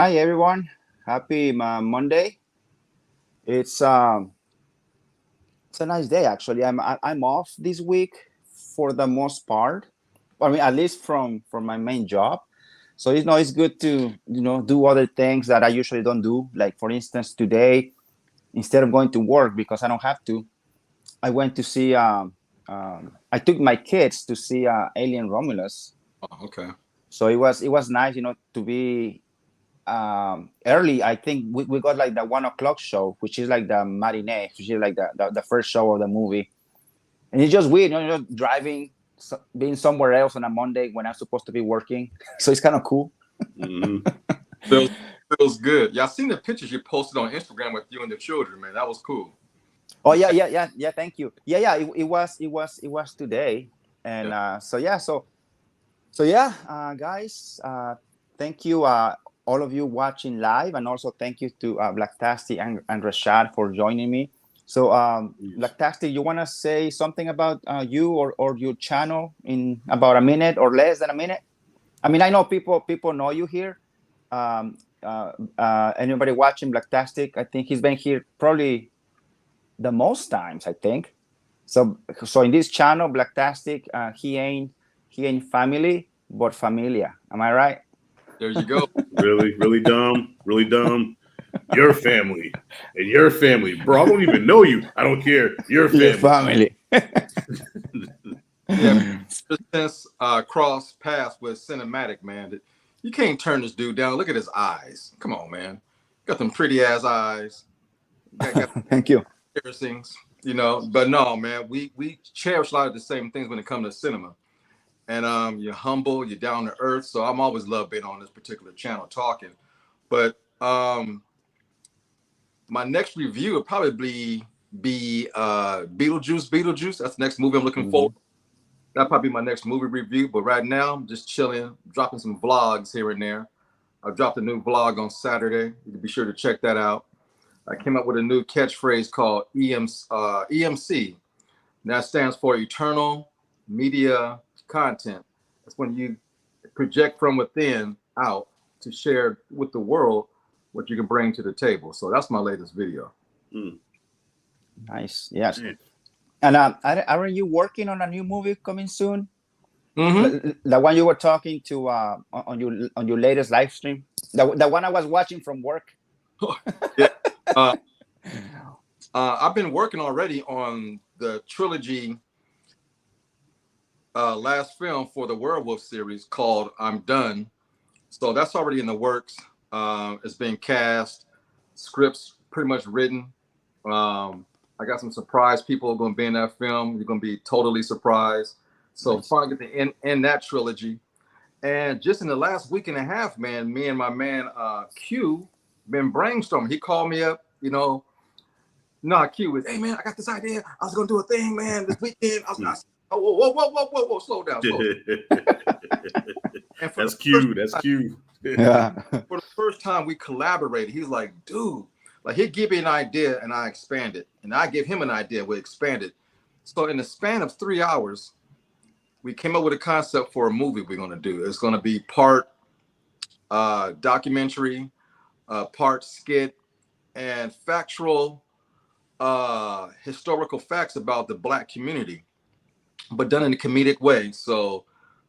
Hi everyone, happy Monday. It's um it's a nice day actually. I'm off this week for the most part. I mean, at least from my main job. So it's good to do other things that I usually don't do. Like for instance, today instead of going to work because I don't have to, I went to see. I took my kids to see Alien Romulus. Oh, okay. So it was nice, to be early. I think we got like the 1 o'clock show, which is like the matinee, which is like the first show of the movie. And it's just weird, driving, being somewhere else on a Monday when I'm supposed to be working. So it's kind of cool. Mhm. Feels feels good. Yeah, I seen the pictures you posted on Instagram with you and the children, man. That was cool. Oh yeah. Thank you. Yeah. It was today, and Yeah. guys, thank you, all of you watching live, and also thank you to Blacktastic and Rashad for joining me. So, Yes. Blacktastic, you want to say something about you or your channel in about a minute or less than a minute? I mean, I know people know you here. Anybody watching Blacktastic? I think he's been here probably the most times. I think so in this channel, Blacktastic, he ain't family but familia. Am I right? There you go. Really, really dumb. Really dumb. Your family and your family, bro. I don't even know you. I don't care. Your Your family. family. Yeah, just since cross paths with cinematic, man. You can't turn this dude down. Look at his eyes. Come on, man. Got them pretty ass eyes. Got Thank you. piercings, But no, man, we cherish a lot of the same things when it comes to cinema. And you're humble, you're down to earth. So I'm always love being on this particular channel talking. But my next review would probably be Beetlejuice. Beetlejuice. That's the next movie I'm looking Mhm. for. That'll probably be my next movie review. But right now, I'm just chilling, dropping some vlogs here and there. I dropped a new vlog on Saturday. You can be sure to check that out. I came up with a new catchphrase called EMC. That stands for Eternal Media Content. That's when you project from within out to share with the world what you can bring to the table. So that's my latest video. Mm, Nice. Yes. man. And are you working on a new movie coming soon? Mm-hmm. The one you were talking to on your latest live stream. The one I was watching from work. Yeah. Uh, I've been working already on the trilogy last film for the Werewolf series called I'm Done. So that's already in the works. It's been cast, scripts pretty much written. I got some surprise people going to be in that film. You're going to be totally surprised. So Nice. finally get to end that trilogy. And just in the last week and a half, man, me and my man Q been brainstorming. He called me up, Q was, hey man, I got this idea. I was gonna do a thing, man, this weekend. Oh, whoa, slow down. And for the That's first cute. That's time, cute. Yeah. for the first time we collaborated, he was like, dude, like he'd give me an idea and I expand it. And I give him an idea, we expand it. So in the span of 3 hours, we came up with a concept for a movie we're gonna do. It's gonna be part documentary, part skit, and factual historical facts about the Black community, but done in a comedic way. So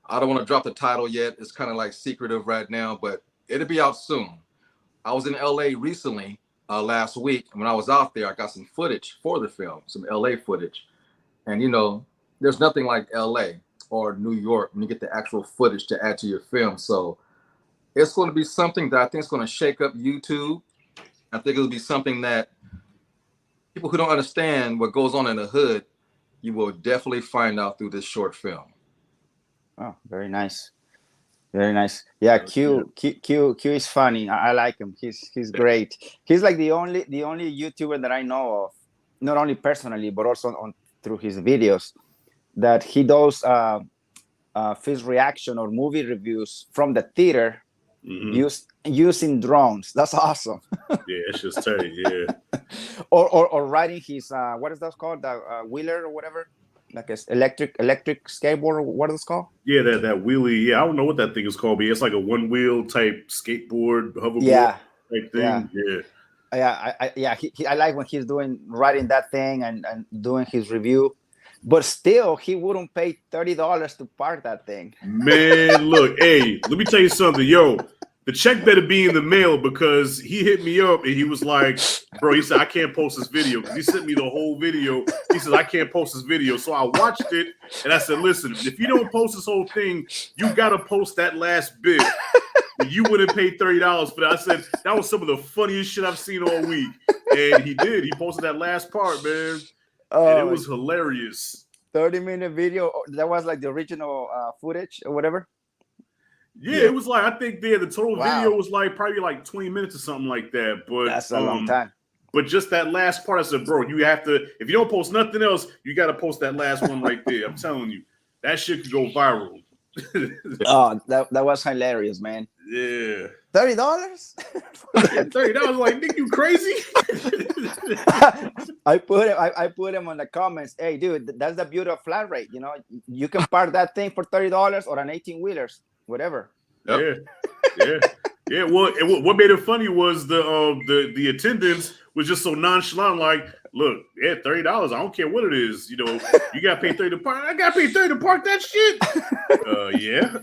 I don't want to drop the title yet. It's kind of like secretive right now, but it'll be out soon. I was in LA recently, last week. And when I was out there, I got some footage for the film, some LA footage. And there's nothing like LA or New York when you get the actual footage to add to your film. So it's going to be something that I think is going to shake up YouTube. I think it'll be something that people who don't understand what goes on in the hood, you will definitely find out through this short film. Oh, very nice. Very nice. Yeah, Yeah. Q is funny. I like him. He's great. He's like the only YouTuber that I know of, not only personally but also on through his videos, that he does his reaction or movie reviews from the theater Hmm. using drones. That's awesome. Yeah, it's just tight. Yeah. or riding his what is that called, the wheeler or whatever. like a electric skateboard. What is it called? Yeah, that wheelie. Yeah, I don't know what that thing is called, but it's like a one wheel type skateboard, hoverboard Yeah, type yeah. thing. Yeah. I like when he's writing that thing and doing his review, but still he wouldn't pay $30 to park that thing. Man, look, hey, let me tell you something, yo. The check better be in the mail because he hit me up and he was like, bro, he said, I can't post this video because he sent me the whole video. He says, I can't post this video. So I watched it and I said, listen, if you don't post this whole thing, you got to post that last bit. You wouldn't pay $30 for that. I said, that was some of the funniest shit I've seen all week. And he did. He posted that last part, man. And it was hilarious. 30-minute video. That was like the original footage or whatever. Yeah, it was like, I think the total video was like probably like 20 minutes or something like that. But that's a long time. But just that last part, I said, bro, you have to, if you don't post nothing else, you got to post that last one right there. I'm telling you, that shit could go viral. Oh, that was hilarious, man. Yeah. $30? $30, like, Nick, you crazy? I put him on the comments. Hey, dude, that's the beauty of flat rate. You know, you can park that thing for $30 or an 18-wheelers, whatever. Yep. Yeah. Well, what made it funny was the attendance was just so nonchalant. Like, look, yeah, $30. I don't care what it is. You know, you got to pay $30 to park. I got to pay $30 to park that shit. Yeah.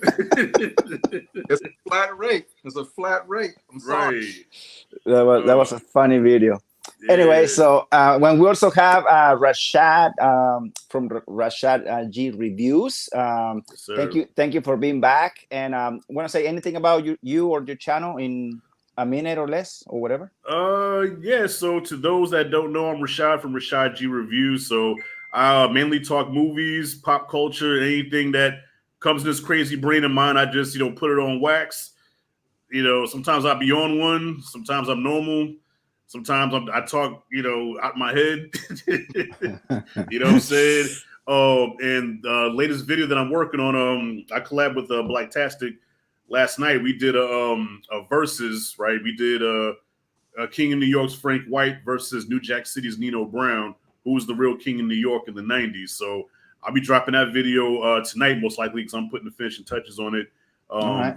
It's a flat rate. It's a flat rate. I'm sorry. Right. That was a funny video. Yeah. Anyway, so when we also have Rashad from Rashad G Reviews. Thank you for being back. And want to say anything about you or your channel in a minute or less or whatever? Yeah. So to those that don't know, I'm Rashad from Rashad G Reviews. So I mainly talk movies, pop culture, anything that comes in this crazy brain of mine. I just put it on wax. Sometimes I'll be on one. Sometimes I'm normal. Sometimes I talk, out my head. You know what I'm saying? And latest video that I'm working on, I collabed with Blacktastic last night. We did a versus, right? We did a King of New York's Frank White versus New Jack City's Nino Brown, who was the real King of New York in the 90s. So I'll be dropping that video tonight, most likely, because I'm putting the finishing touches on it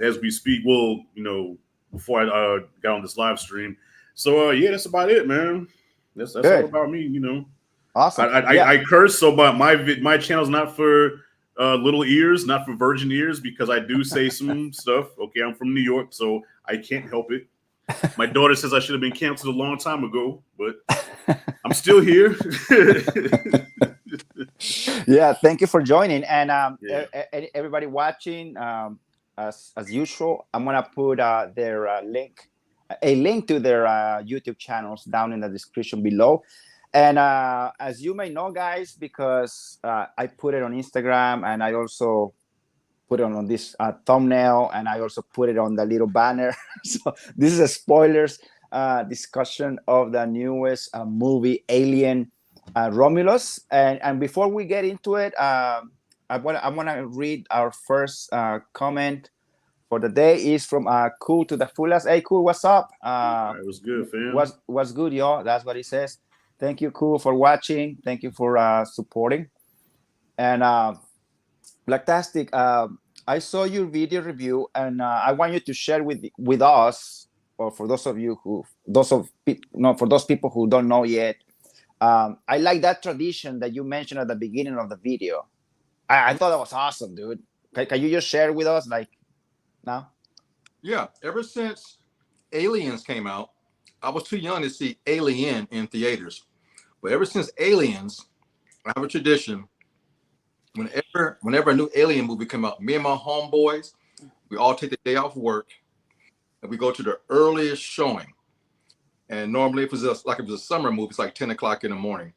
as we speak. Well, before I got on this live stream. So yeah, that's about it, man. That's all about me, Awesome. I curse, so but my channel's not for little ears, not for virgin ears, because I do say some stuff. Okay, I'm from New York, so I can't help it. My daughter says I should have been canceled a long time ago, but I'm still here. Yeah, thank you for joining, and everybody watching. As usual, I'm gonna put their link to their YouTube channels down in the description below. And as you may know, guys, because I put it on Instagram and I also put it on this thumbnail, and I also put it on the little banner. So this is a spoilers discussion of the newest movie, Alien Romulus. And before we get into it, I want to read our first comment for the day. Is from Cool to the Fullest. Hey, Cool, what's up? It was good, fam. What's good, y'all? That's what he says. Thank you, Cool, for watching. Thank you for supporting. And Blacktastic, I saw your video review, and I want you to share with us, or for those people who don't know yet. I like that tradition that you mentioned at the beginning of the video. I thought that was awesome, dude. Can you just share with us, like, now? Yeah, ever since Aliens came out, I was too young to see Alien in theaters. But ever since Aliens, I have a tradition. Whenever a new Alien movie come out, me and my homeboys, we all take the day off work and we go to the earliest showing. And normally if it was a summer movie, it's like 10 o'clock in the morning.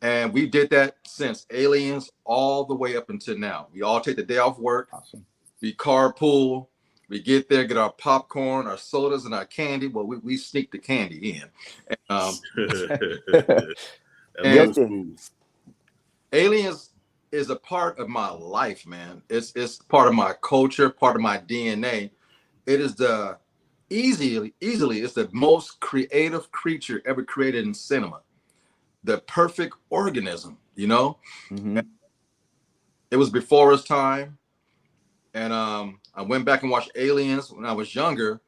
And we did that since Aliens all the way up until now. We all take the day off work. Awesome. We carpool. We get there, get our popcorn, our sodas, and our candy. Well, we sneak the candy in. Aliens is a part of my life, man. It's part of my culture, part of my DNA. It is easily it's the most creative creature ever created in cinema. The perfect organism, Mm-hmm. it was before its time. And I went back and watched Aliens when I was younger.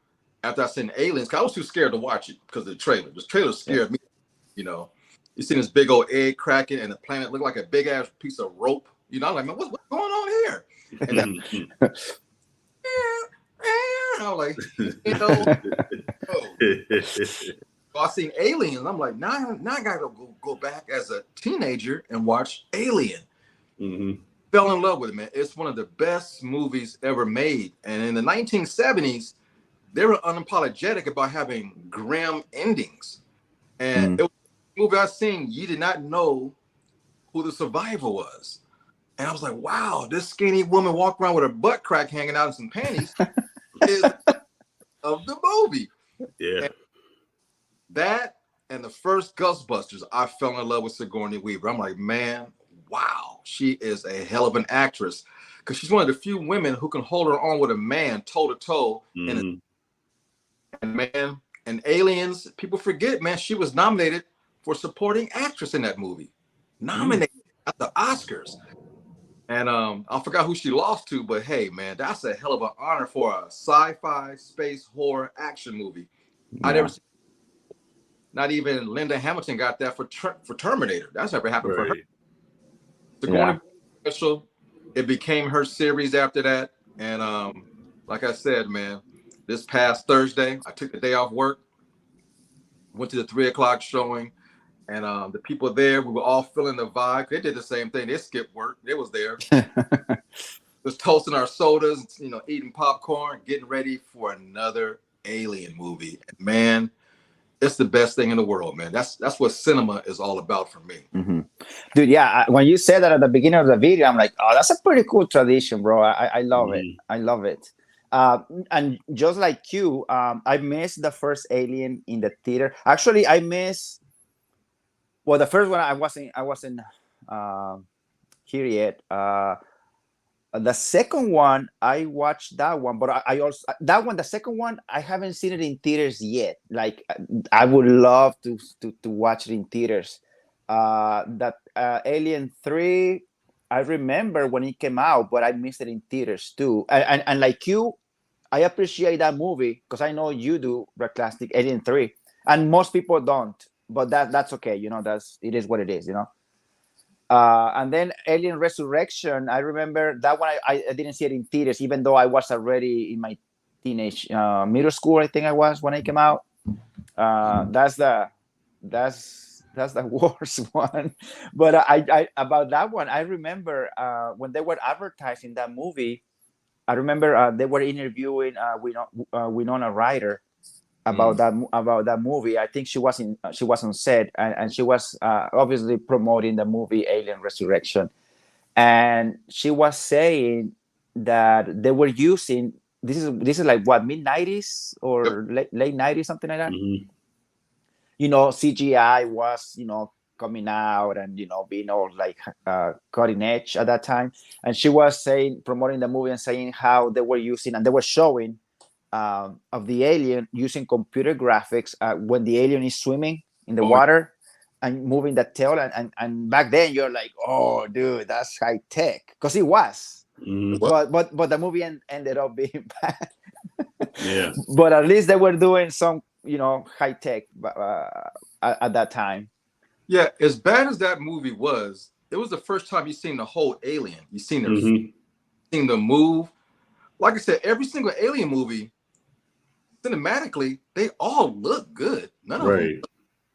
After I seen Aliens, cause I was too scared to watch it because of the trailer. The trailer scared me. You know, you seen this big old egg cracking, and the planet looked like a big ass piece of rope. You know, I'm like, man, what's going on here? And then, I'm like, you know, so I seen Aliens. I'm like, now I gotta go back as a teenager and watch Alien. Fell in love with it, man. It's one of the best movies ever made. And in the 1970s, they were unapologetic about having grim endings. And it was a movie I seen, you did not know who the survivor was. And I was like, wow, this skinny woman walking around with her butt crack hanging out in some panties is of the movie. Yeah. And that and the first Ghostbusters, I fell in love with Sigourney Weaver. I'm like, man, wow, she is a hell of an actress, because she's one of the few women who can hold her own with a man toe to toe. And man, and Aliens, people forget, man, she was nominated for supporting actress in that movie, nominated at the Oscars. And I forgot who she lost to, but hey, man, that's a hell of an honor for a sci-fi space horror action movie. I never seen. Not even Linda Hamilton got that for Terminator. That's never happened for her. Sigourney special. It became her series after that. And like I said, man, this past Thursday, I took the day off work, went to the 3 o'clock showing, and the people there, we were all feeling the vibe. They did the same thing. They skipped work. They was there. Just toasting our sodas, you know, eating popcorn, getting ready for another Alien movie. And man, it's the best thing in the world, man. That's what cinema is all about for me. Dude, yeah. When you said that at the beginning of the video, I'm like, oh, that's a pretty cool tradition, bro. I love it. I love it. And just like you, I missed the first Alien in the theater. Actually, I missed. Well, the first one I wasn't here yet. The second one, I watched that one, but I also the second one, I haven't seen it in theaters yet. Like, I would love to watch it in theaters. That Alien 3, I remember when it came out, but I missed it in theaters too. And like you, I appreciate that movie because I know you do, Blacktastic, Alien 3, and most people don't. But that's okay, you know. It is what it is, you know. And then Alien Resurrection, I remember that one. I didn't see it in theaters, even though I was already in my teenage middle school. I think I was when it came out. That's the worst one. But I about that one, I remember when they were advertising that movie. I remember they were interviewing Winona Ryder about that movie. I think she was on set, and she was obviously promoting the movie Alien Resurrection, and she was saying that they were using this is like what, mid-90s or late 90s, something like that. You know, CGI was, you know, coming out and, you know, being all like cutting edge at that time, and she was saying, promoting the movie and saying how they were using and they were showing of the alien using computer graphics when the alien is swimming in the water and moving the tail, and back then you're like, oh dude, that's high tech, because it was. But the movie ended up being bad. But at least they were doing some, you know, high tech at that time. Yeah, as bad as that movie was, it was the first time you seen the whole alien. You seen seen the move. Like I said, every single Alien movie, cinematically, they all look good. None of them.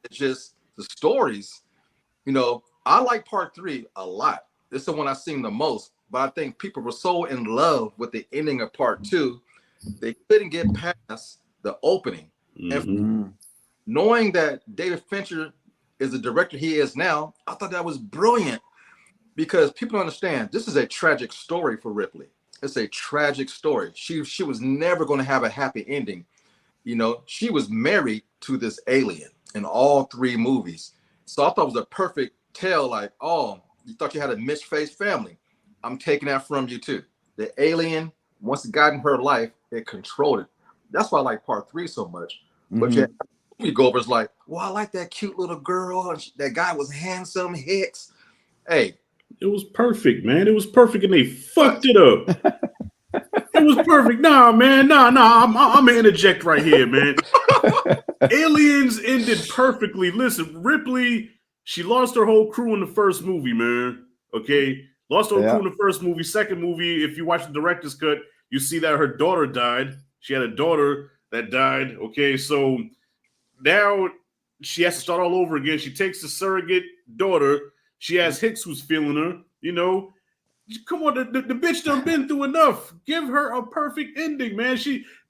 It's just the stories. You know, I like part 3 a lot. It's the one I've seen the most. But I think people were so in love with the ending of part 2, they couldn't get past the opening. And knowing that David Fincher is the director he is now, I thought that was brilliant, because people understand this is a tragic story for Ripley. It's a tragic story. She was never going to have a happy ending. You know, she was married to this alien in all 3 movies. So I thought it was a perfect tale, like, oh, you thought you had a misfaced family. I'm taking that from you too. The alien, once it got in her life, it controlled it. That's why I like part 3 so much. But yeah, moviegoers like, well, I like that cute little girl. That guy was handsome, Hicks. Hey, It was perfect, man. It was perfect, and they fucked it up. It was perfect. Nah, man. Nah. I'm gonna interject right here, man. Aliens ended perfectly. Listen, Ripley, she lost her whole crew in the first movie, man. Okay, lost her whole crew in the first movie. Second movie, if you watch the director's cut, you see that her daughter died. She had a daughter that died. Okay, so now she has to start all over again. She takes the surrogate daughter. She has Hicks who's feeling her. You know, come on, the bitch done been through enough. Give her a perfect ending, man.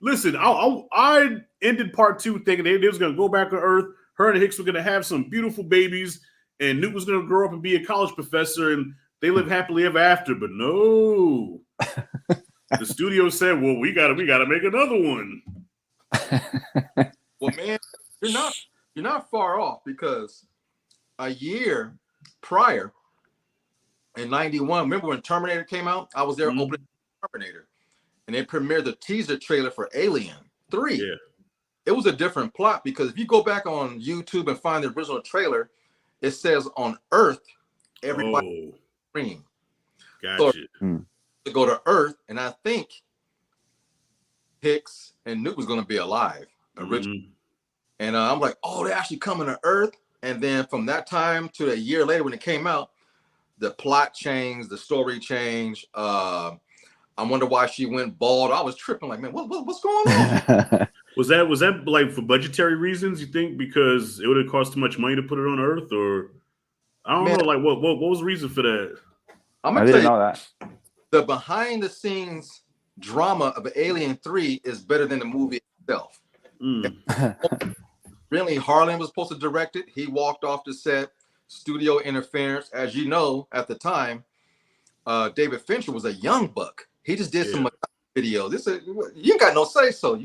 I ended part 2 thinking they was gonna go back on Earth. Her and Hicks were gonna have some beautiful babies, and Newt was gonna grow up and be a college professor, and they live happily ever after. But no, the studio said, "Well, we gotta make another one." Well, man, you're not far off, because a year prior, in 91, remember when Terminator came out? I was there opening Terminator, and they premiered the teaser trailer for Alien 3. Yeah. It was a different plot, because if you go back on YouTube and find the original trailer, it says on Earth, everybody scream. Gotcha. So, to go to Earth, and I think Hicks and Newt was going to be alive originally. And I'm like, oh, they're actually coming to Earth. And then from that time to a year later when it came out, the plot changed, the story changed. I wonder why she went bald. I was tripping, like, man, what's going on? Was that like for budgetary reasons, you think, because it would have cost too much money to put it on Earth, or I don't know, like what was the reason for that? I'm gonna tell you that the behind the scenes drama of Alien 3 is better than the movie itself. Really, Harlan was supposed to direct it. He walked off the set. Studio interference. As you know, at the time, David Fincher was a young buck. He just did some videos. You ain't got no say so.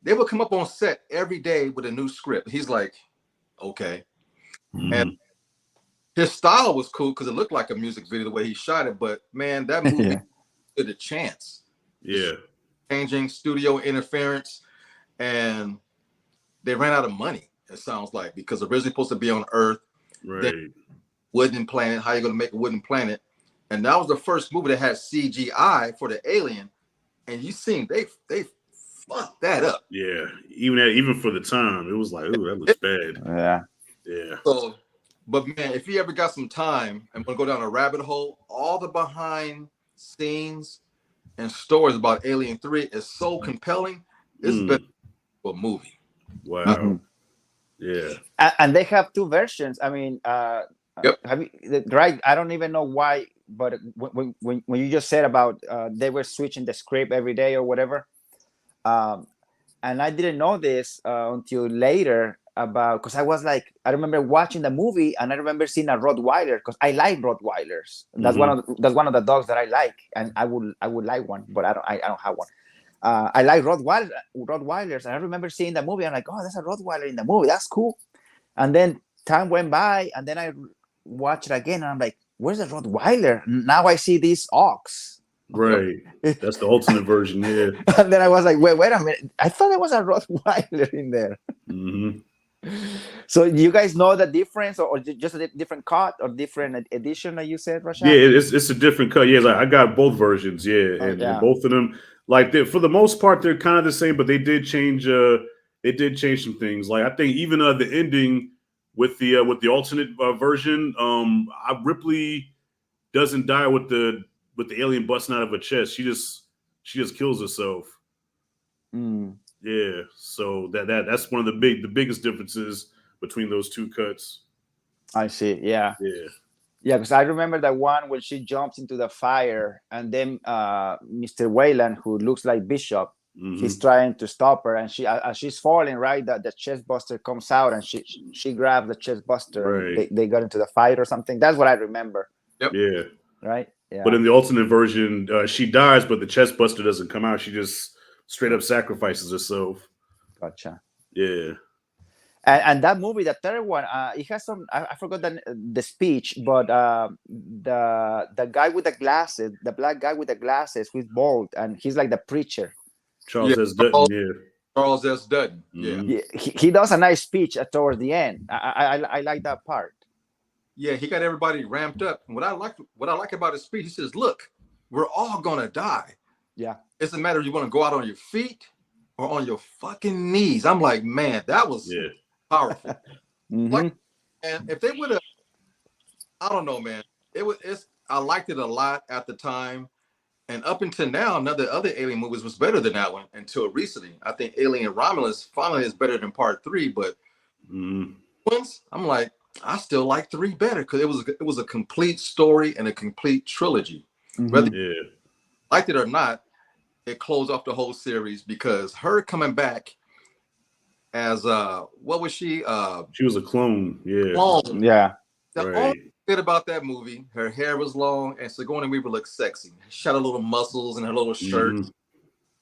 They would come up on set every day with a new script. He's like, okay. And his style was cool because it looked like a music video the way he shot it. But man, that movie stood a chance. Yeah. Changing studio interference, and they ran out of money, it sounds like, because originally supposed to be on Earth. Right. Wooden planet. How you going to make a wooden planet? And that was the first movie that had CGI for the alien. And you seen they fucked that up. Yeah. Even for the time, it was like, ooh, that looks bad. Yeah. So, but man, if you ever got some time and want to go down a rabbit hole, all the behind scenes and stories about Alien 3 is so compelling. It's better for a movie. Wow. Yeah. And they have 2 versions. I mean, have you, right? I don't even know why, but when you just said about they were switching the script every day or whatever, and I didn't know this until later because I was like, I remember watching the movie and I remember seeing a Rottweiler because I like Rottweilers. That's one of the dogs that I like, and I would like one, but I don't have one. I like Rottweilers, and I remember seeing the movie. I'm like, oh, there's a Rottweiler in the movie. That's cool. And then time went by, and then I watched it again, and I'm like, where's the Rottweiler? Now I see these ox. Right. That's the ultimate version, yeah. And then I was like, wait a minute. I thought there was a Rottweiler in there. So you guys know the difference, or just a different cut or different edition that you said, Rashad? Yeah, it's a different cut. Yeah, like I got both versions. Yeah, and both of them, like for the most part, they're kind of the same, but they did change. Some things. Like I think even the ending with the alternate version, Ripley doesn't die with the alien busting out of her chest. She just kills herself. Yeah, so that's one of the biggest differences between those 2 cuts. I see. Yeah, because I remember that one when she jumps into the fire, and then Mr. Wayland, who looks like Bishop, he's trying to stop her, and as she's falling, right, that the chest buster comes out, and she grabs the chest buster. Right. They got into the fight or something. That's what I remember. Yep. Yeah. Right. Yeah. But in the alternate version, she dies, but the chest buster doesn't come out. She just straight up sacrifices herself. Gotcha. Yeah. And that movie, the third one, it has some. I forgot the speech, but the guy with the glasses, the black guy with the glasses, who's bald, and he's like the preacher. Charles S. Dutton. Yeah. Charles S. Dutton. Yeah. He does a nice speech towards the end. I like that part. Yeah, he got everybody ramped up. And what I like about his speech, he says, "Look, we're all gonna die. Yeah. It's a matter of you want to go out on your feet or on your fucking knees." I'm like, man, that was powerful. Like, and if they would have, I don't know, man. I liked it a lot at the time. And up until now, none of the other Alien movies was better than that one until recently. I think Alien Romulus finally is better than part 3, but once I'm like, I still like 3 better because it was a complete story and a complete trilogy. Whether you liked it or not, it closed off the whole series because her coming back as what was she? She was a clone. Yeah. Clone. Yeah. The only good about that movie, her hair was long and Sigourney Weaver looked sexy. She had a little muscles and her little shirt,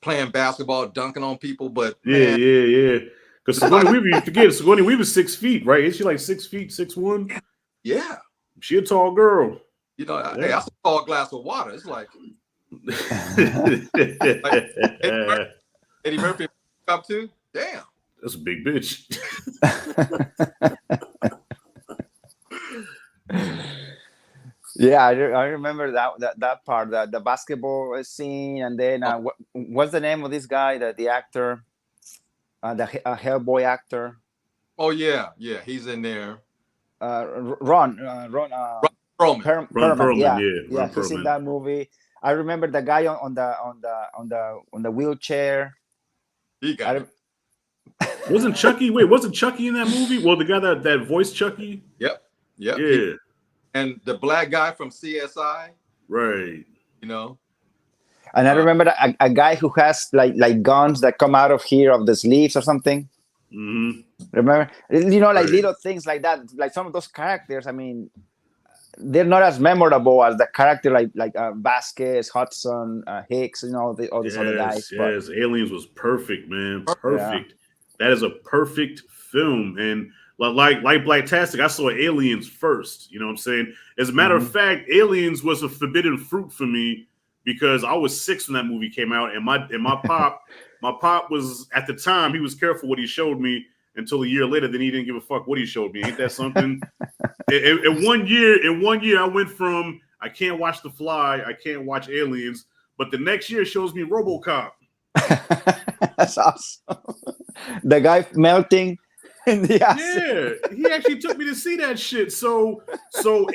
playing basketball, dunking on people. But yeah. Because Sigourney Weaver, you forget, Sigourney Weaver's 6 feet, right? Is she like 6 feet, 6'1"? Yeah. She a tall girl. You know, hey, I saw a tall glass of water. It's like Eddie Murphy up too. Damn. That's a big bitch. Yeah, I remember that part, the basketball scene, and then what's the name of this guy, the actor, the Hellboy actor? Oh yeah, he's in there. Ron Perlman. Yeah, he's in that movie. I remember the guy on the wheelchair. He got it. Wasn't Chucky in that movie? Well, the guy that voiced Chucky. Yep. Yeah. And the black guy from CSI. Right. You know. And I remember a guy who has like guns that come out of here of the sleeves or something. Remember, like little things like that. Like some of those characters, I mean, they're not as memorable as the character like Vasquez, Hudson, Hicks, all these other guys. Yes, Aliens was perfect, man. Perfect. Yeah. That is a perfect film. And like Blacktastic, I saw Aliens first. You know what I'm saying? As a matter of fact, Aliens was a forbidden fruit for me because I was 6 when that movie came out, and my pop was, at the time, he was careful what he showed me until a year later. Then he didn't give a fuck what he showed me. Ain't that something? in 1 year, I went from I can't watch The Fly, I can't watch Aliens, but the next year shows me RoboCop. That's awesome. The guy melting in the acid. Yeah, he actually took me to see that shit. So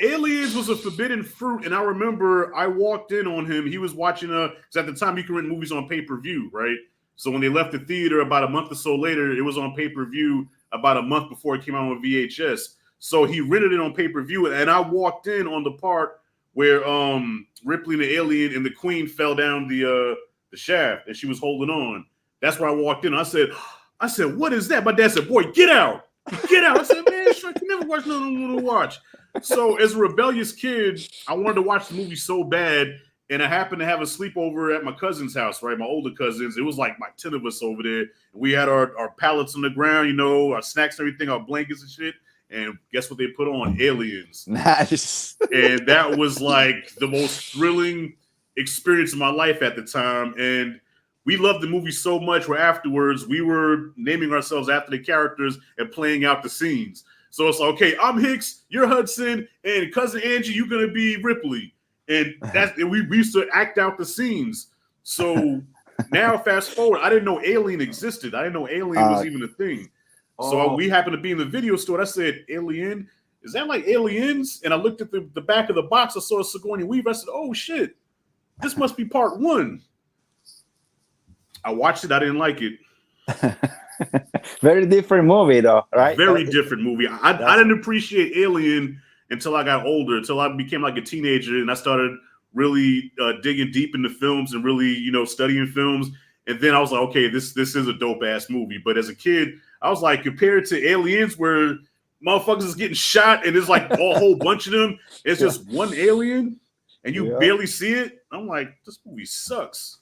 Aliens was a forbidden fruit, and I remember I walked in on him. He was watching because at the time you could rent movies on pay-per-view, right? So when they left the theater about a month or so later, it was on pay-per-view about a month before it came out on VHS. So he rented it on pay-per-view, and I walked in on the part where Ripley and the alien and the Queen fell down the shaft, and she was holding on. That's where I walked in. I said, what is that? My dad said, boy, get out. Get out. I said, man, sure, I can never watch nothing I want to watch. So as a rebellious kid, I wanted to watch the movie so bad, and I happened to have a sleepover at my cousin's house, right? My older cousins. It was like 10 of us over there. We had our pallets on the ground, our snacks and everything, our blankets and shit. And guess what they put on? Aliens. Nice. And that was like the most thrilling experience of my life at the time. And we loved the movie so much where afterwards we were naming ourselves after the characters and playing out the scenes. So it's like, okay, I'm Hicks, you're Hudson, and cousin Angie, you're going to be Ripley. And we used to act out the scenes. So now fast forward, I didn't know Alien existed. I didn't know Alien was even a thing. So we happened to be in the video store. And I said, Alien? Is that like Aliens? And I looked at the back of the box. I saw Sigourney Weaver. I said, oh, shit. This must be part 1. I watched it. I didn't like it. Very different movie, though, right? Very different movie. I didn't appreciate Alien until I got older, until I became like a teenager, and I started really digging deep into films and really, studying films. And then I was like, okay, this is a dope-ass movie. But as a kid, I was like, compared to Aliens, where motherfuckers is getting shot and there's like a whole bunch of them, it's just one alien, and you barely see it. I'm like, this movie sucks.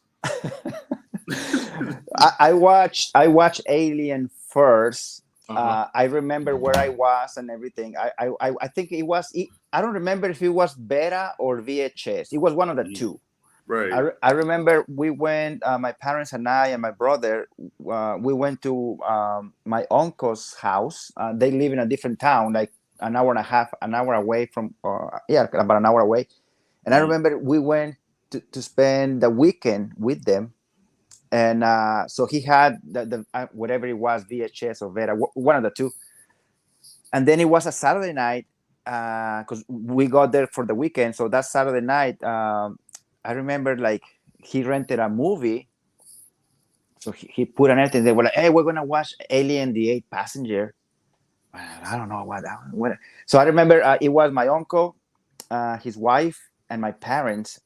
I watched Alien first. I remember where I was and everything. I think it was. I don't remember if it was beta or VHS. It was one of the two. Right. I remember we went. My parents and I and my brother. We went to my uncle's house. They live in a different town, like an hour and a half, an hour away from, about an hour away. And I remember we went to spend the weekend with them. And so he had the whatever it was, VHS or Vera, one of the two. And then it was a Saturday night because we got there for the weekend. So that Saturday night, I remember like he rented a movie. So he put on it and they were like, hey, we're going to watch Alien the Eighth Passenger. I don't know what. So I remember it was my uncle, his wife, and my parents.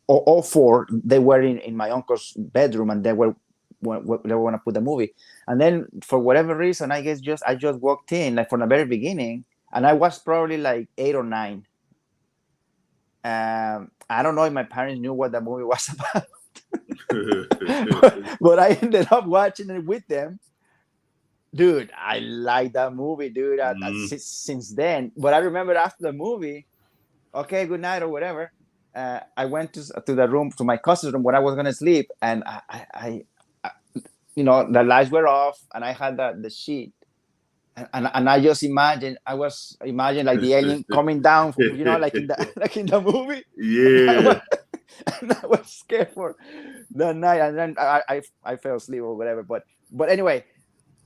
All four, they were in my uncle's bedroom and they were going to put the movie. And then for whatever reason, I guess I just walked in like from the very beginning, and I was probably like 8 or 9. I don't know if my parents knew what the movie was about. but I ended up watching it with them. Dude, I like that movie, dude. Since then. But I remember after the movie, okay, good night or whatever. I went to the room, to my cousin's room when I was gonna sleep, and I the lights were off, and I had the sheet, and I just was imagining like the alien coming down, like in the movie. Yeah. And I was scared for the night, and then I fell asleep or whatever. But anyway,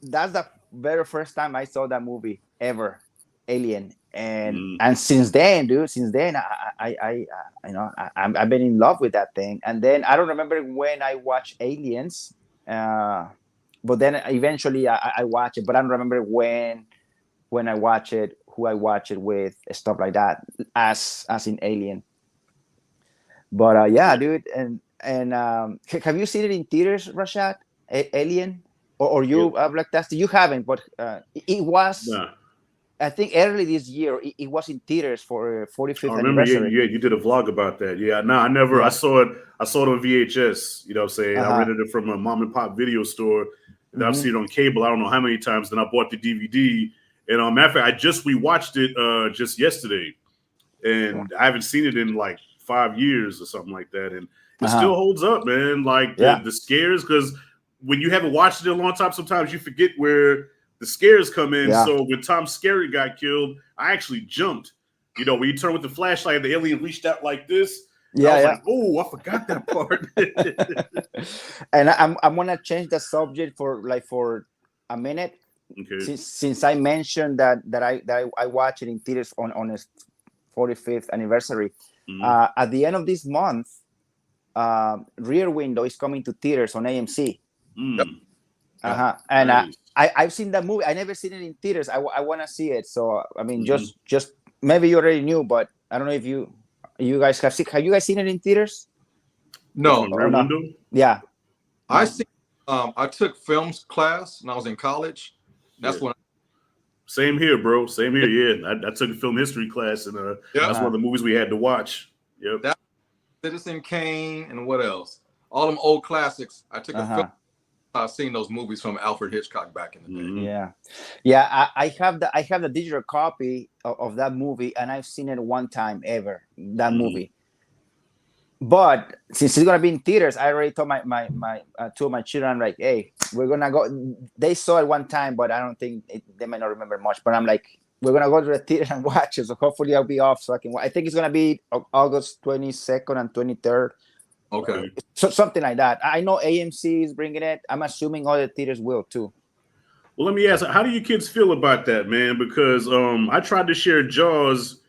that's the very first time I saw that movie ever, Alien. And since then, dude, I've been in love with that thing. And then I don't remember when I watched Aliens, but then eventually I watched it. But I don't remember when I watch it, who I watch it with, stuff like that, as in Alien. But yeah, dude, and have you seen it in theaters, Rashad? Alien, or you, Blacktastic? You haven't, but it was. Nah. I think early this year it was in theaters for 45th I remember, anniversary. you did a vlog about that. Yeah, no, I never. Yeah. I saw it on VHS. You know what I'm saying? I rented it from a mom and pop video store. And I've seen it on cable. I don't know how many times. Then I bought the DVD. And matter of fact, I just rewatched it just yesterday, and I haven't seen it in like 5 years or something like that. And it still holds up, man. Like the scares, because when you haven't watched it in a long time, sometimes you forget where the scares come in. So when Tom Skerritt got killed, I actually jumped. You know, when you turn with the flashlight, the alien reached out like this. I was like, oh, I forgot that part. And I'm gonna change the subject for a minute. Okay. Since I mentioned that I watched it in theaters on its 45th anniversary. At the end of this month, Rear Window is coming to theaters on AMC. And nice. I've seen that movie. I never seen it in theaters. I want to see it. So I mean, just maybe you already knew, but I don't know if you guys have seen. Have you guys seen it in theaters? No, Rear Window. Yeah, I see. I took films class when I was in college. That's when. Same here, bro. Same here. Yeah, I took a film history class, and that's one of the movies we had to watch. Yep. That, Citizen Kane, and what else? All them old classics. I took a film. I've seen those movies from Alfred Hitchcock back in the day. Yeah. I have the digital copy of that movie, and I've seen it one time ever. That movie. But since it's gonna be in theaters, I already told my two of my children, like, hey, we're gonna go. They saw it one time, but I don't think they might not remember much. But I'm like, we're gonna go to the theater and watch it. So hopefully I'll be off so I can. I think it's gonna be August 22nd and 23rd. Okay. So something like that. I know AMC is bringing it. I'm assuming other theaters will too. Well, let me ask, how do you kids feel about that, man? Because I tried to share Jaws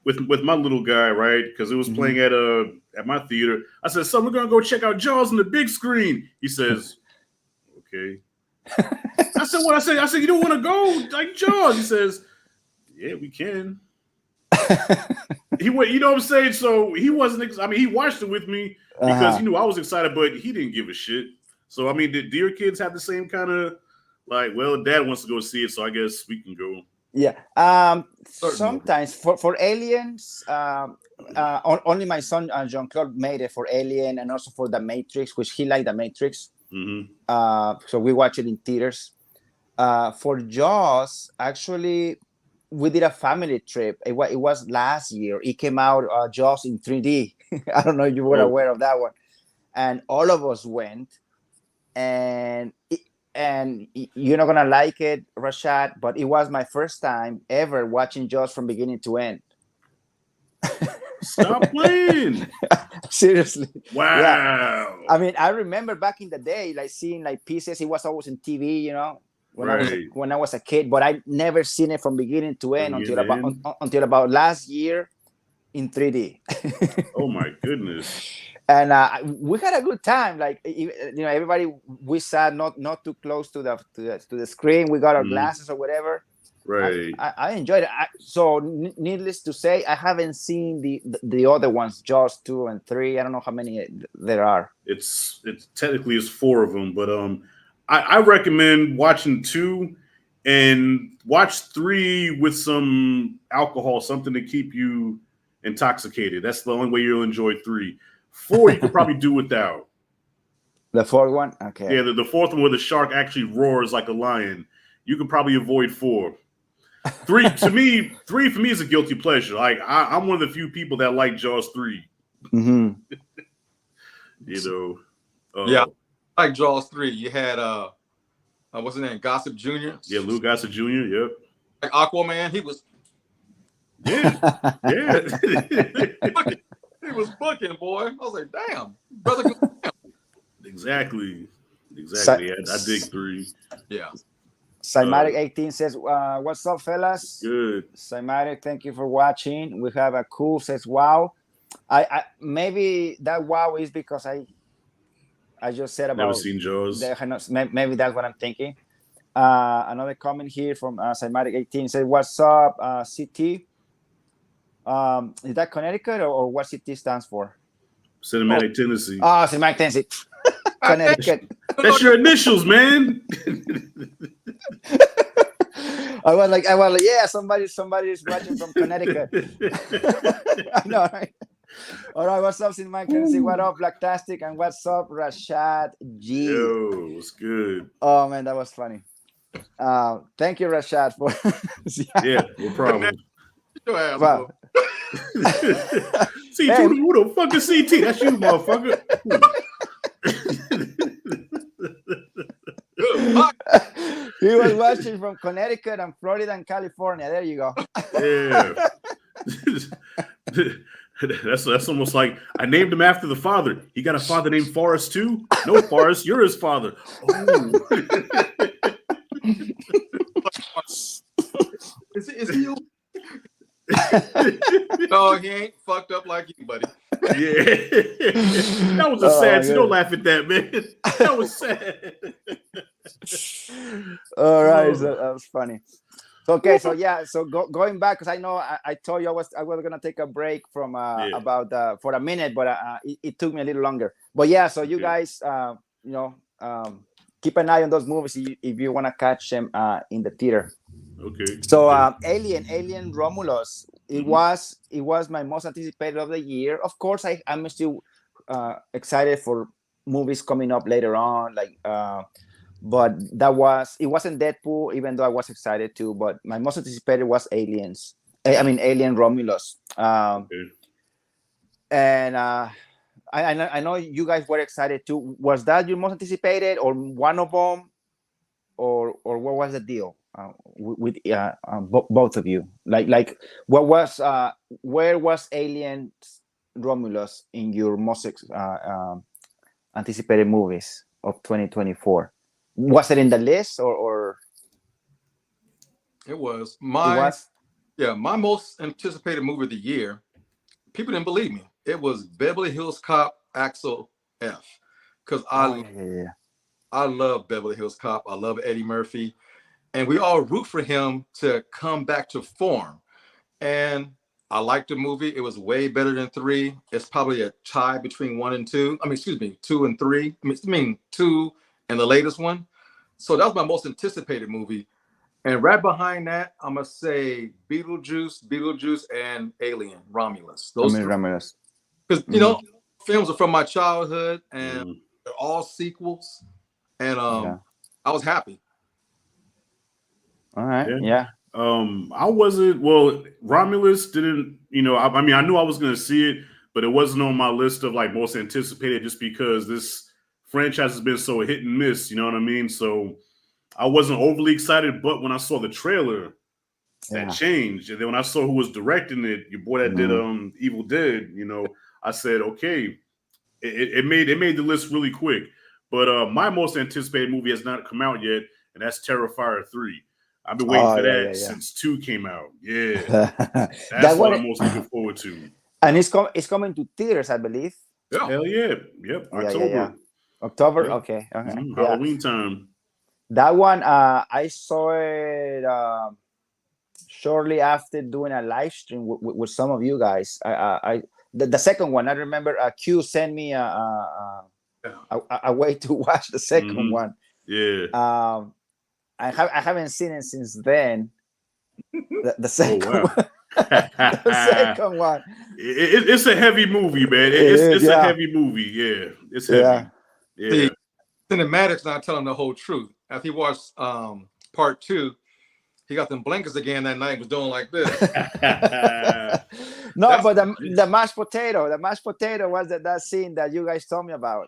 with my little guy, right? Because it was playing at my theater. I said, son, we're gonna go check out Jaws on the big screen. He says, okay. I said, what? I said, you don't want to go like Jaws? He says, yeah, we can. He went, you know what I'm saying? So he wasn't. I mean, he watched it with me because he knew I was excited, but he didn't give a shit. So I mean, do your kids have the same kind of like? Well, Dad wants to go see it, so I guess we can go. Yeah. Sometimes for Aliens, only my son Jean-Claude made it for Alien and also for The Matrix, which he liked The Matrix. So we watched it in theaters. For Jaws, actually, we did a family trip. It was last year. It came out Jaws in 3D. I don't know if you were aware of that one. And all of us went, and and you're not gonna like it, Rashad, but it was my first time ever watching Jaws from beginning to end. Stop playing. Seriously. Wow. Yeah. I mean, I remember back in the day, like seeing like pieces. It was always in TV, you know, when I was a kid. But I never seen it from beginning to end until about last year in 3D. Oh my goodness. And we had a good time. Like, you know, everybody, we sat not too close to the screen. We got our glasses or whatever. Right. I enjoyed it. So needless to say, I haven't seen the other ones, Jaws 2 and 3. I don't know how many there are. It's technically it's 4 of them, but I recommend watching 2 and watch 3 with some alcohol, something to keep you intoxicated. That's the only way you'll enjoy 3. 4 you could probably do without. The 4th one? Okay. Yeah, the 4th one where the shark actually roars like a lion. You could probably avoid 4. 3 for me is a guilty pleasure. Like I'm one of the few people that like Jaws 3. Mm-hmm. You know. Yeah, I like Jaws 3. You had what's his name? Gossip Jr. Yeah, Lou Gossett Jr. Yep. Like Aquaman, he was. Yeah. Yeah. He was booking, boy. I was like, damn, brother. Exactly. I dig 3. Yeah. Cymatic 18 says, what's up, fellas? Good. Cymatic, thank you for watching. We have a cool says, wow. I maybe that wow is because I just said about never seen Jaws. Maybe that's what I'm thinking. Another comment here from Cymatic 18 says, what's up, CT? Is that Connecticut or what CT stands for? Cinematic Tennessee. Oh, Cinematic Tennessee. Connecticut. That's your initials, man. I was like, yeah, somebody's watching from Connecticut. I know, right? All right, what's up, Cinematic Tennessee? What up, Blacktastic? And what's up, Rashad G? Yo, what's good? Oh man, that was funny. Thank you, Rashad, for yeah, no problem. Wow. CT, who the fuck is CT? That's you, motherfucker. He was watching from Connecticut and Florida and California. There you go. Yeah. That's almost like I named him after the father. He got a father named Forrest too? No, Forrest, you're his father. Oh. Is he? No, he ain't fucked up like you, buddy. Yeah. That was a sad scene. Don't laugh at that, man. That was sad. All right, so that was funny. Okay, so yeah, so going back, because I know I told you I was gonna take a break from about for a minute, but it took me a little longer. But yeah, so you guys, keep an eye on those movies if you want to catch them in the theater. Okay. So Alien Romulus, it was my most anticipated of the year. Of course, I'm still excited for movies coming up later on, but it wasn't Deadpool, even though I was excited too. But my most anticipated was Alien Romulus. And I know you guys were excited too. Was that your most anticipated, or one of them, or what was the deal with both of you? Like what was where was Alien Romulus in your most anticipated movies of 2024? Was it in the list or? It was my most anticipated movie of the year. People didn't believe me. It was Beverly Hills Cop Axel F. Because I love Beverly Hills Cop. I love Eddie Murphy. And we all root for him to come back to form. And I liked the movie. It was way better than 3. It's probably a tie between 1 and 2. 2 and 3. I mean 2 and the latest one. So that was my most anticipated movie. And right behind that, I'm going to say Beetlejuice, and Alien, Romulus. Romulus. Because, films are from my childhood, and they're all sequels. And I was happy. All right, yeah. Romulus didn't, I knew I was going to see it, but it wasn't on my list of most anticipated just because this franchise has been so hit and miss, you know what I mean? So I wasn't overly excited, but when I saw the trailer, that Yeah. changed. And then when I saw who was directing it, your boy that did Evil Dead, I said, okay, it made the list really quick. But my most anticipated movie has not come out yet, and that's Terrifier 3. I've been waiting for that since 2 came out. Yeah. That's That what one, I'm most looking forward to. and it's coming to theaters, I believe. Yeah. Hell yeah. Yep. October. October. Yep. Okay. Yeah. Halloween time. That one, I saw it shortly after doing a live stream with some of you guys. The second one, I remember Q sent me a way to watch the second one. Yeah. I haven't seen it since then. The second one. The second one. It's a heavy movie, man. It's a heavy movie. Yeah. It's heavy. Yeah. See, Cinematics not telling the whole truth. After he watched part 2, he got them blinkers again that night, was doing like this. But the mashed potato was that scene that you guys told me about.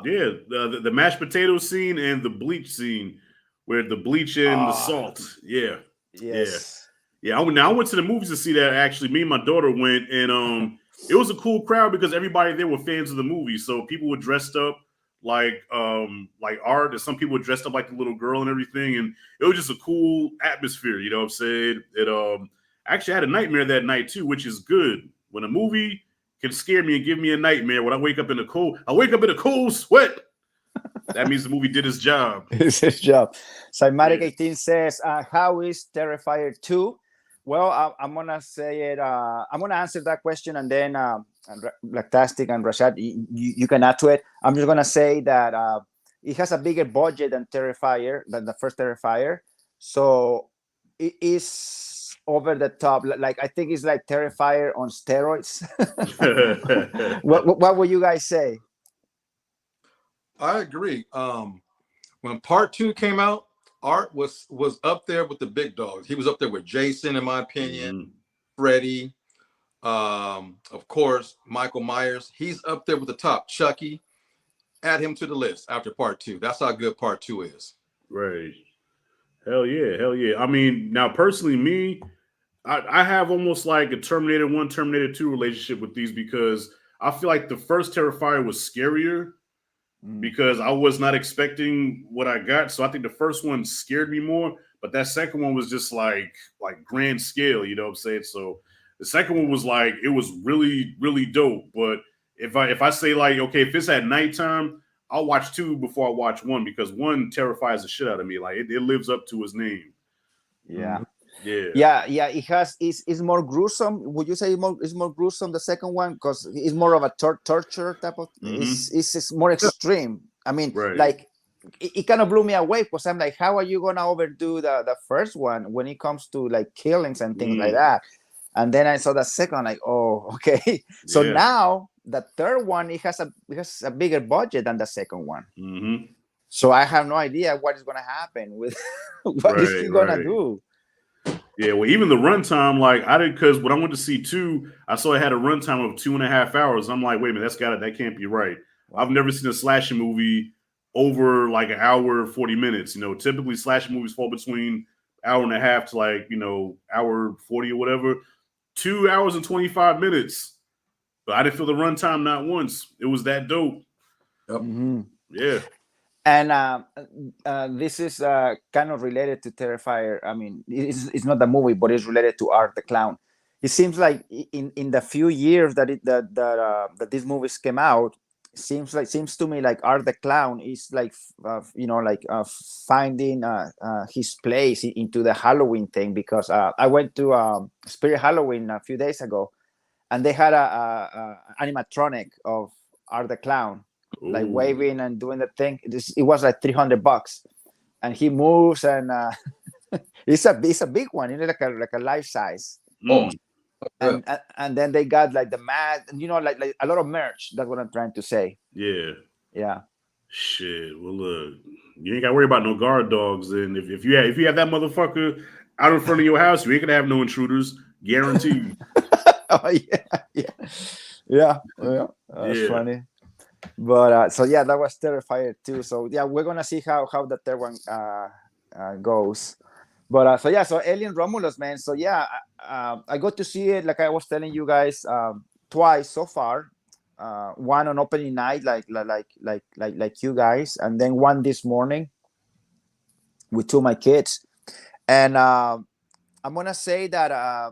Yeah, the mashed potato scene and the bleach scene, where the bleach and the salt. Yeah. Yes. Yeah. I went to the movies to see that. Actually, me and my daughter went, and it was a cool crowd because everybody there were fans of the movie. So people were dressed up like art, and some people were dressed up like the little girl and everything, and it was just a cool atmosphere. You know what I'm saying? It actually had a nightmare that night too, which is good. When a movie can scare me and give me a nightmare, when I wake up in a cold sweat, that means the movie did its job. It's his job. Cymatic 18 says, how is Terrifier 2? Well, I'm gonna say it. I'm gonna answer that question, and then Blacktastic and Rashad, you can add to it. I'm just gonna say that it has a bigger budget than the first Terrifier, so it is over the top. Like, I think it's like Terrifier on steroids. What would you guys say? I agree. When part 2 came out, Art was up there with the big dogs. He was up there with Jason, in my opinion, Freddy, of course, Michael Myers. He's up there with the top. Chucky, add him to the list after part 2. That's how good part 2 is. Right. Hell yeah. I mean, now personally, me, I have almost like a Terminator 1, Terminator 2 relationship with these, because I feel like the first Terrifier was scarier because I was not expecting what I got. So I think the first one scared me more, but that second one was just like grand scale, you know what I'm saying? So the second one was like, it was really, really dope. But if I say like, okay, if it's at nighttime, I'll watch 2 before I watch 1, because 1 terrifies the shit out of me. Like it lives up to its name. Yeah. Yeah. It's more gruesome. Would you say it's more gruesome, the second one, because it's more of a torture type of? It's more extreme. I mean, like it kind of blew me away, because I'm like, how are you gonna overdo the first one when it comes to like killings and things like that? And then I saw the second, like, oh, okay. So now the third one, it has a bigger budget than the second one. So I have no idea what is gonna happen with what is he gonna do. Yeah, well, even the runtime, like I did, because when I went to see 2, I saw it had a runtime of 2.5 hours. I'm like, wait a minute, that can't be right. I've never seen a slasher movie over like an hour 40 minutes. You know, typically slasher movies fall between hour and a half to like, you know, hour 40 or whatever. 2 hours and 25 minutes. But I didn't feel the runtime not once. It was that dope. Yep. Yeah. And this is kind of related to Terrifier. I mean, it's not the movie, but it's related to Art the Clown. It seems like in the few years that these movies came out, seems to me like Art the Clown is like finding his place into the Halloween thing, because I went to Spirit Halloween a few days ago, and they had a animatronic of Art the Clown. Like waving and doing the thing. It was like $300, and he moves, and it's a big one. You know, like a life size. And then they got like the mat, and like a lot of merch. That's what I'm trying to say. Yeah. Shit. Well, look, you ain't got to worry about no guard dogs. And if you have that motherfucker out in front of your house, you ain't gonna have no intruders, guaranteed. Oh yeah. That's funny. But so that was Terrifier 2. So yeah, we're gonna see how the third one goes. But so yeah, so Alien Romulus, man. So yeah, I got to see it, like I was telling you guys, twice so far. One on opening night, like you guys, and then one this morning with two of my kids. And I'm gonna say that I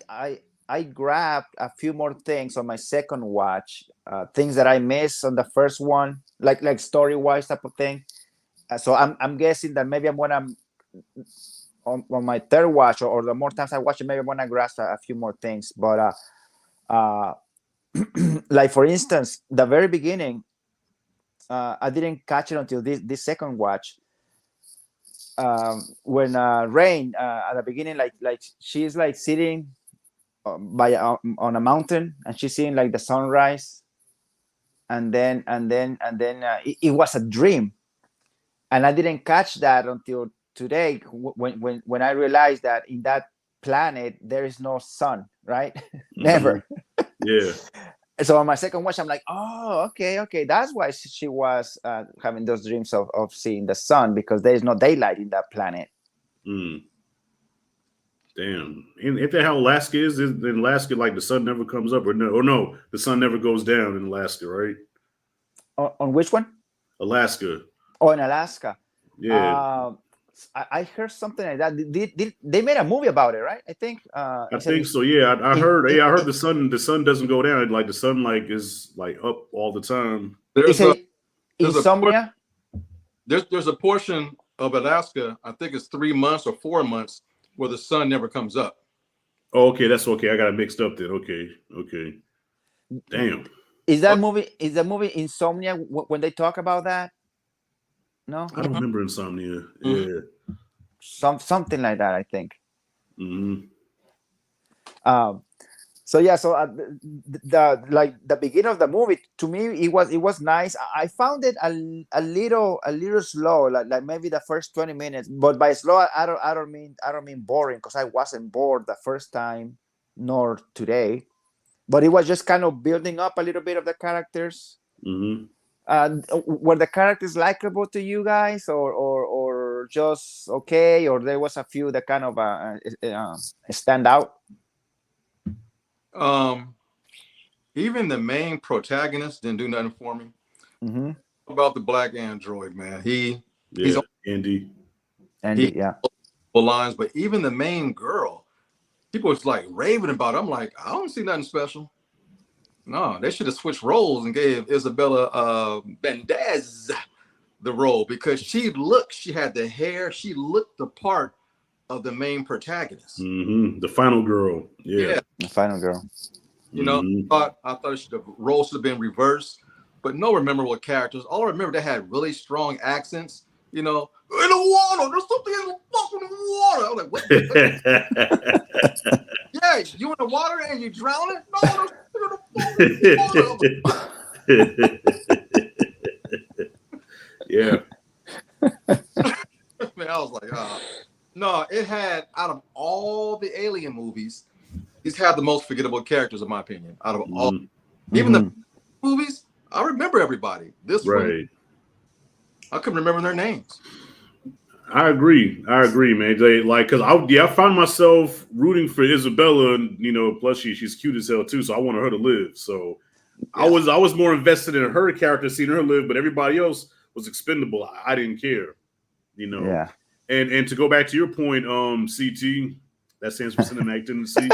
I I grabbed a few more things on my second watch, things that I missed on the first one, like story wise type of thing. So I'm guessing that maybe I'm gonna on my third watch, or the more times I watch it, maybe I'm gonna grasp a few more things. But uh, like for instance, the very beginning, I didn't catch it until this second watch. When Rain at the beginning, like she's like sitting on a mountain, and she's seeing like the sunrise, and then it was a dream, and I didn't catch that until today when I realized that in that planet there is no sun, right? Never. Yeah. So on my second watch, I'm like, oh, okay, that's why she was having those dreams of seeing the sun, because there is no daylight in that planet. Damn. Ain't that how Alaska is? In Alaska, like the sun never comes up, or no, the sun never goes down in Alaska, right? On which one? Alaska. Oh, in Alaska. Yeah. I heard something like that. They made a movie about it, right? I think. I think so. Yeah, I heard. I heard the sun doesn't go down. Like the sun is like up all the time. There's insomnia. There's a portion of Alaska, I think it's 3 months or 4 months, where the sun never comes up. Oh, okay, that's okay. I got it mixed up then. Okay. Damn. Is that movie? Is the movie Insomnia when they talk about that? No, I don't remember Insomnia. Yeah, something like that, I think. Mm-hmm. So yeah, so the beginning of the movie, to me it was nice. I found it a little slow, like maybe the first 20 minutes. But by slow, I don't mean boring, because I wasn't bored the first time nor today. But it was just kind of building up a little bit of the characters. Mm-hmm. Were the characters likable to you guys, or just okay, or there was a few that kind of stand out? Even the main protagonist didn't do nothing for me. Mm-hmm. About the black android, man. He's Andy, yeah. Lines, but even the main girl, people was like raving about it. I'm like, I don't see nothing special. No, they should have switched roles and gave Isabella Mendez the role, because she had the hair, she looked the part of the main protagonist. Mm-hmm. The final girl. Yeah. The final girl. You know, I thought the role should have been reversed, but no memorable characters. All I remember, they had really strong accents. You know, in the water, there's something in the fucking water. I was like, what? Yeah, you in the water and you drowning? No, there's something in the water. Yeah. Man, I was like, no, it had, out of all the Alien movies, he's had the most forgettable characters, in my opinion. Out of all, even the movies, I remember everybody. This one, I couldn't remember their names. I agree, man. Because I found myself rooting for Isabella, and plus she's cute as hell too. So I wanted her to live. So I was more invested in her character, seeing her live, but everybody else was expendable. I didn't care, Yeah. And to go back to your point, CT, that stands for cinematic tendency.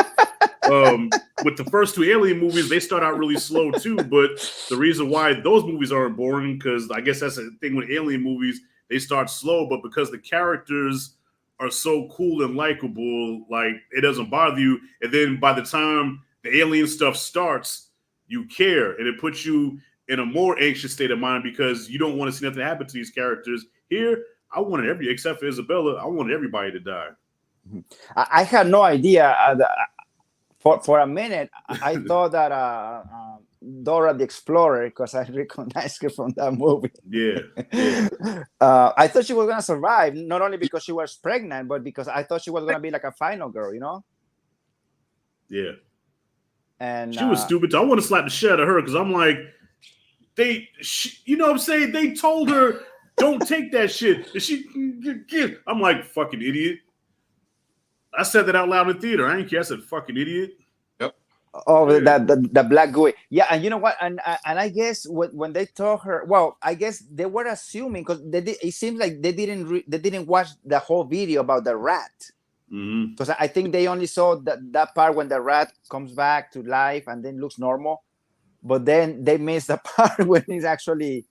With the first two Alien movies, they start out really slow too. But the reason why those movies aren't boring, because I guess that's the thing with Alien movies, they start slow, but because the characters are so cool and likable, like it doesn't bother you. And then by the time the alien stuff starts, you care, and it puts you in a more anxious state of mind, because you don't want to see nothing happen to these characters. Here, I wanted except for Isabella, I wanted everybody to die. I had no idea. For a minute, I thought that Dora the Explorer, because I recognized her from that movie. Yeah. I thought she was gonna survive, not only because she was pregnant, but because I thought she was gonna be like a final girl, Yeah. And she was stupid. I want to slap the shit out of her, because I'm like, what I'm saying? They told her Don't take that shit. And she, I'm like, fucking idiot. I said that out loud in the theater. I ain't care. I said, fucking idiot. Yep. Oh, Yeah. the black gooey. Yeah, and you know what? And I guess when they told her, well, I guess they were assuming because it seems like they didn't watch the whole video about the rat. Because I think they only saw that part when the rat comes back to life and then looks normal, but then they missed the part when he actually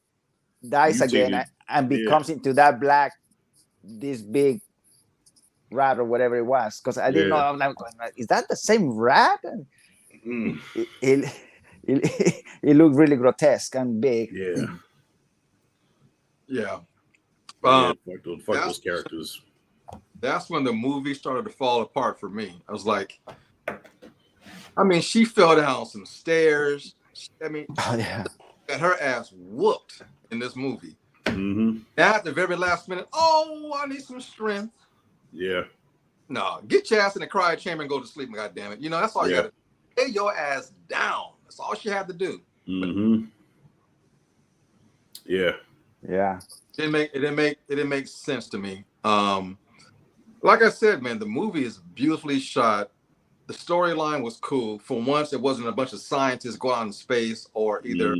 dies again and becomes into that this big rat or whatever it was. Because I didn't know. I'm like, is that the same rat? And it looked really grotesque and big. Yeah. Yeah. Fuck those characters. That's when the movie started to fall apart for me. I was like, I mean, she fell down some stairs. I mean, got her ass whooped in this movie. At the very last minute, I need some strength. Yeah. No, get your ass in the cryo chamber and go to sleep, God damn it. You know, that's all you got to do. Lay your ass down. That's all she had to do. Yeah. It didn't make sense to me. Like I said, man, the movie is beautifully shot. The storyline was cool. For once, it wasn't a bunch of scientists going out in space, or either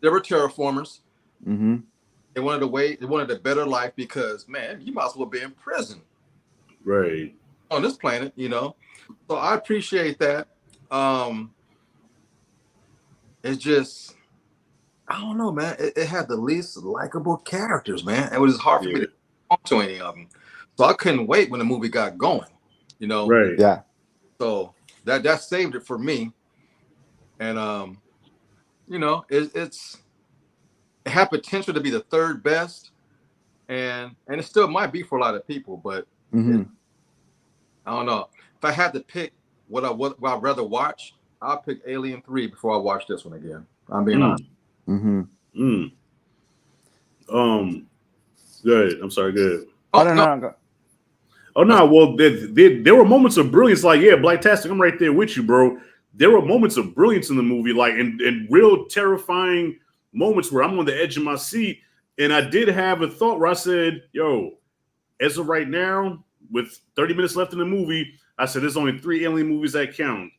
they were terraformers. They wanted a better life because, man, you might as well be in prison. Right. On this planet, you know. So I appreciate that. It's just, I don't know, man. It had the least likable characters, man. It was hard for me to talk to any of them. So I couldn't wait when the movie got going, you know. Right. Yeah. So that saved it for me. And you know, it had potential to be the third best, and it still might be for a lot of people, but I don't know. If I had to pick what I'd rather watch, I'll pick Alien 3 before I watch this one again. I'm being honest. Good. I'm sorry. Good. Oh no. Oh no. Well, there were moments of brilliance. Like, Blacktastic, I'm right there with you, bro. There were moments of brilliance in the movie, like, and real terrifying moments where I'm on the edge of my seat. And I did have a thought where I said, "Yo, as of right now, with 30 minutes left in the movie, I said there's only 3 Alien movies that count: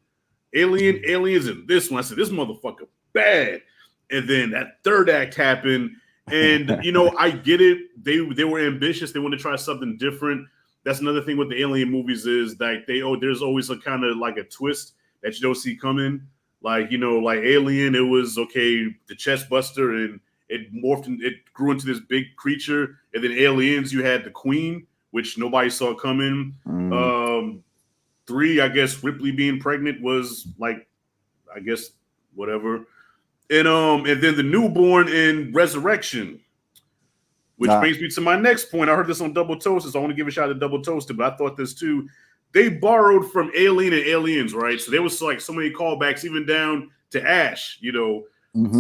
Aliens, and this one." I said, "This motherfucker bad." And then that third act happened. And, you know, I get it. They were ambitious. They wanted to try something different. That's another thing with the Alien movies is that there's always a kind of like a twist that you don't see coming. Like, you know, like Alien, it was, the chest buster, and it morphed and it grew into this big creature. And then Aliens, you had the Queen, which nobody saw coming. 3, I guess Ripley being pregnant was like, I guess, whatever. And then the newborn in Resurrection, which brings me to my next point. I heard this on Double Toasted, so I want to give a shout out to Double Toasted, but I thought this too. They borrowed from Alien and Aliens, right? So there was like so many callbacks, even down to Ash, you know,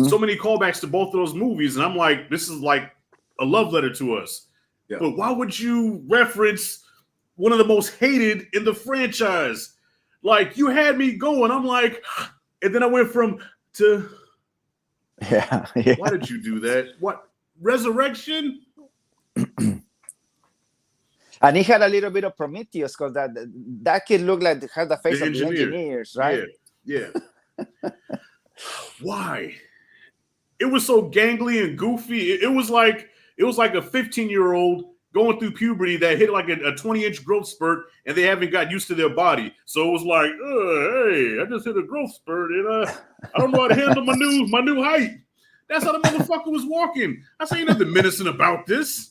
so many callbacks to both of those movies. And I'm like, this is like a love letter to us. Yeah. But why would you reference one of the most hated in the franchise? Like, you had me going. I'm like, and then I went to. Yeah. Why did you do that? What? Resurrection? And he had a little bit of Prometheus because that kid looked like had the face of the engineers, right? Yeah. Why? It was so gangly and goofy. It was like a 15-year-old going through puberty that hit like a 20-inch growth spurt, and they haven't got used to their body. So it was like, hey, I just hit a growth spurt, and I don't know how to handle my new height. That's how the motherfucker was walking. I say, ain't nothing menacing about this.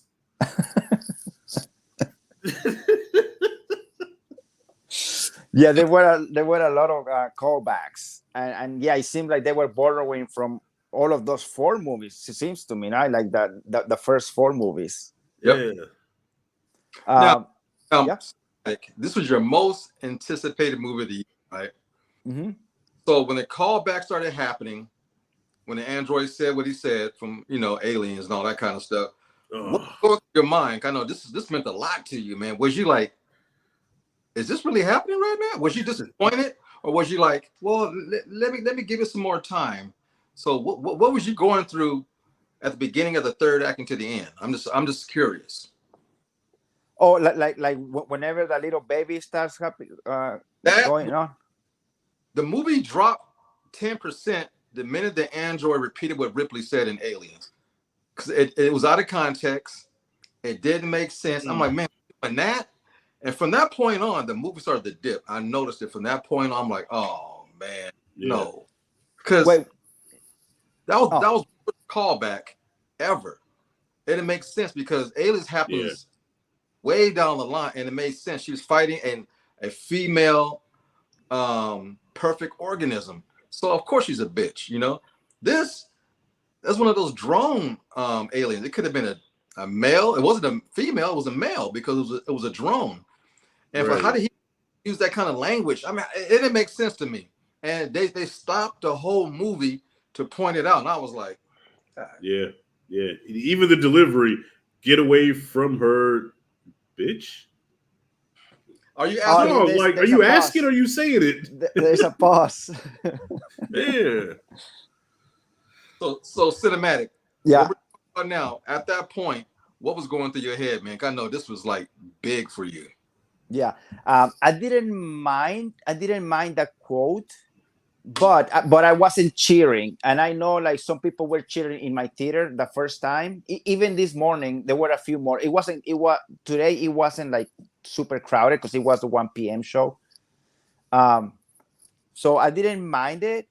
Yeah, there were a lot of callbacks, and it seemed like they were borrowing from all of those 4 movies. It seems to me, right? Like the first 4 movies. Yep. Yeah. Like, this was your most anticipated movie of the year, right? So when the callback started happening, when the android said what he said from, you know, Aliens and all that kind of stuff, what goes through your mind? I know this meant a lot to you, man. Was you like, is this really happening right now? Was you disappointed, or was you like, well, let me give it some more time? So what was you going through at the beginning of the third act into the end? I'm just curious. Oh, like whenever the little baby starts going on. The movie dropped 10% the minute the android repeated what Ripley said in Aliens, because it was out of context. It didn't make sense. I'm like, man, doing that. And from that point on, the movie started to dip. I noticed it from that point on. I'm like, oh man, no, because that was the callback ever. It didn't make sense because Aliens happens way down the line, and it made sense. She was fighting a female perfect organism, so of course she's a bitch. You know, that's one of those drone aliens. It could have been a male. It wasn't a female. It was a male because it was a drone. And for how did he use that kind of language? I mean, it didn't make sense to me. And they stopped the whole movie to point it out, and I was like, yeah. Even the delivery, get away from her, bitch. Are you asking? No, like, are you asking or are you saying it? There's a pause. Yeah. So cinematic. Yeah. Now, at that point, what was going through your head, man? I know this was like big for you. Yeah. I didn't mind that quote, but I wasn't cheering. And I know like some people were cheering in my theater the first time. Even this morning, there were a few more. Today it wasn't like super crowded because it was the 1 p.m. show. So I didn't mind it,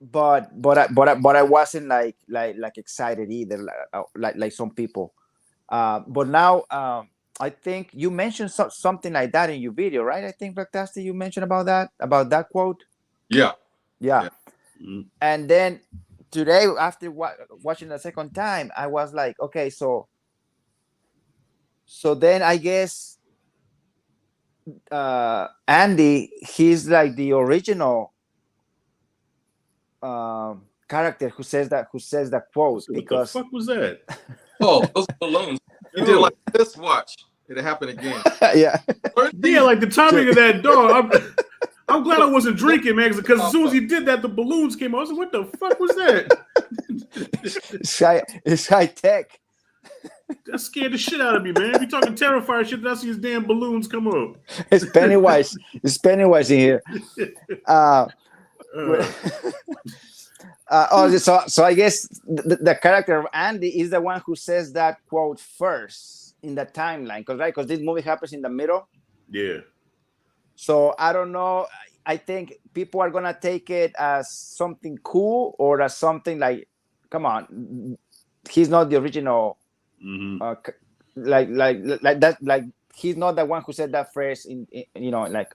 but I wasn't like excited either, like some people. But now I think you mentioned something like that in your video, right? I think Blacktastic, you mentioned about that quote. Yeah. Mm-hmm. And then today, after watching the second time, I was like, okay, so then I guess Andy, he's like the original character who says that quote. So because what the fuck was that? Oh, those balloons. He did like this. Watch. It'll happen again. Yeah, like the timing of that dog. I'm glad I wasn't drinking, man, because as soon as he did that, the balloons came out. I was like, what the fuck was that? It's high tech. That scared the shit out of me, man. If you're talking Terrifier shit, I see his damn balloons come up. It's Pennywise. It's Pennywise in here. So I guess the character of Andy is the one who says that quote first in the timeline, because this movie happens in the middle. Yeah. So I don't know. I think people are gonna take it as something cool or as something like, come on, he's not the original. Mm-hmm. Like that. Like he's not the one who said that phrase in like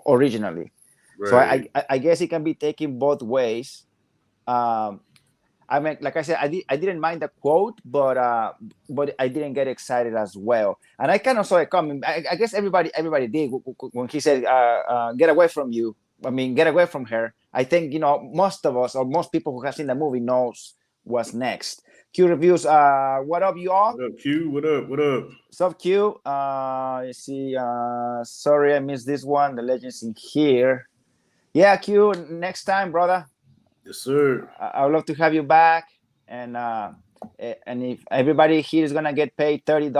originally. Right. So I guess it can be taken both ways. I mean, like I said, I didn't mind the quote, but I didn't get excited as well. And I kind of saw it coming. I guess everybody did when he said, "Get away from you." I mean, get away from her. I think most of us or most people who have seen the movie knows what's next. Q Reviews. What up, you all? What up, Q? What up? What's up, Q? You see. Sorry, I missed this one. The Legends in here. Yeah, Q. Next time, brother. Yes, sir. I would love to have you back, and if everybody here is gonna get paid $30,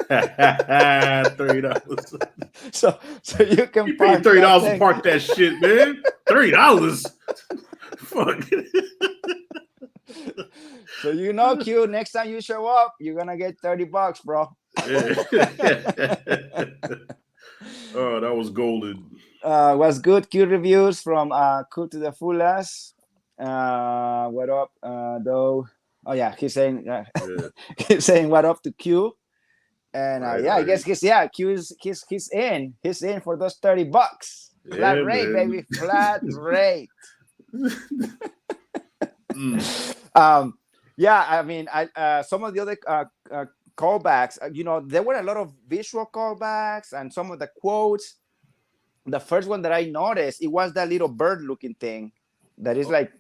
$30. so you can pay $30 to park that shit, man. $30. Fuck. So Q, next time you show up, you're gonna get $30, bro. Oh, that was golden. Was good. Q Reviews from Cool to the Fullest. What up, though? Oh yeah, he's saying he's saying what up to Q, and I guess Q is he's in for those $30. Flat rate, baby, flat rate. Yeah, I mean, some of the other callbacks, there were a lot of visual callbacks and some of the quotes. The first one that I noticed, it was that little bird-looking thing that is like,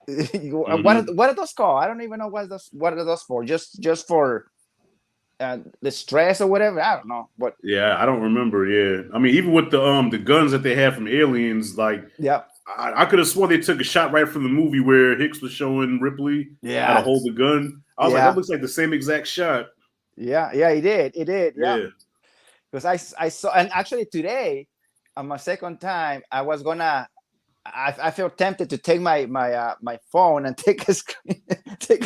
what are those called? I don't even know what are those for. Just for the stress or whatever. I don't know. But yeah, I don't remember. Yeah, I mean, even with the guns that they had from Aliens, like, yeah, I could have sworn they took a shot right from the movie where Hicks was showing Ripley how to hold the gun. I was like, that looks like the same exact shot. Yeah, he did. Yeah. Because I saw, and actually today, on my second time, I was gonna. I felt tempted to take my phone and take a screen, take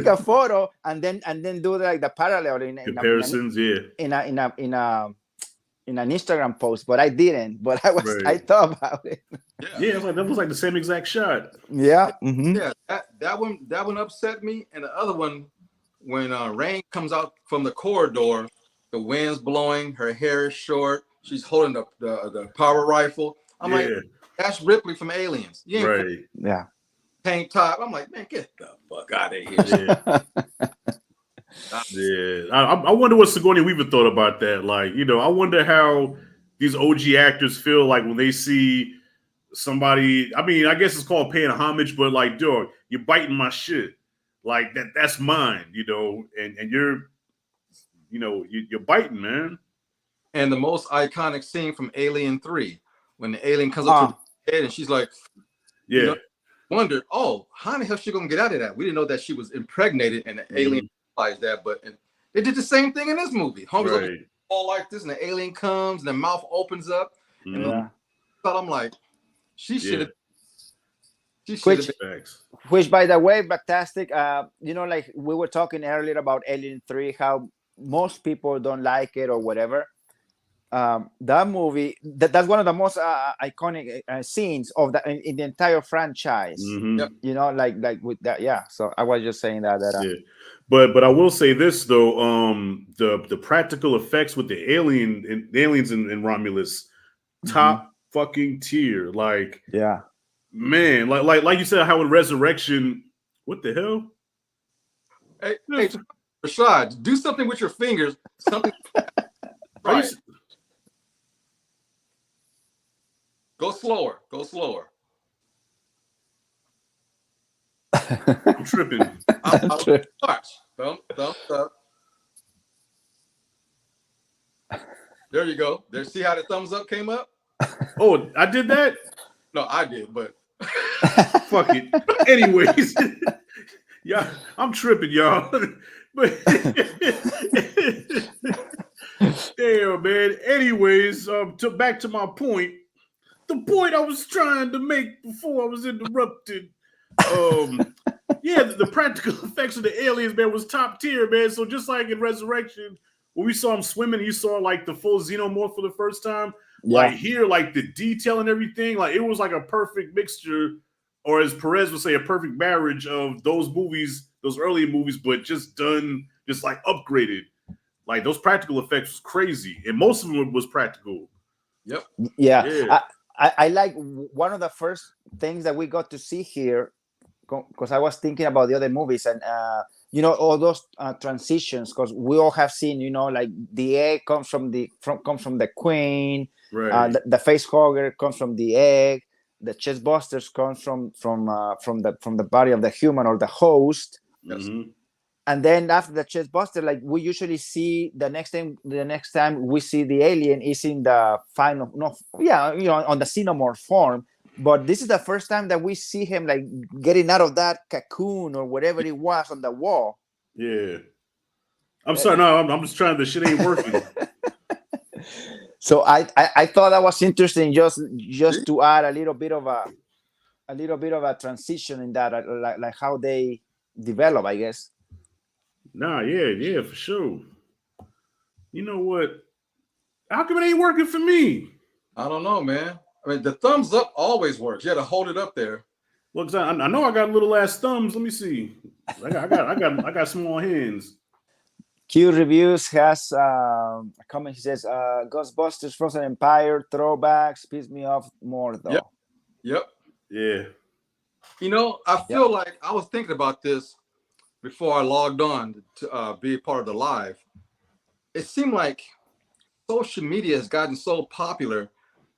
a photo, and then do like the parallel comparisons, in an Instagram post, but I didn't. But I thought about it. Yeah, it's like that was like the same exact shot. Yeah, yeah. That one upset me, and the other one, when Rain comes out from the corridor, the wind's blowing, her hair is short, she's holding the power rifle. I'm like, that's Ripley from Aliens. You ain't yeah. Tank top. I'm like, man, get the fuck out of Yeah. here. I wonder what Sigourney Weaver thought about that. Like, I wonder how these OG actors feel like when they see somebody. I mean, I guess it's called paying homage, but like, dog, you're biting my shit. Like that's mine, and you're biting, man. And the most iconic scene from Alien 3, when the alien comes up to the head and she's like, wondered, how in the hell she gonna get out of that? We didn't know that she was impregnated, and the alien realized that. But they did the same thing in this movie. Homie's all like this, and the alien comes, and the mouth opens up. And I'm like, she should have. Which, by the way, Blacktastic, like we were talking earlier about Alien 3, how most people don't like it or whatever. That movie, that's one of the most iconic scenes of in the entire franchise. Like with that. So I was just saying that. But I will say this though, the practical effects with the aliens in Romulus, top fucking tier. Like, man, like you said, how in Resurrection, what the hell? Hey, Rashad, do something with your fingers. Something. Right. Go slower. I'm tripping. Watch. Thumbs up. There you go. There. See how the thumbs up came up? Oh, I did that? No, I did, but fuck it. Anyways, yeah, I'm tripping, y'all. But damn, man. Anyways, back to my point. The point I was trying to make before I was interrupted. The practical effects of the aliens, man, was top tier, man. So just like in Resurrection, when we saw him swimming, you saw like the full xenomorph for the first time. Like here, like the detail and everything, like it was like a perfect mixture, or as Perez would say, a perfect marriage of those movies, those earlier movies, but just done, just like upgraded. Like those practical effects was crazy, and most of them was practical. Yep. Yeah. I like one of the first things that we got to see here, because I was thinking about the other movies and all those transitions, because we all have seen like the egg comes from the queen, the face hugger comes from the egg, the chest busters comes from the body of the human or the host. And then after the chest buster, like we usually see the next time we see the alien is in the final, on the xenomorph form. But this is the first time that we see him like getting out of that cocoon or whatever it was on the wall. Yeah. I'm sorry, no, I'm just trying. The shit ain't working. So I thought that was interesting, just to add a little bit of a transition in that, like how they develop, I guess. Nah, yeah, for sure. You know what? How come it ain't working for me? I don't know, man. I mean, the thumbs up always works. You had to hold it up there. Look, I know I got little ass thumbs. Let me see. I got small hands. Q Reviews has a comment. He says, "Ghostbusters, Frozen Empire, throwbacks piss me off more though." Yep. Yeah. I feel like I was thinking about this before I logged on to be a part of the live. It seemed like social media has gotten so popular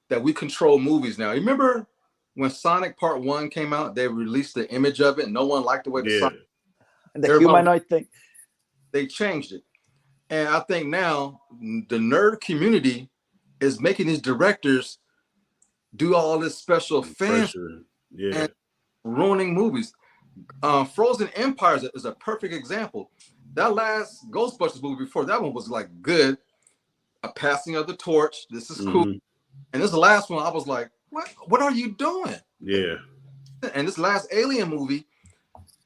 that we control movies now. You remember when Sonic Part 1 came out, they released the image of it and no one liked the way the humanoid thing. They changed it. And I think now the nerd community is making these directors do all this special fan Pressure. Yeah. and ruining movies. Frozen Empire is a perfect example. That last Ghostbusters movie before that one was like good, a passing of the torch. This is cool. And this last one, I was like, what are you doing? Yeah. And this last Alien movie,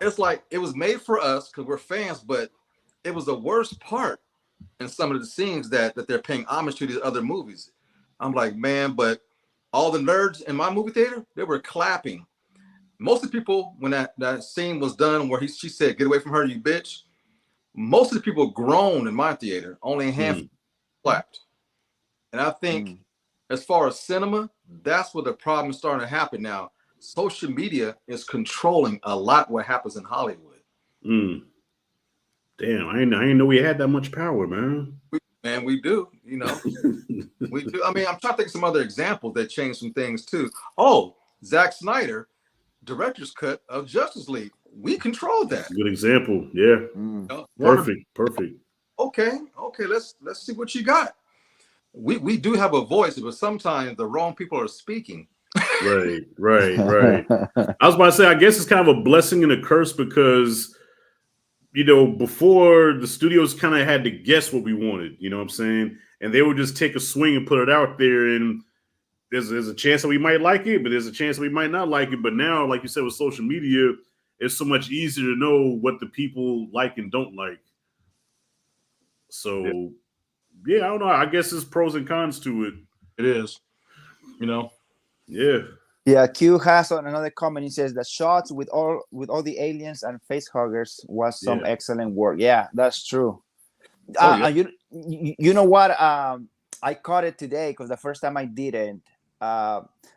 it's like it was made for us because we're fans, but it was the worst part in some of the scenes that they're paying homage to these other movies. I'm like, man, but all the nerds in my movie theater, they were clapping. Most of the people, when that scene was done where she said, "Get away from her, you bitch," most of the people groaned in my theater. Only a handful clapped. And I think as far as cinema, that's where the problem is starting to happen now. Social media is controlling a lot what happens in Hollywood. Damn, I didn't know we had that much power, man. We do, you know. We do. I mean, I'm trying to think of some other examples that changed some things too. Oh, Zack Snyder, director's cut of Justice League. We controlled that. Good example. Yeah. You know, Perfect. Okay. Let's see what you got. We do have a voice, but sometimes the wrong people are speaking. Right. I was about to say, I guess it's kind of a blessing and a curse because, you know, before the studios kind of had to guess what we wanted, you know what I'm saying? And they would just take a swing and put it out there, and there's a chance that we might like it, but there's a chance that we might not like it. But now, like you said, with social media, it's so much easier to know what the people like and don't like. So, yeah, I don't know. I guess there's pros and cons to it. It is, you know. Yeah. Yeah, Q has on another comment. He says the shots with all the aliens and face huggers was some excellent work. Yeah, that's true. You know what? I caught it today because the first time I didn't.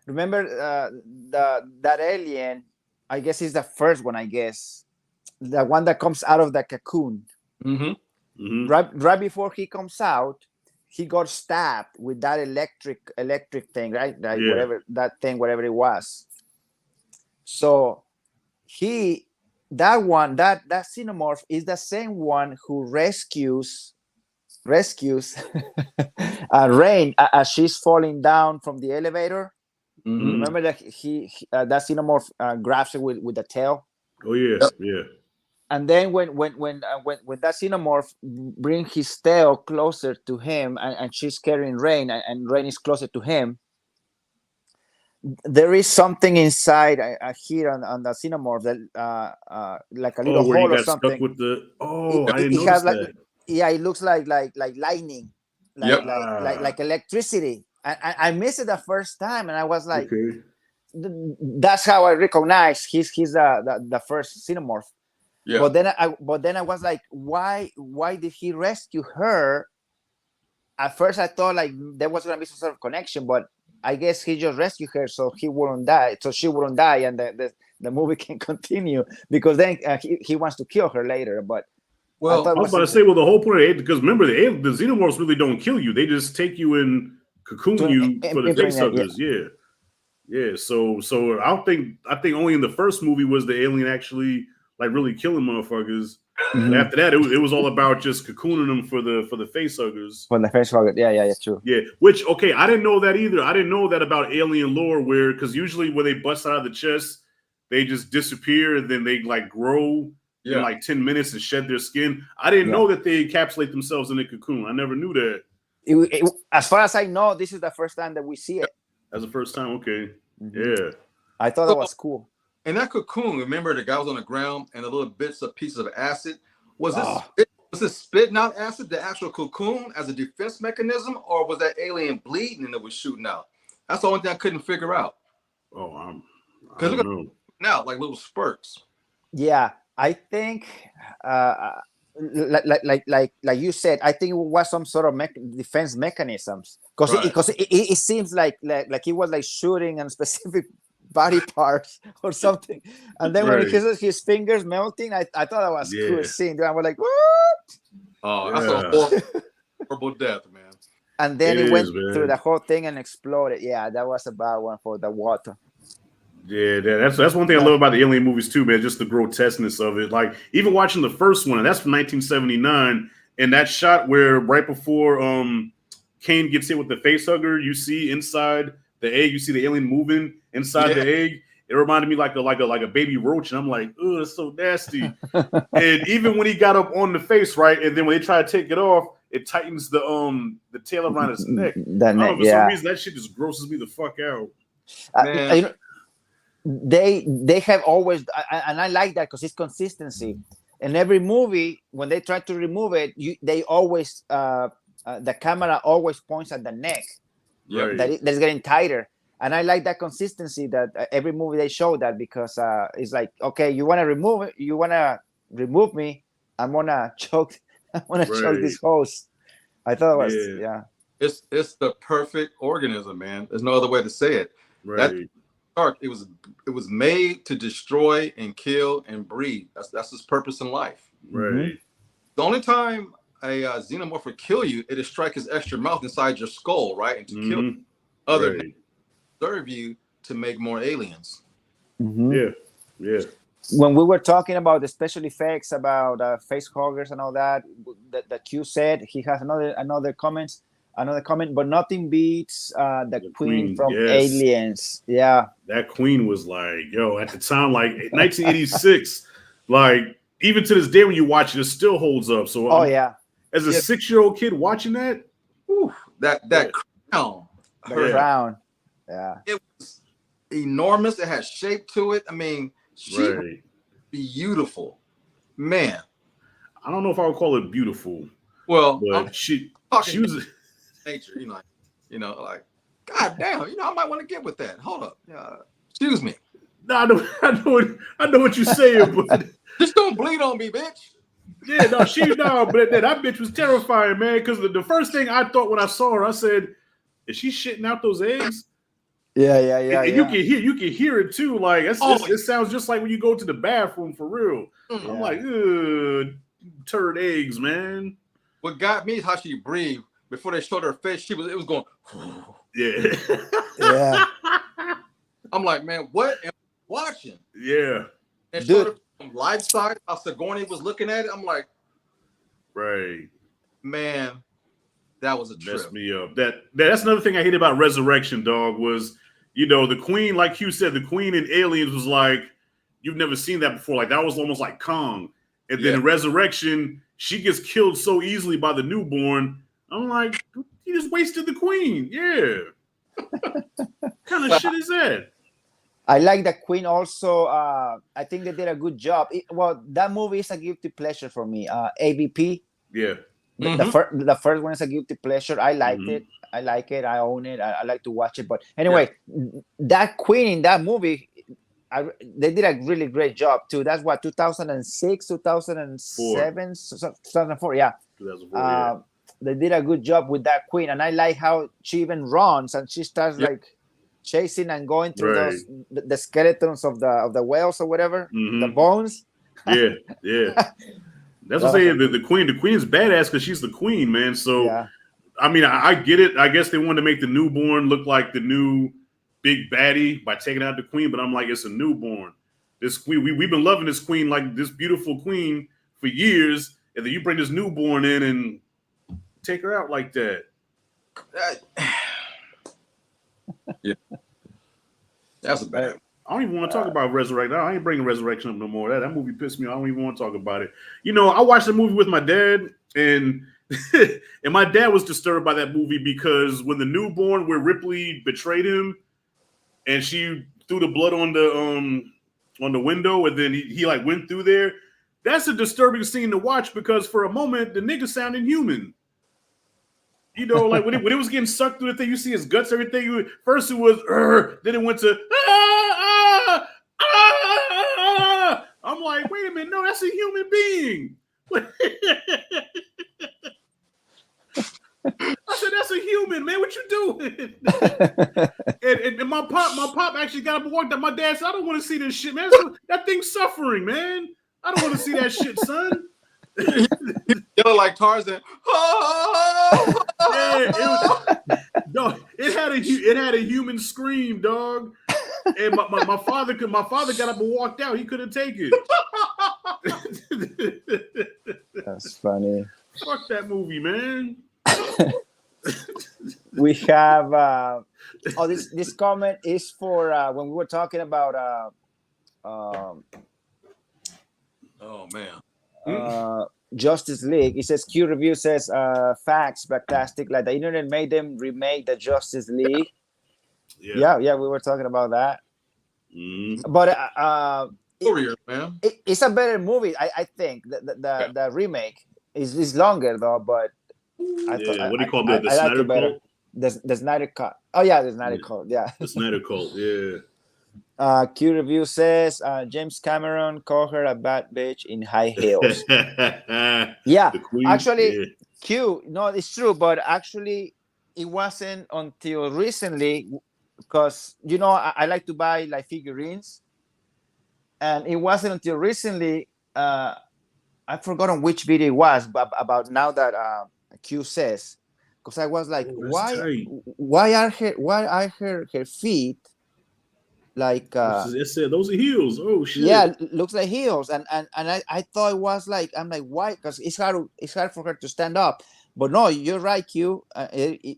Remember that alien? I guess he's the first one. I guess the one that comes out of the cocoon. Right before he comes out, he got stabbed with that electric thing, right? Whatever whatever it was. So that xenomorph is the same one who rescues Rain as she's falling down from the elevator. Remember that that xenomorph grabs her with the tail. Oh yeah, yeah. And then when that xenomorph brings his tail closer to him, and she's carrying Rain, and Rain is closer to him, there is something inside here on the xenomorph that like a little hole or something. Stuck with the, I didn't notice that. Yeah, it looks like lightning, like electricity. I missed it the first time, and I was like, that's how I recognize he's the first xenomorph. Yeah. But then I was like, why did he rescue her? At first I thought like there was gonna be some sort of connection, but I guess he just rescued her so he wouldn't die, so she wouldn't die, and the movie can continue, because then he wants to kill her later. But I was about to say, the whole point of it, because remember the xenomorphs really don't kill you; they just take you and cocoon you for the facehuggers. Yeah. So I think only in the first movie was the alien actually like really killing motherfuckers. And after that, it was all about just cocooning them for the facehuggers. For the facehuggers, yeah, true. Yeah, which I didn't know that either. I didn't know that about alien lore, because usually when they bust out of the chest, they just disappear and then they like grow in like 10 minutes and shed their skin. I didn't know that they encapsulate themselves in a cocoon. I never knew that. As far as I know, this is the first time that we see it. That's the first time. Okay, yeah. I thought that was cool. And that cocoon, remember the guy was on the ground and the little pieces of acid? Was this spitting out acid, the actual cocoon, as a defense mechanism, or was that alien bleeding and it was shooting out? That's the only thing I couldn't figure out. I don't know. Now, like little spurts. Yeah, I think, like you said, I think it was some sort of defense mechanisms, because it seems like he was like shooting on specific body parts or something, and then when he kisses his fingers melting, I thought that was cool scene. I was like, what? Oh, that's a horrible death, man. And then it went through the whole thing and exploded. Yeah, that was a bad one for the water. Yeah, that's one thing I love about the alien movies too, man. Just the grotesqueness of it. Like even watching the first one, and that's from 1979, and that shot where right before Kane gets hit with the facehugger, you see inside egg. You see the alien moving inside the egg. It reminded me like a baby roach, and I'm like, oh, it's so nasty. And even when he got up on the face, right, and then when they try to take it off, it tightens the tail around his neck. That neck, for some reason that shit just grosses me the fuck out. You know, they have always, and I like that because it's consistency. In every movie, when they try to remove it, they always the camera always points at the neck. Right. That's getting tighter. And I like that consistency that every movie they show that, because it's like, okay, you want to remove it, you want to remove me, I'm gonna choke choke this host. I thought it was It's the perfect organism, man. There's no other way to say it. Right. That shark, it was made to destroy and kill and breed. That's its purpose in life. Right. Mm-hmm. The only time a xenomorph would kill you, it'll strike his extra mouth inside your skull, right? And to kill you. Other than serve you to make more aliens. Mm-hmm. Yeah. When we were talking about the special effects, about face huggers and all that Q said, he has another comment, but nothing beats the queen from Aliens. Yeah, that queen was like, yo, at the time, like 1986, like even to this day when you watch it, it still holds up. So as a 6-year-old kid watching that, that crown, crown. Yeah, it was enormous. It had shape to it. I mean, she was beautiful, man. I don't know if I would call it beautiful. Well, but she was nature, like, God damn, I might want to get with that. Hold up, excuse me. No, I know what you're saying, but just don't bleed on me, bitch. Yeah, but that bitch was terrifying, man. Because the first thing I thought when I saw her, I said, "Is she shitting out those eggs?" Yeah. And you can hear it too. Like it sounds just like when you go to the bathroom for real. Mm-hmm. I'm like, turd eggs, man. What got me is how she breathed before they showed her face. It was going, yeah. I'm like, man, what am I watching? Yeah. And showed her from life side how Sigourney was looking at it. I'm like, right, man. That was a trip. Messed me up. That's another thing I hated about Resurrection, dog, was, the queen, like you said, the queen in Aliens was like, you've never seen that before. Like, that was almost like Kong. And then in Resurrection, she gets killed so easily by the newborn. I'm like, you just wasted the queen. Yeah. What kind of shit is that? I like the queen also. I think they did a good job. That movie is a guilty pleasure for me. AVP. Yeah. The first one is a guilty pleasure. I liked it. I like it. I own it. I like to watch it. But anyway, that queen in that movie, they did a really great job too. That's what, 2006, 2007, 2004. Yeah. 2004. They did a good job with that queen, and I like how she even runs and she starts like chasing and going through those the skeletons of the whales or whatever, the bones. Yeah. That's what I'm saying. The queen is badass because she's the queen, man. So, I mean, I get it. I guess they wanted to make the newborn look like the new big baddie by taking out the queen, but I'm like, it's a newborn. This queen, we've been loving this queen, like this beautiful queen, for years, and then you bring this newborn in and take her out like that. Yeah, that's a bad. I don't even want to talk about Resurrection. I ain't bringing Resurrection up no more. That movie pissed me off. I don't even want to talk about it. I watched the movie with my dad, and and my dad was disturbed by that movie because when the newborn, where Ripley betrayed him, and she threw the blood on the window, and then he like went through there. That's a disturbing scene to watch because for a moment the nigga sounded human. Like when it was getting sucked through the thing, you see his guts, everything. First it was, then it went to, I'm like, wait a minute, no, that's a human being. I said, that's a human, man. What you doing? and my pop actually got up and walked up. My dad said, I don't want to see this shit, man. That thing's suffering, man. I don't want to see that shit, son. Yelling like Tarzan. It had a human scream, dog. And my father got up and walked out. He couldn't take it. That's funny. Fuck that movie, man. We have Oh, this comment is for when we were talking about Oh man. Justice League. It says Q review says facts, Blacktastic, like the internet made them remake the Justice League. Yeah, we were talking about that. But man. It's a better movie. I think the remake is longer though, but what do you call it? The Snyder like it better. Cult? The Snyder Cut. Oh yeah, the Snyder Cult. Yeah. The Snyder Cult. Yeah. Q review says James Cameron called her a bad bitch in high heels. Yeah, actually, Q. No, it's true, but actually, it wasn't until recently, because I like to buy like figurines, and it wasn't until recently. I've forgotten which video it was, but about now that Q says, because I was like, why are her feet like it said those are heels? Oh shit! Yeah, looks like heels, and I thought it was like, I'm like, why? Because it's hard for her to stand up. But no, you're right, Q,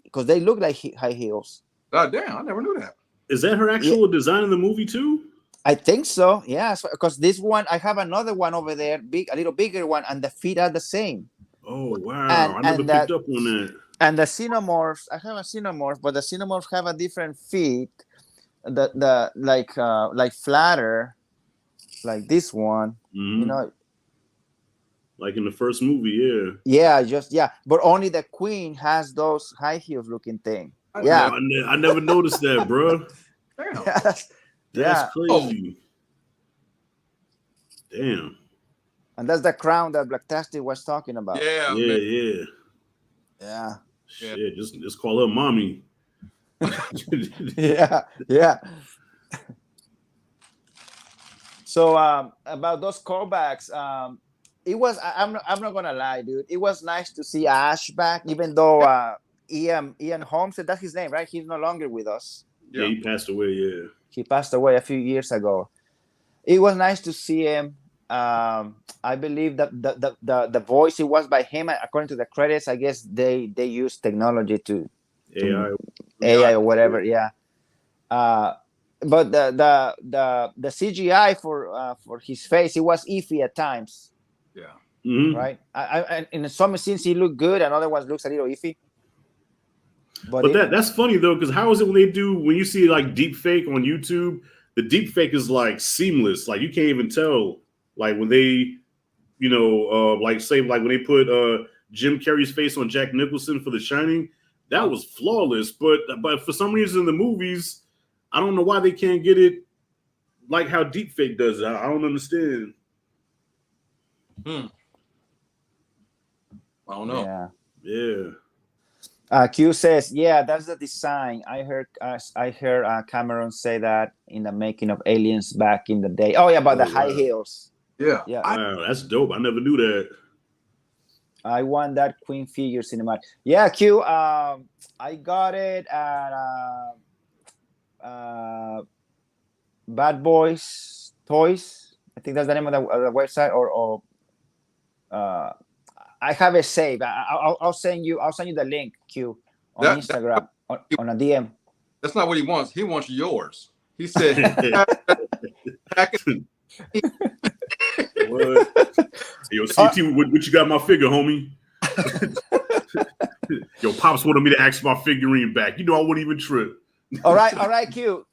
because they look like high heels. God damn, I never knew that. Is that her actual design in the movie too? I think so. Yeah, because this one, I have another one over there, a little bigger one, and the feet are the same. Oh wow! I never picked up on that. And the xenomorphs, I have a xenomorph, but the xenomorphs have a different feet. The like flatter, like this one. Like in the first movie, but only the queen has those high heels looking thing. I never noticed that, bro. Damn. That's crazy. Damn. And that's the crown that Blacktastic was talking about. Yeah. Shit, just call her mommy. yeah. So about those callbacks, it was. I'm not gonna lie, dude. It was nice to see Ash back, even though Ian Holmes, that's his name, right? He's no longer with us. Yeah, he passed away. Yeah, he passed away a few years ago. It was nice to see him. I believe that the voice, it was by him. According to the credits, I guess they used technology to AI or whatever. Yeah. But the CGI for his face, it was iffy at times. Yeah. Mm-hmm. Right. I in some scenes he looked good, and other ones looks a little iffy. But that's funny though, because how is it when you see like deep fake on YouTube? The deep fake is like seamless. Like you can't even tell. Like when they, like say like when they put Jim Carrey's face on Jack Nicholson for The Shining, that was flawless. But for some reason in the movies, I don't know why they can't get it like how deepfake does it. I don't understand. I don't know. Yeah. Q says, "Yeah, that's the design." I heard Cameron say that in the making of Aliens back in the day. Oh yeah, about the high heels. Yeah. Wow, that's dope. I never knew that. I want that Queen figure cinematic. Yeah, Q. I got it at Bad Boys Toys. I think that's the name of the website. Or I have it saved. I'll send you the link, Q, on Instagram on a DM. That's not what he wants. He wants yours. He said, What? Yo, CT, what you got my figure, homie? Yo, Pops wanted me to ask my figurine back. I wouldn't even trip. All right, Q.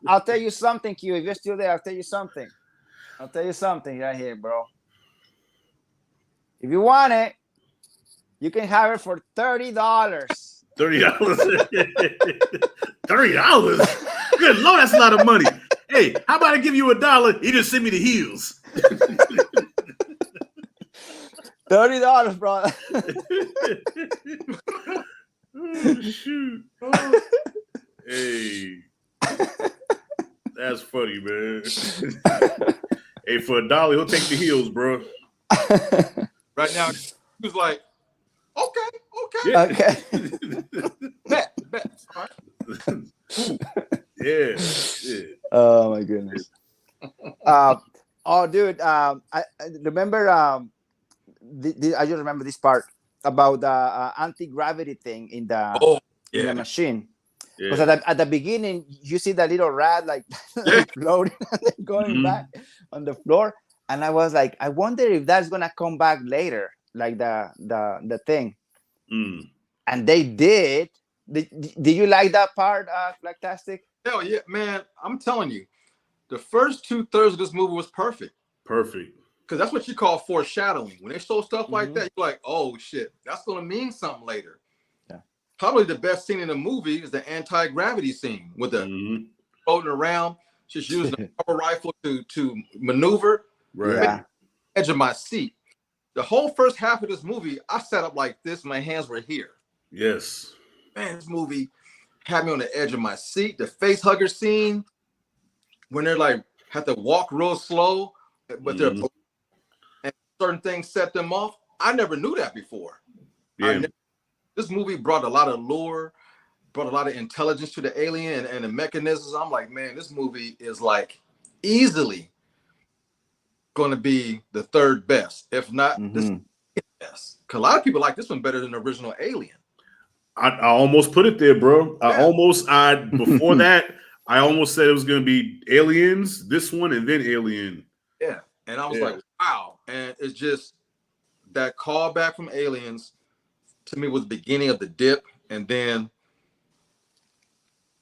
I'll tell you something, Q. If you're still there, I'll tell you something. Right here, bro. If you want it, you can have it for $30. $30. $30? Good Lord, that's a lot of money. Hey, how about I give you $1? You just send me the heels. $30, bro. Oh, shoot. Hey. That's funny, man. Hey, for $1, he'll take the heels, bro. Right now, he was like, okay. Okay. Bet. All right. Yeah. Oh my goodness. Dude. I remember. I just remember this part about the anti-gravity thing in the machine. Because at the beginning, you see that little rat like floating and then going back on the floor. And I was like, I wonder if that's gonna come back later, like the thing. And they did. Did you like that part, Blacktastic? Hell yeah, man! I'm telling you, the first 2/3 of this movie was perfect. Perfect. Because that's what you call foreshadowing. When they show stuff like that, you're like, oh shit, that's gonna mean something later. Yeah. Probably the best scene in the movie is the anti-gravity scene with the floating around, just using the power rifle to maneuver. Right. Yeah. Edge of my seat. The whole first half of this movie, I sat up like this, my hands were here. Yes. Man, this movie had me on the edge of my seat. The face hugger scene, when they're like have to walk real slow, but they're and certain things set them off. I never knew that before. Yeah. This movie brought a lot of lure, brought a lot of intelligence to the alien and the mechanisms. I'm like, man, this movie is like easily going to be the third best, if not the best. Because a lot of people like this one better than the original Alien. I almost put it there, bro. Before that, I almost said it was going to be Aliens, this one, and then Alien. Yeah. And I was like, wow. And it's just that callback from Aliens to me was the beginning of the dip. And then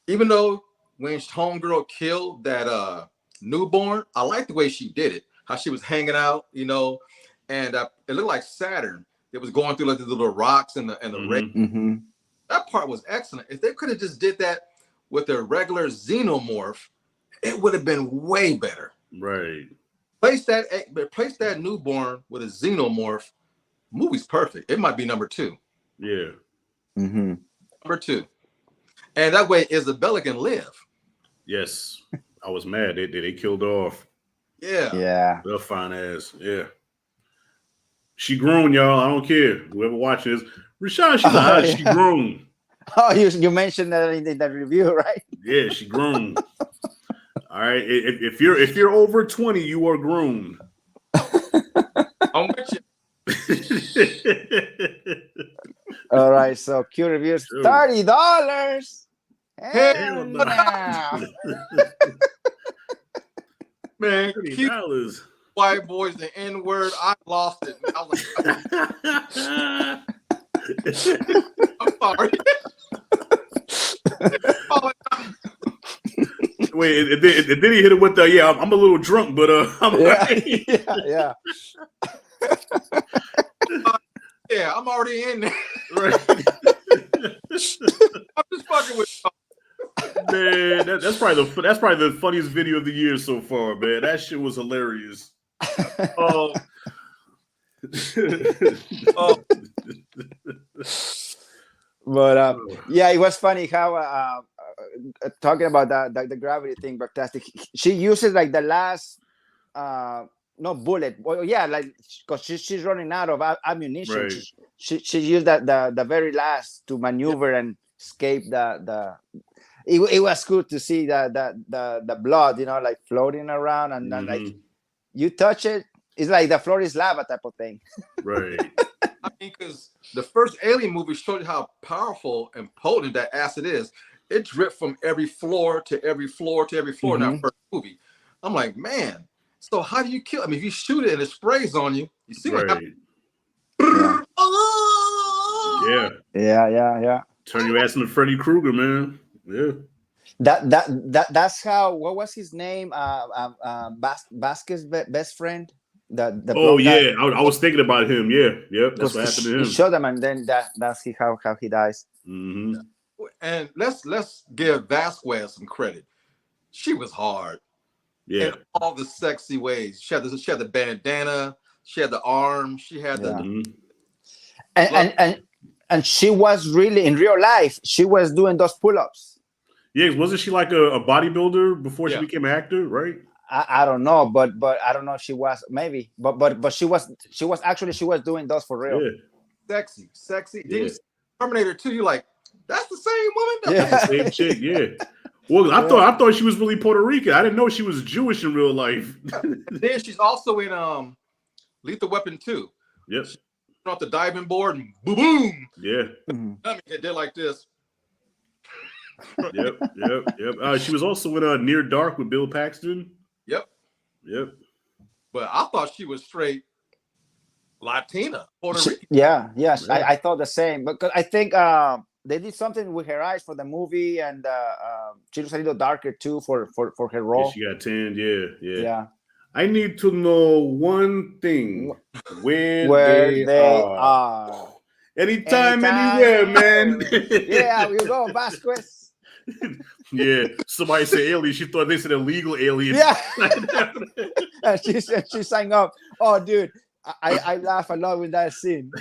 even though when homegirl killed that newborn, I like the way she did it. How she was hanging out, you know, and it looked like Saturn. It was going through like the little rocks and the rain. That part was excellent. If they could have just did that with a regular xenomorph, it would have been way better. Right. Place that newborn with a xenomorph. Movie's perfect. It might be number 2. Yeah. Number 2. And that way Isabella can live. Yes. I was mad. They killed her off. Yeah. Yeah. Real fine ass. Yeah. She grown, y'all. I don't care. Whoever watches Rashad, she grown. Oh, you mentioned that in the review, right? Yeah, she grown. All right. If you're over 20, you are grown. I'm with you. All right. So Q reviews $30. Hell no. Man, $30. White boys, the N-word, I lost it. I was I'm sorry. Wait, and then he hit it with the I'm a little drunk, but I'm right. Yeah. Yeah, I'm already in there. Right. I'm just fucking with you. Man, that's probably the funniest video of the year so far, man. That shit was hilarious. But yeah, it was funny how talking about the gravity thing, Blacktastic. She uses like the last no bullet. Well, yeah, like because she's running out of ammunition. Right. She used the very last to maneuver and escape the. It was good to see the blood, you know, like floating around and like you touch it, it's like the floor is lava type of thing. Right. I mean, because the first Alien movie showed you how powerful and potent that acid is. It dripped from every floor to every floor to every floor in that first movie. I'm like, man, so how do you kill? I mean, if you shoot it and it sprays on you, you see what happens. Yeah. Turn your ass into Freddy Krueger, man. Yeah. That's how. What was his name? Vasquez's best friend. I was thinking about him. Yeah, yep. That's what happened to him. He shot him, and then that's how he dies. And let's give Vasquez some credit. She was hard. Yeah. In all the sexy ways. She had the bandana. She had the arm. She had the. And she was really in real life. She was doing those pull-ups. Yeah, wasn't she like a bodybuilder before she became an actor? Right. I don't know, but I don't know if she was, maybe, but she was doing those for real. Yeah. Sexy. Yeah. Terminator 2, you're like, that's the same woman. That's the same chick. Yeah. Well, I thought she was really Puerto Rican. I didn't know she was Jewish in real life. Then she's also in Lethal Weapon 2. Yep. She's off the diving board and boom. Yeah. I mean, they did like this. Yep. She was also in Near Dark with Bill Paxton. Yep. But I thought she was straight Latina, Puerto Rican. Yeah. I thought the same, because I think they did something with her eyes for the movie, and she was a little darker too for her role. Yeah, she got tanned. Yeah. Yeah. I need to know one thing: where they are. Anytime, anywhere, man. Yeah, you go, Vasquez. Yeah, somebody said alien. She thought they said illegal alien. Yeah. And she sang up. Oh, dude, I laugh a lot with that scene.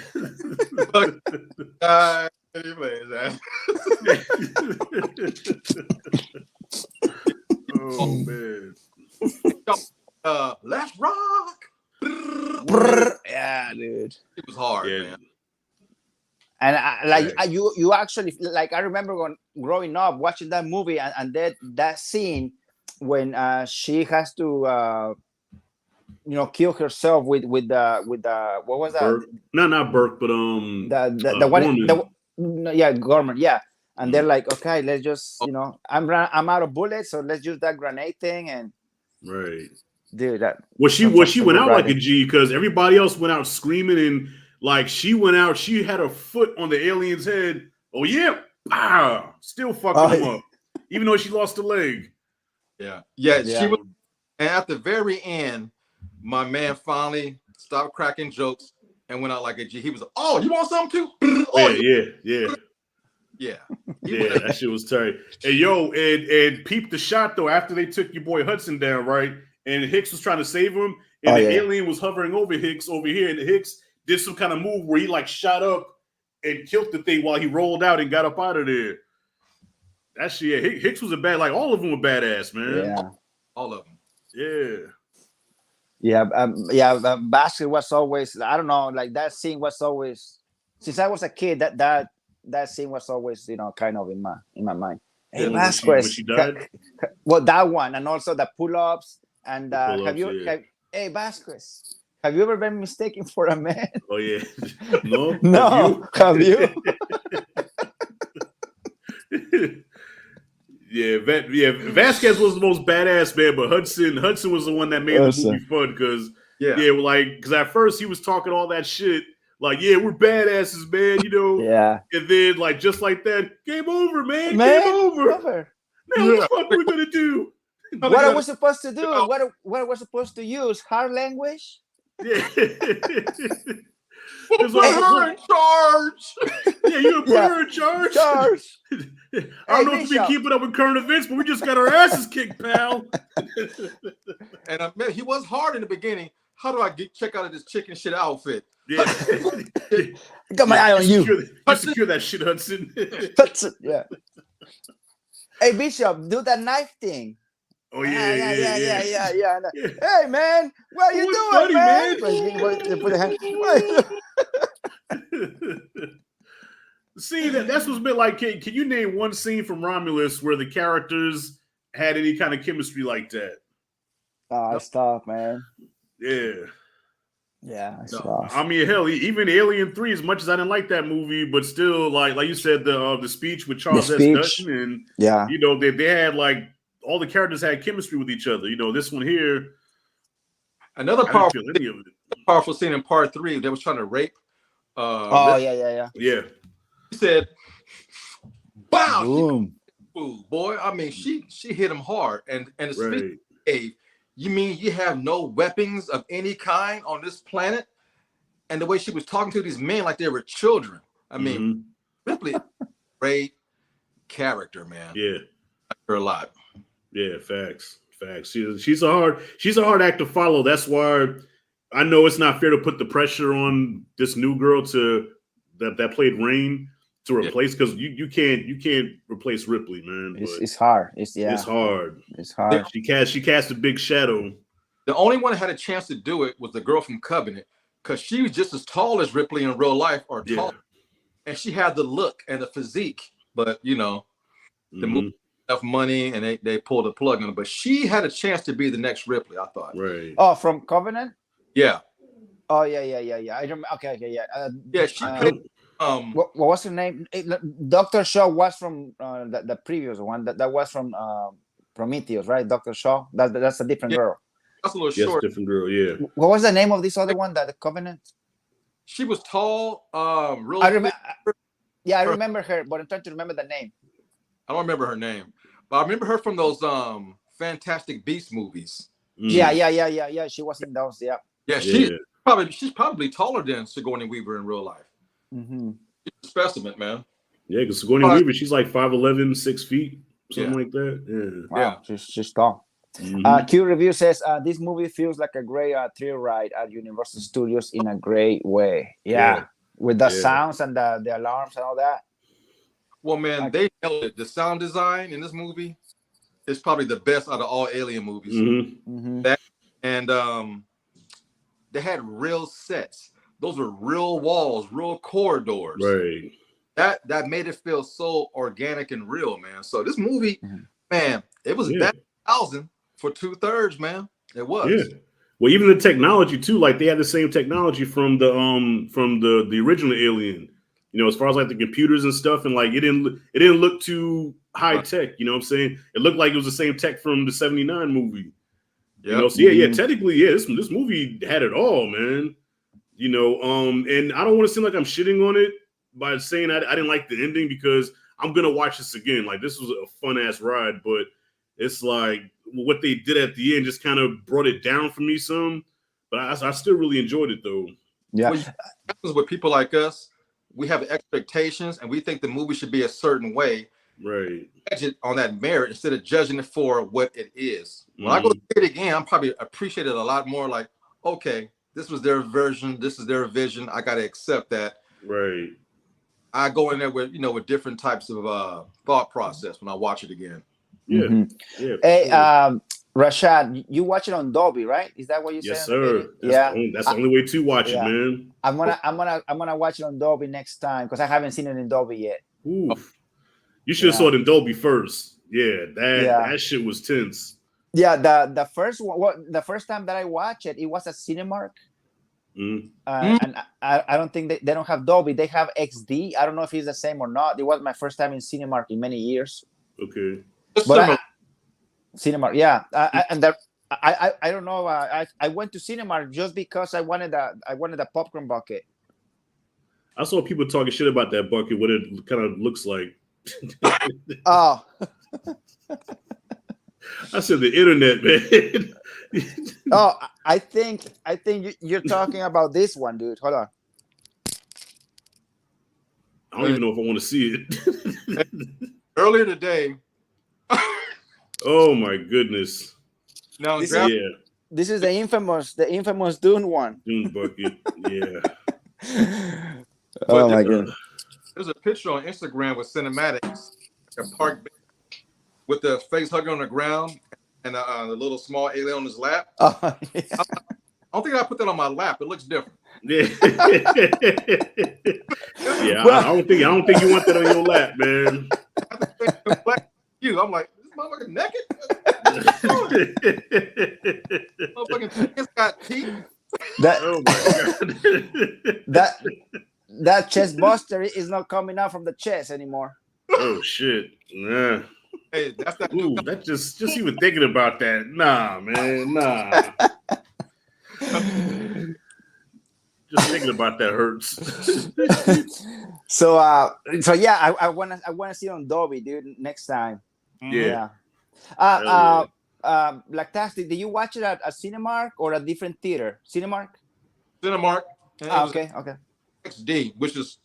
Oh man. Let's rock. Yeah, dude. It was hard, man. And you actually, like, I remember when growing up watching that movie, and that scene when she has to kill herself with the what was that? Burke. No, not Burke, but the one, Gorman, yeah. And they're like, okay, let's just I'm out of bullets, so let's use that grenade thing. And right, dude, that she went out like a G, because everybody else went out screaming, and like she went out, she had her foot on the alien's head. Oh yeah, still fucking him up, even though she lost a leg. Yeah. She was, and at the very end, my man finally stopped cracking jokes and went out like a G. He was, oh, you want something too? Yeah. That shit was tight. And and peep the shot though after they took your boy Hudson down, right? And Hicks was trying to save him, and the alien was hovering over Hicks over here, and the Hicks did some kind of move where he like shot up and killed the thing while he rolled out and got up out of there. That shit, Hicks was all of them were badass, man. Yeah, all of them. Basket was always, I don't know, like that scene was always, since I was a kid, that scene was always, kind of in my mind. Hey, Vasquez, when she died? Well, that one, and also the pull-ups, and hey, Vasquez, have you ever been mistaken for a man? Oh yeah, no, have you? Vasquez was the most badass man, but Hudson was the one that made the movie fun, because because at first he was talking all that shit, like, yeah, we're badasses, man, Yeah. And then like just like that, game over, man. Game over. Now what the fuck we're gonna do? What are we supposed to do? What are we supposed to use? Hard language? Yeah. Put her in charge. Yeah, you put her in charge. I don't know if we keeping up with current events, but we just got our asses kicked, pal. And man, he was hard in the beginning. How do I check out of this chicken shit outfit? Yeah. Got my eye on you. Secure that shit, Hudson. Hudson, yeah. Hey, Bishop, do that knife thing. Oh yeah. Hey man, what are you doing, man? See, that's what's been like. Can you name one scene from Romulus where the characters had any kind of chemistry like that? It's tough, man. Yeah, it's tough. I mean, hell, even Alien 3, as much as I didn't like that movie, but still, like you said, the speech with Charles S. Dutton, and they had like all the characters had chemistry with each other. This one here. Another powerful scene in part 3. They was trying to rape. Yeah. He said, "Wow, boom, boy." I mean, she hit him hard, and the speech gave. You mean you have no weapons of any kind on this planet? And the way she was talking to these men like they were children. I mean, Ripley, great character, man. Yeah, I like her a lot. Yeah, facts. She's a hard act to follow. That's why I know it's not fair to put the pressure on this new girl that played Rain to replace, because you can't replace Ripley, man. It's hard. It's hard. It's hard. She cast a big shadow. The only one that had a chance to do it was the girl from Covenant, because she was just as tall as Ripley in real life, or taller, and she had the look and the physique. But the movie enough money, and they pulled the plug on her. But she had a chance to be the next Ripley, I thought. Right. Oh, from Covenant? Yeah. Oh yeah. I remember. Okay, yeah. She What was her name? Dr. Shaw was from the previous one. That was from Prometheus, right? Dr. Shaw. That's a different girl. That's a little Yes, short. different girl. Yeah. What was the name of this other one? The Covenant. She was tall. Real. I remember. Yeah, I remember her, but I'm trying to remember the name. I don't remember her name, but I remember her from those Fantastic Beasts movies. Yeah. She was in those. Yeah. Yeah, she's probably taller than Sigourney Weaver in real life. Mm-hmm. She's a specimen, man. Yeah, because Sigourney Weaver, she's like 5'11", 6 feet, something like that. Yeah. Wow, she's tall. Mm-hmm. Q Review says this movie feels like a great thrill ride at Universal Studios in a great way. Yeah. With the sounds and the alarms and all that. Well, man, they nailed it. The sound design in this movie is probably the best out of all Alien movies. Mm-hmm. And they had real sets. Those were real walls, real corridors. Right. That made it feel so organic and real, man. So this movie, man, it was that 1,000 for 2/3, man. It was. Yeah. Well, even the technology too, like they had the same technology from the original Alien. You know, as far as like the computers and stuff, and like it didn't look too high tech. You know what I'm saying? It looked like it was the same tech from the '79 movie. Yep. You know, so technically, this movie had it all, man. You know, and I don't want to seem like I'm shitting on it by saying I didn't like the ending, because I'm gonna watch this again. Like, this was a fun ass ride, but it's like what they did at the end just kind of brought it down for me some. But I still really enjoyed it though. Yeah, what happens with people like us, we have expectations and we think the movie should be a certain way. Right. Judge it on that merit instead of judging it for what it is. When I go to see it again, I'm probably appreciate it a lot more. Like, okay, this was their version, this is their vision. I got to accept that. Right. I go in there with with different types of thought process when I watch it again. Yeah. Mm-hmm. Yeah. Hey, Rashad, you watch it on Dolby, right? Is that what you said? Yes, sir. That's the only way to watch it, man. I'm gonna watch it on Dolby next time, because I haven't seen it in Dolby yet. Oof. You should have saw it in Dolby first. Yeah, that shit was tense. Yeah, the first one, the first time that I watched it, it was at Cinemark. And I don't think they don't have Dolby. They have XD. I don't know if it's the same or not. It was my first time in Cinemark in many years. Okay. But Cinemark, yeah. I don't know. I went to Cinemark just because I wanted a popcorn bucket. I saw people talking shit about that bucket, what it kind of looks like. Oh. I said the internet, man. Oh, I think you're talking about this one, dude. Hold on. I don't even know if I want to see it. Earlier today. Oh my goodness. Now, this is the infamous Dune one. Dune bucket. Yeah. Oh my god. There's a picture on Instagram with cinematics, a park with the face hugging on the ground and the little small alien on his lap. Oh, yeah. I don't think I put that on my lap. It looks different. Yeah. Yeah. I don't think you want that on your lap, man. I'm like, this motherfucker naked. Motherfucking it's got teeth. Oh my god. That chest buster is not coming out from the chest anymore. Oh shit. Nah. Hey, that's that. Ooh, that just even thinking about that. Nah, man. Nah. Just thinking about that hurts. So yeah, I wanna see it on Dolby, dude, next time. Yeah. Blacktastic, did you watch it at a Cinemark or a different theater? Cinemark. Okay. XD, which is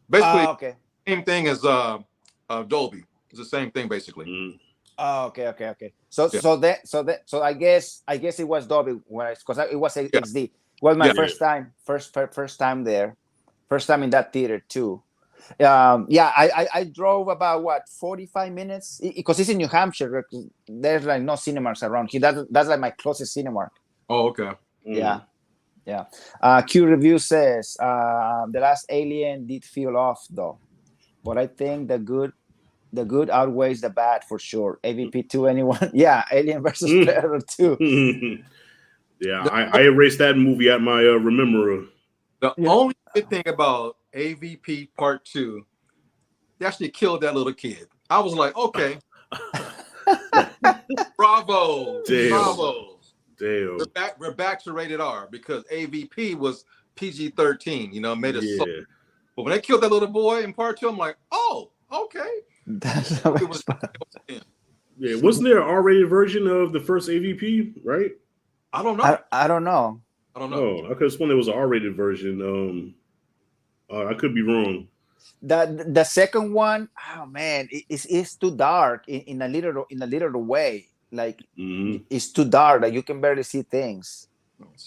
basically same thing as Dolby. It's the same thing basically. Okay. So I guess it was Dolby because it was XD. It was my first time there, first time in that theater too. I drove about 45 minutes because it's in New Hampshire. There's like no cinemas around here. That's like my closest Cinemark. Oh, okay. Yeah. Q Review says the last Alien did feel off though, but I think the good outweighs the bad for sure. AVP 2 anyone? Yeah, Alien versus Predator 2. Yeah, I erased that movie at my rememberer. The only good thing about AVP Part 2, they actually killed that little kid. I was like, okay. Bravo. Damn. Bravo. Damn. We're back to rated R because AVP was PG-13, you know, made it so. But when they killed that little boy in Part 2, I'm like, oh, okay. That's Yeah, wasn't there an R-rated version of the first AVP, right? I don't know. I don't know. I don't know. Oh, I could have sworn there was an R-rated version. I could be wrong. The second one, oh man, it's too dark in a little way. Like it's too dark that you can barely see things.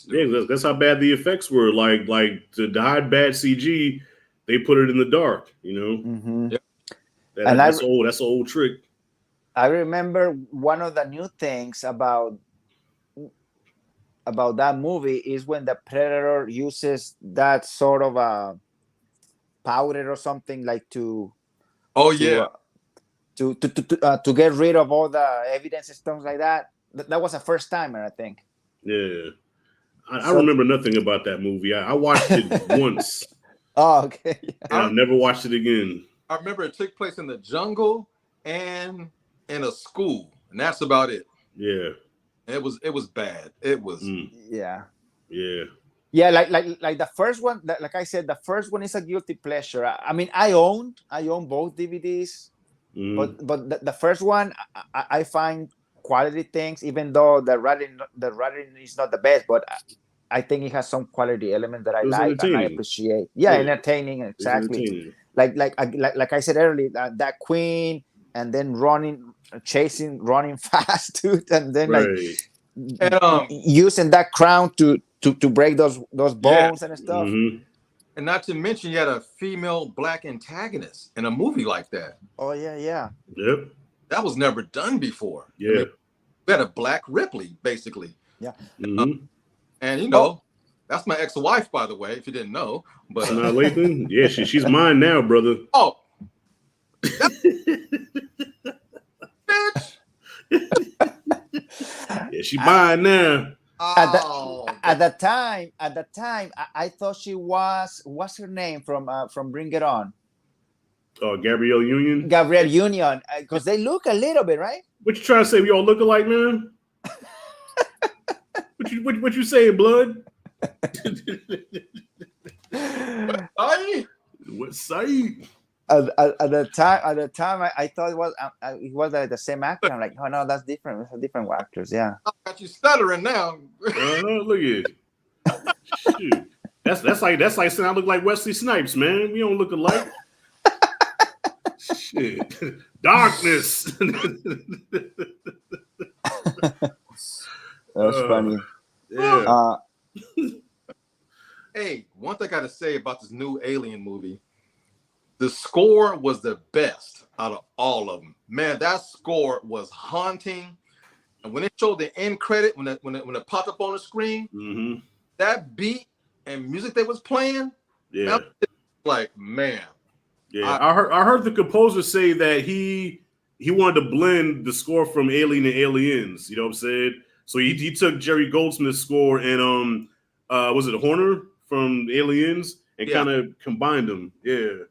Yeah, that's how bad the effects were. Like to hide bad CG, they put it in the dark. You know, Yep. That's old. That's an old trick. I remember one of the new things about that movie is when the Predator uses that sort of a powder or something like to get rid of all the evidence and stuff like that. That was a first timer, I think. Yeah, I remember nothing about that movie. I watched it once. Oh, okay. And I've never watched it again. I remember it took place in the jungle and in a school, and that's about it. Yeah. It was bad. It was Yeah. Like the first one, like I said, the first one is a guilty pleasure. I mean, I own both DVDs, but the first one I find quality things, even though the writing is not the best, but I think it has some quality element that I like and I appreciate. Yeah, entertaining, exactly. Like I said earlier, that Queen, and then running fast, dude, and then using that crown to break those bones and stuff. And not to mention, you had a female black antagonist in a movie like that. Oh yeah. Yep. That was never done before. Yeah. I mean, we had a black Ripley, basically. Yeah. And you know, that's my ex-wife, by the way, if you didn't know. But not Lathan? Yeah, she's mine now, brother. Oh. Yeah, she mine now. At the time, I thought she was, what's her name from Bring It On? Oh, Gabrielle Union. Gabrielle Union, because they look a little bit, right? What you trying to say? We all look alike, man? What you saying, blood? What say? At the time, I thought it was like the same actor. I'm like, oh no, that's different. It's different actors. Yeah. I got you stuttering now. Look at it. Shoot. That's like saying I look like Wesley Snipes, man. We don't look alike. Shit. Darkness. That's funny. Yeah. Hey, one thing I got to say about this new Alien movie. The score was the best out of all of them. Man, that score was haunting. And when it showed the end credit, when it popped up on the screen, that beat and music they was playing, that was like, man. Yeah, I heard the composer say that he wanted to blend the score from Alien and Aliens. You know what I'm saying? So he took Jerry Goldsmith's score and was it Horner from Aliens and kind of combined them. Yeah.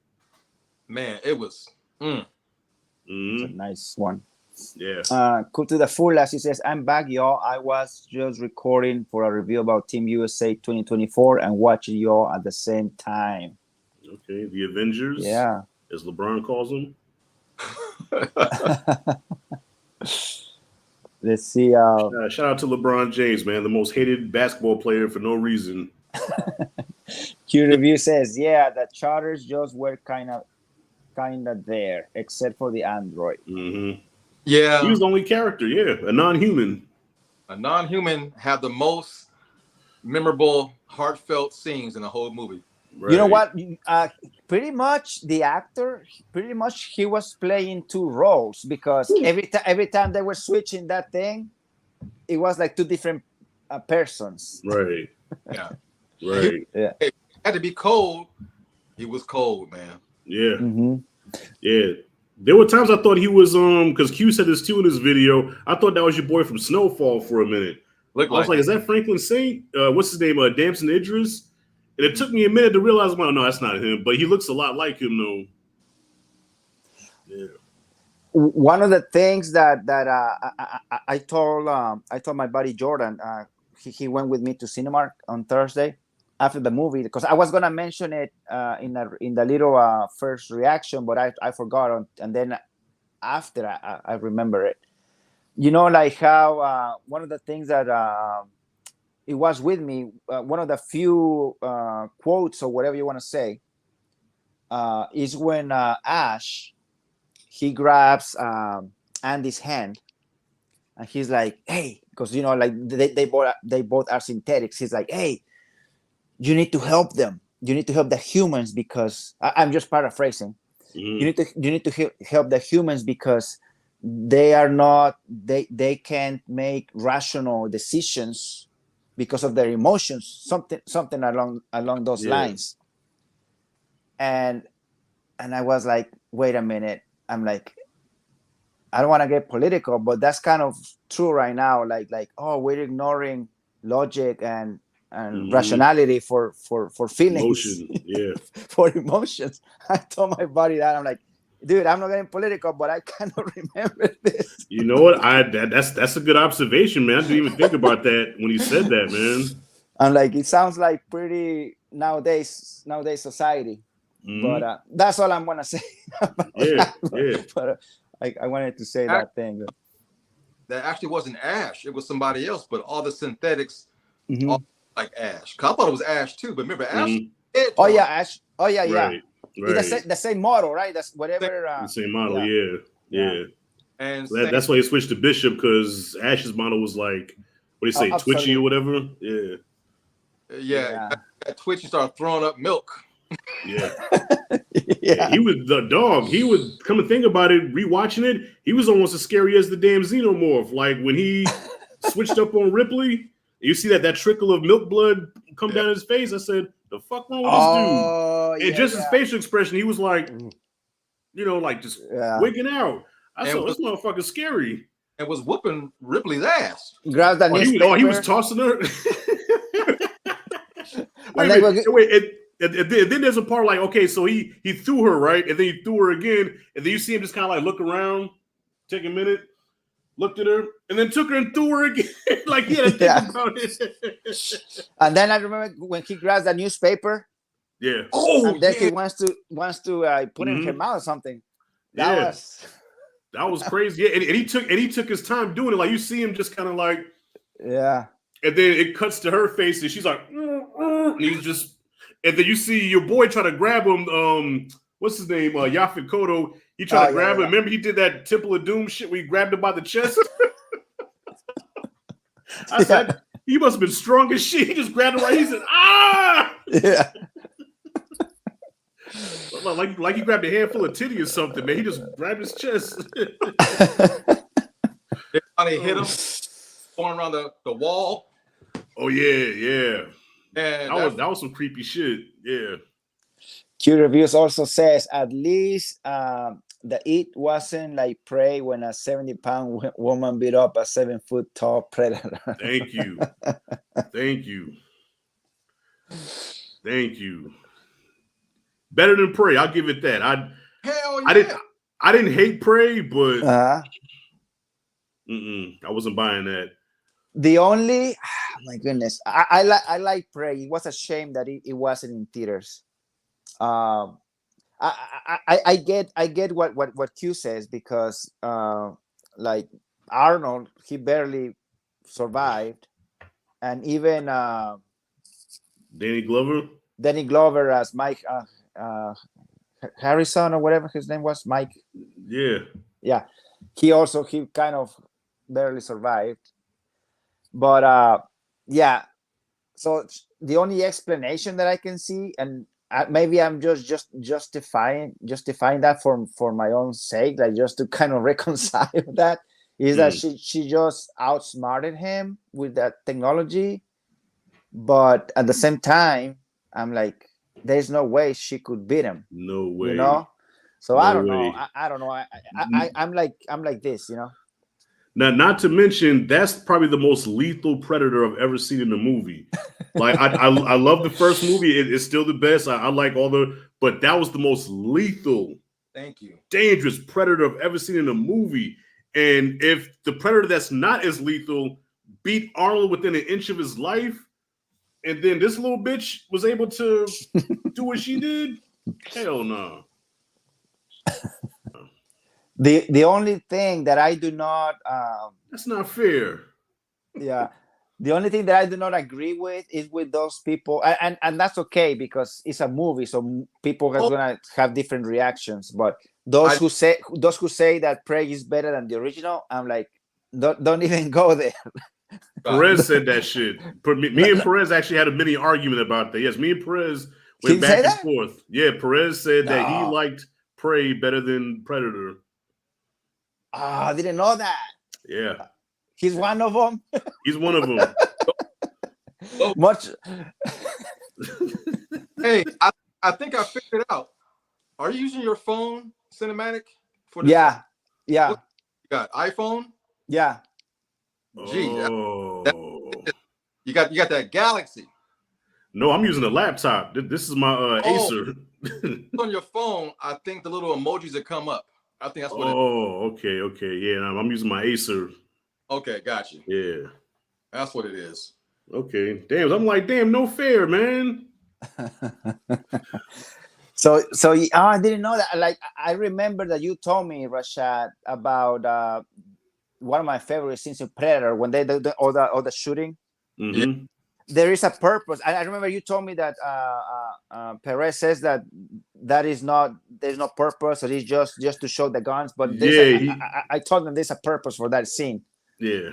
Man, it was It's a nice one. Yeah. Cool to the fullest. He says, I'm back, y'all. I was just recording for a review about Team USA 2024 and watching y'all at the same time. Okay, the Avengers. Yeah. As LeBron calls them. Let's see. Shout out to LeBron James, man, the most hated basketball player for no reason. Q Review says, yeah, the charters just were kind of there, except for the android. Yeah, he was the only character. Yeah, a non-human. A non-human had the most memorable, heartfelt scenes in the whole movie. Right. You know what? Pretty much the actor, he was playing two roles because every time they were switching that thing, it was like two different persons. Right. Yeah. Right. It had to be cold. He was cold, man. Yeah. Yeah. There were times I thought he was because Q said this too in his video. I thought that was your boy from Snowfall for a minute. I was like, is that Franklin Saint? What's his name? Damson Idris. And it took me a minute to realize, well, no, that's not him. But he looks a lot like him, though. Yeah. One of the things that I told my buddy Jordan, he went with me to Cinemark on Thursday after the movie, because I was gonna mention it in the little first reaction, but I forgot, and then after I remember it. You know, like how one of the things that it was with me, one of the few quotes or whatever you want to say, is when Ash, he grabs Andy's hand, and he's like, "Hey," because you know, like they both are synthetics. He's like, "Hey, you need to help them. You need to help the humans, because I'm just paraphrasing. You need to help the humans because they are not they can't make rational decisions because of their emotions." Something along those lines. And I was like, wait a minute. I'm like, I don't want to get political, but that's kind of true right now. Like, oh, we're ignoring logic and rationality for feelings, emotion, for emotions. I told my buddy that. I'm like, dude, I'm not getting political, but I kind of remember this. You know what? That's a good observation, man. I didn't even think about that when you said that, man. I'm like, it sounds like pretty nowadays society. But that's all I'm gonna say. But I wanted to say that thing. That actually wasn't Ash; it was somebody else. But all the synthetics, all like Ash. I thought it was Ash too. But remember, Ash. Oh yeah, Ash. Oh yeah, right. It's the same model, right? That's whatever. The same model, yeah. And so that's why he switched to Bishop, because Ash's model was like, what do you say, twitchy or whatever? Yeah. That twitchy started throwing up milk. Yeah. He was the dog. He would, come and think about it, rewatching it, he was almost as scary as the damn Xenomorph. Like when he switched up on Ripley, you see that trickle of milk blood come down his face. I said, the fuck wrong with this dude? And just his facial expression, he was like, you know, like just wigging out. I said, this motherfucker's scary. And was whooping Ripley's ass. Grabbed that newspaper. He was tossing her. And then there's a part like, okay, so he threw her, right? And then he threw her again. And then you see him just kind of like look around, take a minute, looked at her, and then took her and threw her again. Like he had to think about it. And then I remember when he grabs that newspaper. Yeah. And then he wants to put it in her mouth or something. That was crazy. Yeah, and he took his time doing it. Like you see him just kind of like, yeah. And then it cuts to her face, and she's like, and he's just. And then you see your boy try to grab him. What's his name? Yaphet Kotto. He tried to grab him. Remember, he did that Temple of Doom shit where he grabbed him by the chest. I said, he must have been strong as shit. He just grabbed him right. He said, ah! Yeah. like he grabbed a handful of titty or something, man. He just grabbed his chest. They hit him, going around the wall. Oh, yeah. And that was some creepy shit. Yeah. Q Reviews also says at least the it wasn't like Prey when a 70-pound woman beat up a 7-foot tall predator. Thank you. Better than Prey. I'll give it that. Hell yeah. I didn't hate Prey, but I wasn't buying that. The only, my goodness, I like Prey. It was a shame that it wasn't in theaters. I get what Q says, because like Arnold, he barely survived, and even Danny Glover as Mike Harrison or whatever his name was, Mike. Yeah. He kind of barely survived. But so the only explanation that I can see, and maybe I'm just justifying that for my own sake, like just to kind of reconcile that, is that she just outsmarted him with that technology, but at the same time, I'm like, there's no way she could beat him. No way. You know? So no I don't way. Know. I don't know. I'm like this, you know. Now, not to mention, that's probably the most lethal predator I've ever seen in a movie. Like I love the first movie. It's still the best. I like all but that was the most lethal, Thank you, dangerous predator I've ever seen in a movie. And if the predator that's not as lethal beat Arnold within an inch of his life, and then this little bitch was able to do what she did, hell no. The only thing that I do not That's not fair. yeah, the only thing that I do not agree with is with those people, and that's okay because it's a movie, so people are gonna have different reactions. But those who say that Prey is better than the original, I'm like, don't even go there. Perez said that shit. Me and Perez actually had a mini argument about that. Yes, me and Perez went back and forth. Yeah, Perez said that he liked Prey better than Predator. I didn't know that. Yeah. He's one of them. He's one of them. Much. Hey, I think I figured it out. Are you using your phone cinematic for this? Yeah. You got iPhone? Yeah. Gee, you got that Galaxy. No, I'm using a laptop. This is my Acer. On your phone, I think the little emojis that come up. I think that's what. Okay. Yeah, I'm using my Acer. Okay, got you. Yeah, that's what it is. Okay, damn. I'm like, damn, no fair, man. So I didn't know that. Like, I remember that you told me, Rashad, about one of my favorite scenes in Predator when they do all the shooting. Mm-hmm. There is a purpose. I remember you told me that Perez says that there's no purpose, or it's just to show the guns. But I told them there's a purpose for that scene. Yeah.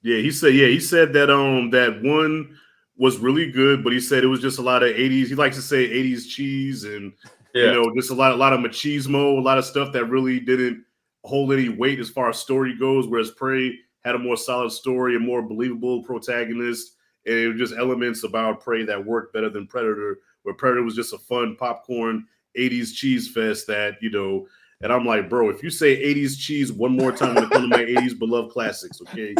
He said that that one was really good, but he said it was just a lot of 80s. He likes to say 80s cheese and just a lot of machismo, a lot of stuff that really didn't hold any weight as far as story goes. Whereas Prey had a more solid story, a more believable protagonist, and it was just elements about Prey that worked better than Predator, where Predator was just a fun popcorn 80s cheese fest that, and I'm like, bro, if you say 80s cheese one more time when it comes to my 80s beloved classics, okay?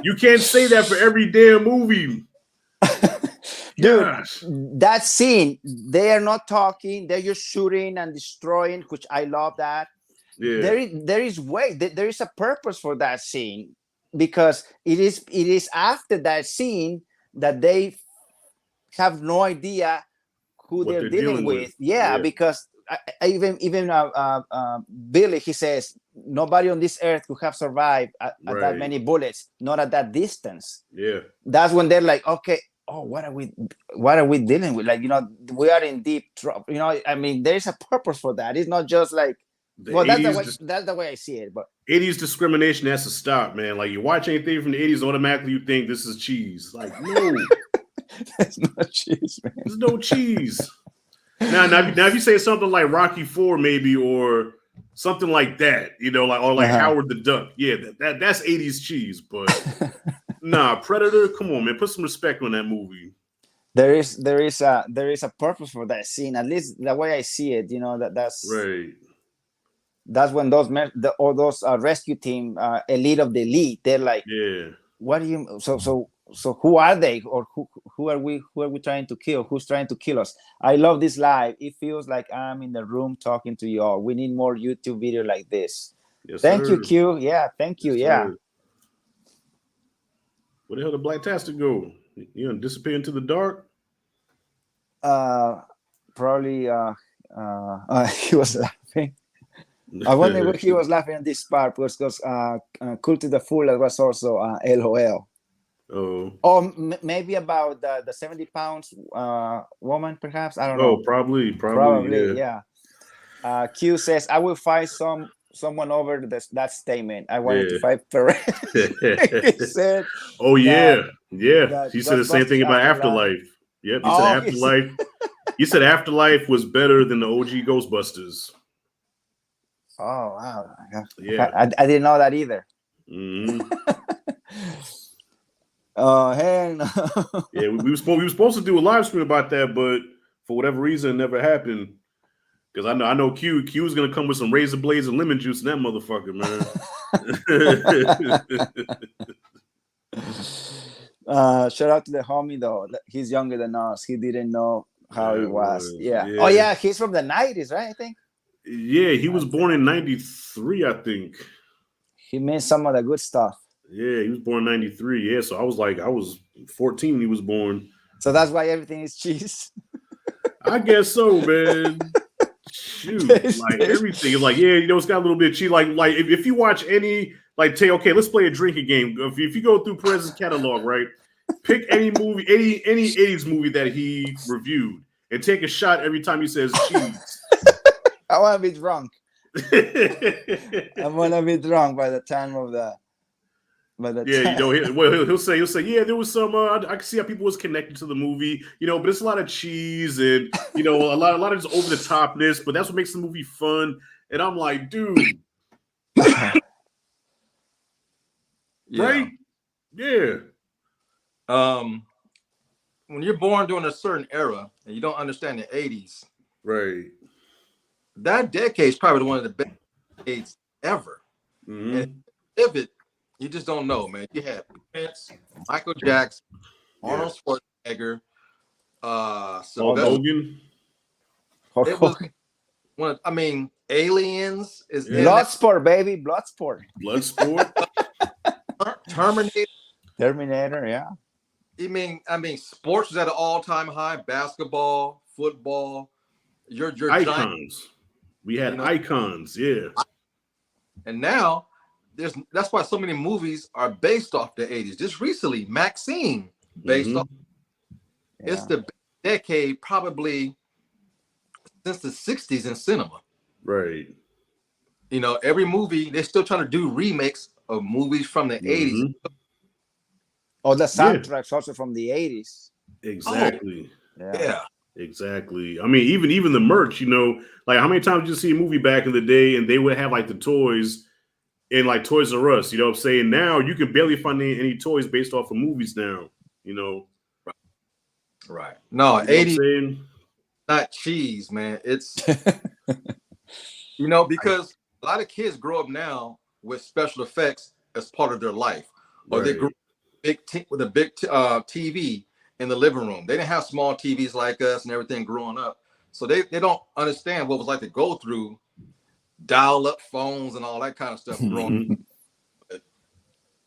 You can't say that for every damn movie. Dude, that scene, they are not talking, they're just shooting and destroying, which I love that. Yeah. There is a purpose for that scene, because it is after that scene that they have no idea who they're dealing with. Yeah, because even Billy, he says nobody on this earth could have survived at that many bullets, not at that distance. Yeah, that's when they're like, okay, what are we dealing with? Like, we are in deep trouble. I mean, there is a purpose for that. It's not just like, that's the way I see it. But 80s discrimination has to stop, man. Like, you watch anything from the 80s, automatically you think this is cheese. Like, no. There's no cheese, man. There's no cheese. Now if you say something like Rocky IV, maybe, or something like that, like Howard the Duck. Yeah, that's 80s cheese. But nah, Predator, come on, man. Put some respect on that movie. There is a purpose for that scene. At least the way I see it, that's right. That's when those rescue team, elite of the elite, they're like, what do you? So who are they, or who are we trying to kill? Who's trying to kill us? I love this live. It feels like I'm in the room talking to you all. We need more YouTube video like this. Yes, thank you, Q. Yeah, thank you. Yes, where the hell did Blacktastic go? You gonna disappear into the dark? Probably. He was laughing. I wonder if he was laughing at this part because Cool to the Fool was also LOL. Oh. Or maybe about the 70 pounds woman, perhaps. I don't know. Oh, probably, yeah. Q says, I will fight someone over that statement. I wanted to fight Perez. He said, oh, yeah. He said the same thing about Afterlife. Yep, he said Afterlife. He said Afterlife was better than the OG Ghostbusters. Oh, wow. Yeah. I didn't know that either. Mm-hmm. Hey. Yeah, we were supposed to do a live stream about that, but for whatever reason, it never happened. Because I know Q was gonna come with some razor blades and lemon juice in that motherfucker, man. Shout out to the homie though. He's younger than us. He didn't know how Yeah, it it was. was. Yeah. Yeah. Oh yeah, he's from the 90s, right? I think. Yeah, he was born in 93, I think. He missed some of the good stuff. Yeah, he was born in 93. Yeah, so I was 14 when he was born. So that's why everything is cheese. I guess so, man. Shoot, like everything is like, yeah, it's got a little bit of cheese. Like if you watch any, like, okay, let's play a drinking game. If you go through Perez's catalog, right, pick any movie, any 80s movie that he reviewed, and take a shot every time he says cheese. I want to be drunk. I'm gonna be drunk by the time of the. Yeah, he'll say, yeah, there was some. I can see how people was connected to the movie, but it's a lot of cheese and a lot of just over the topness. But that's what makes the movie fun. And I'm like, dude, right? Yeah. When you're born during a certain era and you don't understand the 80s, right? That decade is probably one of the best decades ever. Mm-hmm. And if it, you just don't know, man. You had Prince, Michael Jackson, Arnold Schwarzenegger, Hogan. It was Aliens is Bloodsport, baby, Bloodsport. Terminator, yeah. I mean, sports was at an all-time high. Basketball, football. Your icons. Giant, we had icons, yeah. And now that's why so many movies are based off the 80s. Just recently, Maxine based off. Yeah. It's the decade probably since the 60s in cinema. Right. Every movie, they're still trying to do remakes of movies from the 80s. Oh, the soundtrack's also from the 80s. Exactly. Oh, yeah. Exactly. I mean, even the merch, like how many times did you see a movie back in the day and they would have like the toys in like Toys R Us, you know what I'm saying? Now you can barely find any toys based off of movies now, Right. No, 80s, not cheese, man. It's, because a lot of kids grow up now with special effects as part of their life. Or they grew up with a big TV in the living room. They didn't have small TVs like us and everything growing up. So they don't understand what it was like to go through dial-up phones and all that kind of stuff growing up.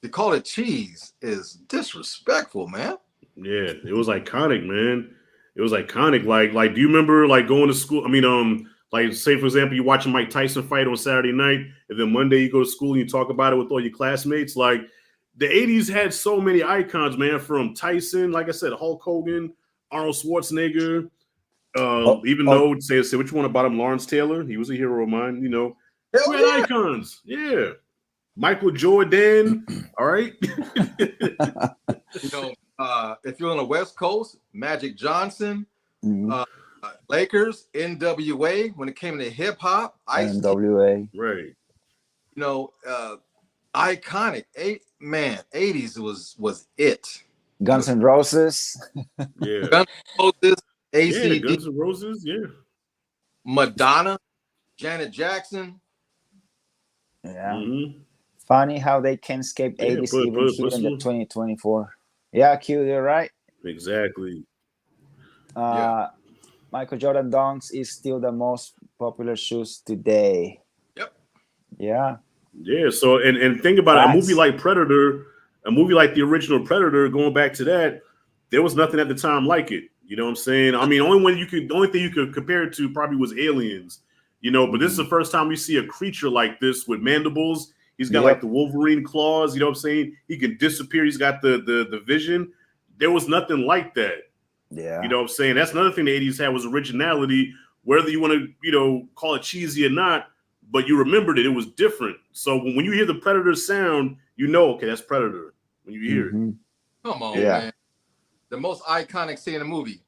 To call it cheese is disrespectful, man. Yeah, it was iconic, man. It was iconic. Like, do you remember like going to school? I mean, like say for example, you watch a Mike Tyson fight on Saturday night, and then Monday you go to school and you talk about it with all your classmates. Like the 80s had so many icons, man, from Tyson, like I said, Hulk Hogan, Arnold Schwarzenegger, though say which one about him, Lawrence Taylor, he was a hero of mine, we had icons. Yeah. Michael Jordan. All right. If you're on the West Coast, Magic Johnson, Lakers, NWA, when it came to hip hop, NWA. Right. Iconic. 80s was it. Guns N' Roses. Yeah. Guns N' Roses, ACD. Yeah, Guns N' Roses, yeah. Madonna, Janet Jackson. Yeah. Mm-hmm. Funny how they can escape 80s even here in the 2024. Yeah, Q, you're right. Exactly. Michael Jordan Dunks is still the most popular shoes today. Yep. Yeah. Yeah. So and think about it, a movie like Predator, a movie like the original Predator, going back to that, there was nothing at the time like it. You know what I'm saying? I mean, the only thing you could compare it to probably was Aliens. But this is the first time we see a creature like this with mandibles. He's got like the Wolverine claws, you know what I'm saying? He can disappear. He's got the vision. There was nothing like that. Yeah. You know what I'm saying? That's another thing the 80s had was originality, whether you want to, call it cheesy or not, but you remembered it. It was different. So when you hear the Predator sound, okay, that's Predator when you hear it. Come on, man. The most iconic scene in the movie.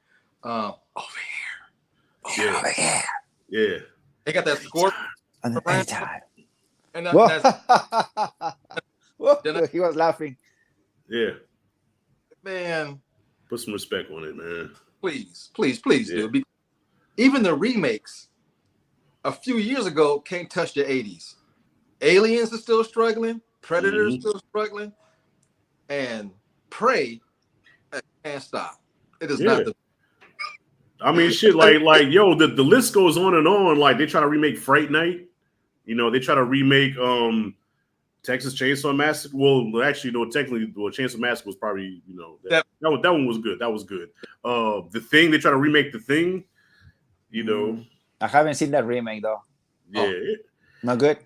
Over here. Over here. Yeah. They got that scorpion. Anytime. And he was laughing. Yeah. Man. Put some respect on it, man. Please do. Even the remakes a few years ago can't touch the 80s. Aliens are still struggling. Predators still struggling. And Prey Can't stop. It is Yeah. not the. I mean, shit, yo, the list goes on and on. Like, they try to remake Fright Night. You know, they try to remake Texas Chainsaw Massacre. Well, actually, no, technically, Chainsaw Massacre was probably, you know, that one was good. That was good. The Thing, they try to remake The Thing. You know, I haven't seen that remake though. yeah, Not good.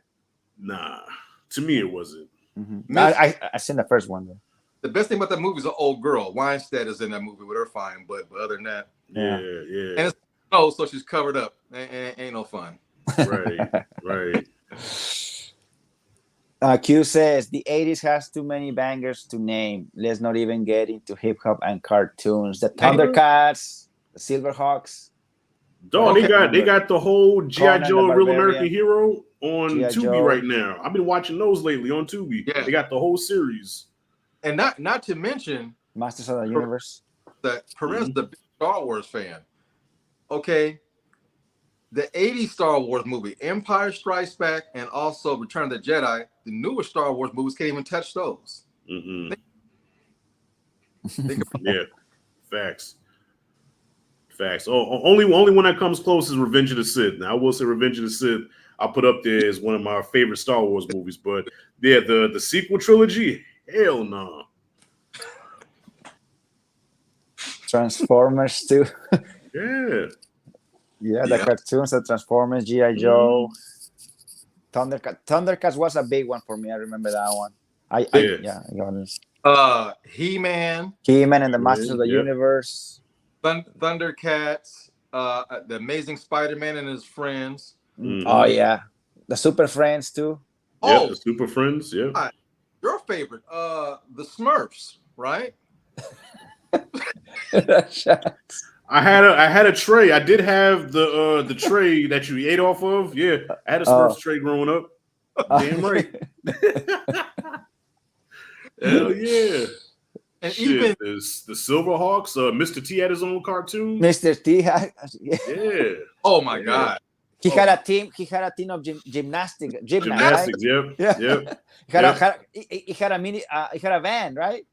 Nah, to me it wasn't. I seen the first one though. The best thing about that movie is an old girl. Weinstead is in that movie with her fine, but other than that, yeah. And it's so she's covered up. Ain't no fun. Right. Q says the 80s has too many bangers to name. Let's not even get into hip hop and cartoons. The Thundercats, the Silverhawks. Dog, they got the whole G.I. Joe Real American Hero on Tubi right now. I've been watching those lately on Tubi. Yeah. They got the whole series. And not to mention Masters of the Universe. That Perez, the big Star Wars fan. Okay. The 80s Star Wars movie, Empire Strikes Back, and also Return of the Jedi, the newer Star Wars movies can't even touch those. Yeah, facts. Only one that comes close is Revenge of the Sith. Now, I will say Revenge of the Sith, I'll put up there as one of my favorite Star Wars movies. But yeah, the sequel trilogy, hell no. Transformers too. Yeah, the cartoons, the Transformers, G.I. Joe, Thundercats was a big one for me. I remember that one. I got this. He-Man and the Masters of the Universe. Thundercats, the Amazing Spider-Man and his friends. Oh yeah, the Super Friends too. The Super Friends. Yeah, your favorite, the Smurfs, right? I had a tray. I did have the tray that you ate off of. Yeah, I had a Smurfs tray growing up. Damn right. Hell yeah. And even the Silverhawks, Mr. T had his own cartoon. Mr. T had, Oh my God. He had a team. He had a team of gymnastics. Right? Yep. He had a mini. He had a van, right?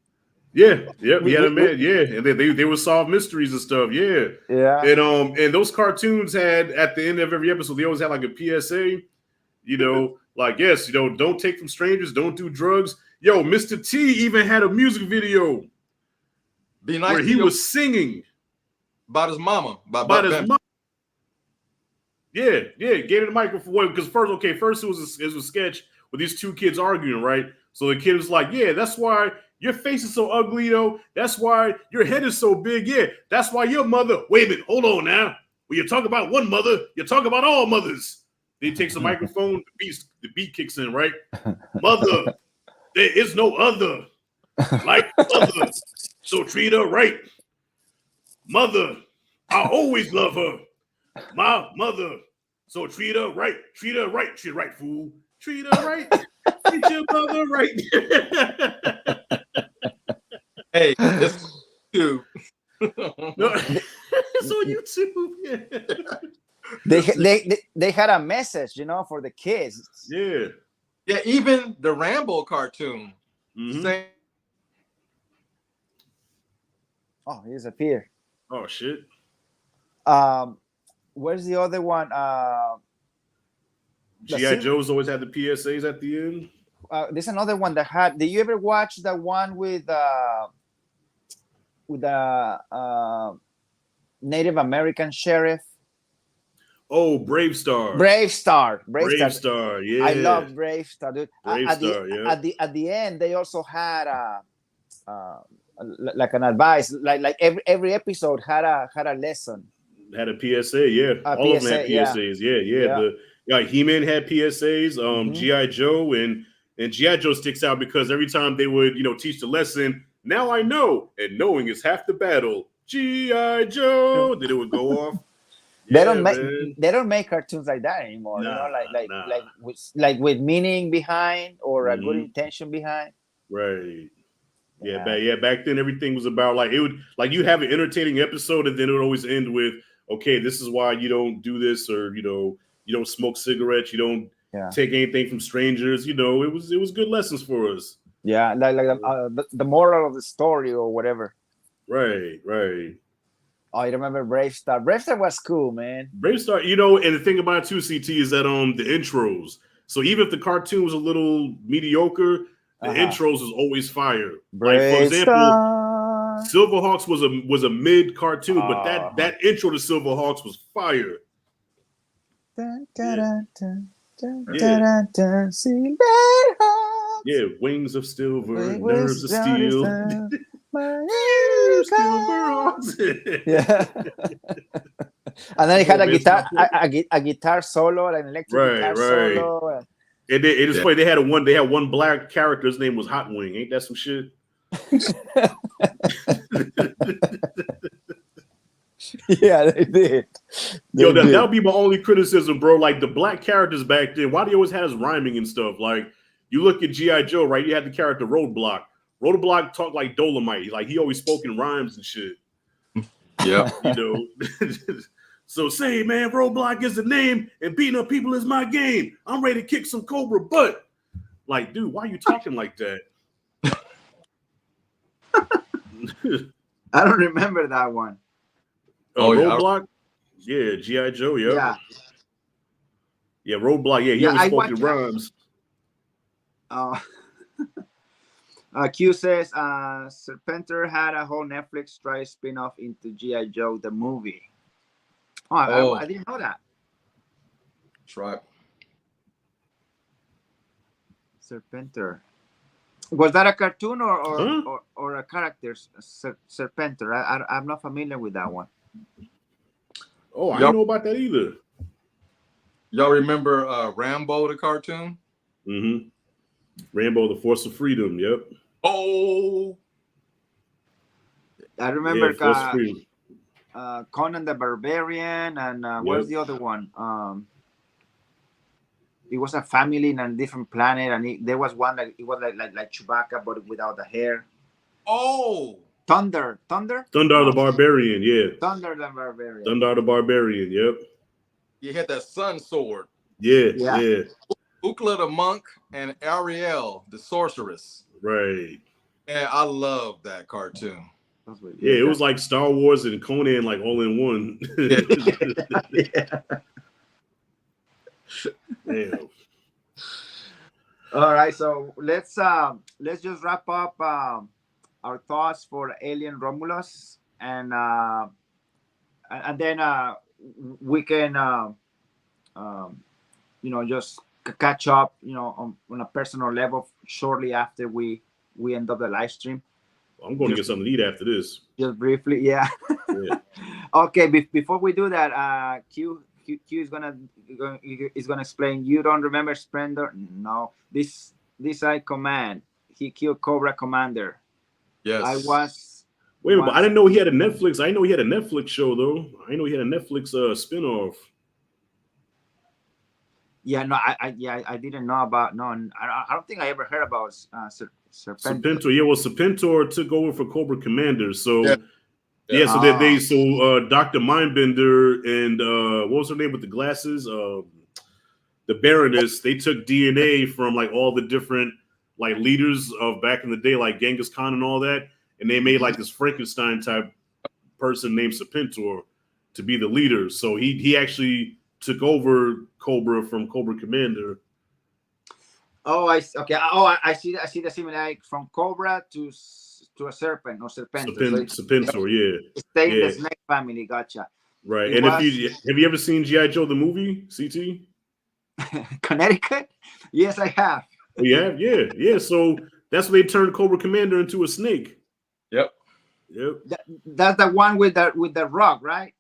Yeah. He had a man. And they would solve mysteries and stuff. Yeah. And those cartoons had at the end of every episode, they always had like a PSA. You know, like don't take from strangers, don't do drugs. Yo, Mr. T even had a music video where he was singing about his mama. About his mama. Yeah, gave it a microphone because first it was a sketch with these two kids arguing, right? So the kid was like, "Yeah, that's why your face is so ugly, though. That's why your head is so big. Yeah, that's why your mother." Wait a minute, hold on now. When you talk about one mother, you talk about all mothers. Then he takes the microphone, the beat kicks in, right? Mother. There is no other like mother, so treat her right. Mother, I always love her. My mother, so treat her right. Treat her right. Treat her right, fool. Treat her right. Treat your mother right. Hey, it's you. No, it's on YouTube. Yeah. They had a message, for the kids. Yeah. Yeah, even the Rambo cartoon. Same. Oh, he disappeared. Oh shit. Where's the other one? G.I. Joe's always had the PSAs at the end. There's another one that had. Did you ever watch the one with the Native American sheriff? Oh, Brave Star. Yeah. I love Brave Star, dude. At the end, they also had like an advice, like every episode had a lesson. Had a PSA, yeah. All of them had PSAs, yeah. He-Man had PSAs. G.I. Joe and G.I. Joe sticks out because every time they would, teach the lesson. Now I know, and knowing is half the battle. G.I. Joe. Then it would go off. They don't make cartoons like that anymore. With meaning behind or a good intention behind. Right. Yeah. Back then everything was about you have an entertaining episode and then it would always end with, okay, this is why you don't do this, or you don't smoke cigarettes, you don't take anything from strangers. It was good lessons for us. Yeah, like the moral of the story or whatever. Right, right. Oh, I remember Brave Star. Brave Star was cool, man. Brave Star, you know, and the thing about it too, CT, is that the intros. So even if the cartoon was a little mediocre, the intros is always fire. Like for Brave example, Star. Silverhawks was a mid cartoon, but Uh-huh. that intro to Silverhawks was fire. Dun, dun, dun, dun, dun, Yeah. dun, dun, Silverhawks. Yeah, wings of silver, Wings nerves of steel. Silverhawks. Yeah. And then he had a guitar, a guitar solo, like an electric Right, guitar right. solo. And it is funny. They had one black character. His name was Hot Wing. Ain't that some shit? Yeah, they did. Yo, that would be my only criticism, bro. Like the black characters back then, why do you always have us rhyming and stuff? Like you look at G.I. Joe, right? You had the character Roadblock. Roadblock talked like Dolomite. Like he always spoke in rhymes and shit. Yeah. You know. So say, man, Roadblock is the name and beating up people is my game. I'm ready to kick some Cobra butt. Like, dude, why are you talking like that? I don't remember that one. Roadblock? Yeah, G.I. Joe, yeah. Yeah, Roadblock, yeah, he always spoke in rhymes. Q says Serpenter had a whole Netflix try spin-off into G.I. Joe, the movie. I didn't know that. That's right. Serpenter. Was that a cartoon or a character? Serpenter. I'm not familiar with that one. Oh, I don't know about that either. Y'all remember Rambo, the cartoon? Mm-hmm. Rambo, the Force of Freedom. Yep. Oh. I remember Force of Freedom. Conan the Barbarian, and where's the other one? It was a family in a different planet, and there was one it was like Chewbacca, but without the hair. Oh, Thunder the Barbarian, yeah. Thunder the Barbarian. Thunder the Barbarian, yep. You had that sun sword. Yeah. Ukla the monk and Ariel the sorceress. Right. And I love that cartoon. Yeah, it was like Star Wars and Conan, like all in one. Yeah. Damn. All right, so let's just wrap up our thoughts for Alien Romulus, and then we can just catch up, on a personal level shortly after we end up the live stream. I'm going to get something to eat after this. Just briefly, yeah. Okay, before we do that, Q is gonna explain. You don't remember Splendor? No. This I command. He killed Cobra Commander. Yes. I was. Wait a minute, I didn't know he had a Netflix. I didn't know he had a Netflix show though. I didn't know he had a Netflix spinoff. Yeah, no, I didn't know about. No, I don't think I ever heard about Serpentor. Serpentor. Yeah, well, Serpentor took over for Cobra Commander. So so Dr. Mindbender and what was her name with the glasses? The Baroness. They took DNA from like all the different like leaders of back in the day, like Genghis Khan and all that, and they made like this Frankenstein type person named Serpentor to be the leader. So he actually took over Cobra from Cobra Commander. Oh, I see the similarity from Cobra to a serpent or Serpentor. Serpentor, yeah. Stay in the snake family, gotcha. Right. Have you ever seen G.I. Joe the movie, CT? Connecticut? Yes, I have. Oh, yeah. So that's when they turned Cobra Commander into a snake. Yep. That's the one with the rock, right?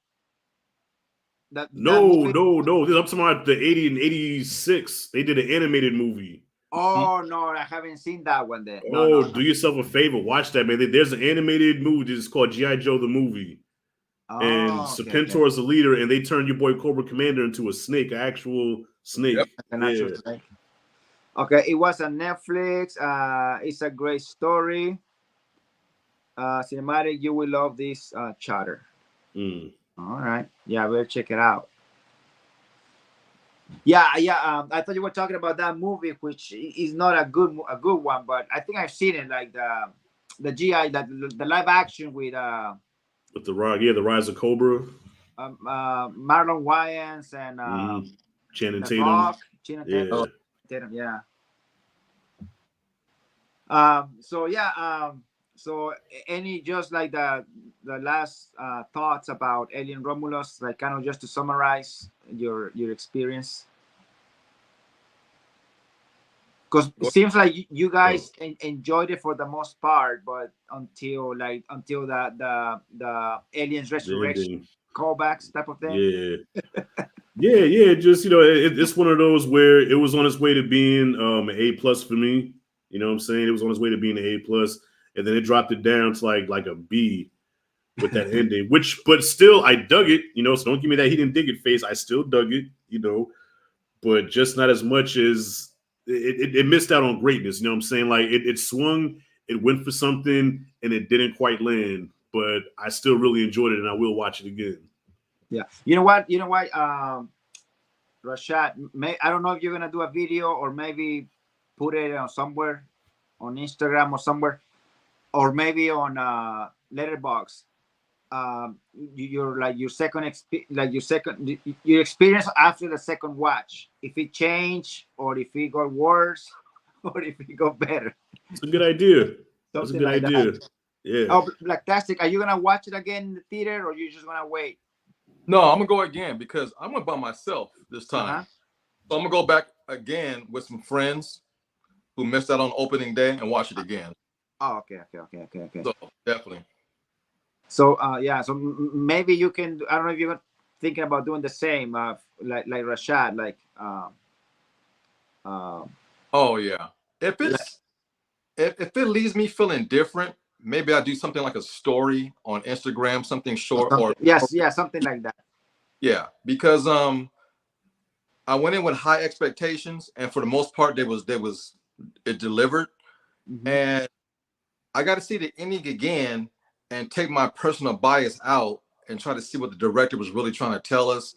No. I'm talking about the 80 and 86. They did an animated movie. Oh no, I haven't seen that one then. Do yourself a favor, watch that, man. There's an animated movie that's called G.I. Joe the movie. And Serpentor is the leader, and they turn your boy Cobra Commander into a snake, an actual snake. Yep. Actual snake. Okay, it was on Netflix. It's a great story. Cinematic, you will love this chatter. All right. Yeah, we'll check it out. Yeah. I thought you were talking about that movie, which is not a good one, but I think I've seen it. Like the GI, the live action with the Rock, yeah, the Rise of Cobra. Marlon Wayans and Channing the Tatum. Rock, Channing Yeah. Tatum, yeah. So yeah, so any just like the last thoughts about Alien Romulus, like kind of just to summarize your experience, because it seems like you guys enjoyed it for the most part, but until the Aliens Resurrection callbacks type of thing. Yeah. Just it's one of those where it was on its way to being an A+ for me. You know what I'm saying? It was on its way to being an A+, and then it dropped it down to like a B with that ending. But still, I dug it. So don't give me that he didn't dig it face. I still dug it. But just not as much as it missed out on greatness. You know what I'm saying? Like it swung, it went for something, and it didn't quite land. But I still really enjoyed it, and I will watch it again. Yeah. You know what? Rashad, I don't know if you're gonna do a video or maybe put it on somewhere on Instagram or somewhere, or maybe on Letterboxd. Your your experience after the second watch, if it changed or if it got worse or if it got better. It's a good idea. That's a good idea. That. Yeah. Oh, Blacktastic, are you gonna watch it again in the theater or you just gonna wait? No, I'm gonna go again because I went by myself this time. So I'm gonna go back again with some friends who missed out on opening day and watch it again. Oh, okay. So definitely. So yeah, so maybe you can. I don't know if you're thinking about doing the same, like Rashad, like. Oh yeah, if it leaves me feeling different, maybe I do something like a story on Instagram, something short or something like that. Yeah, because I went in with high expectations, and for the most part, it delivered, and I got to see the ending again and take my personal bias out and try to see what the director was really trying to tell us.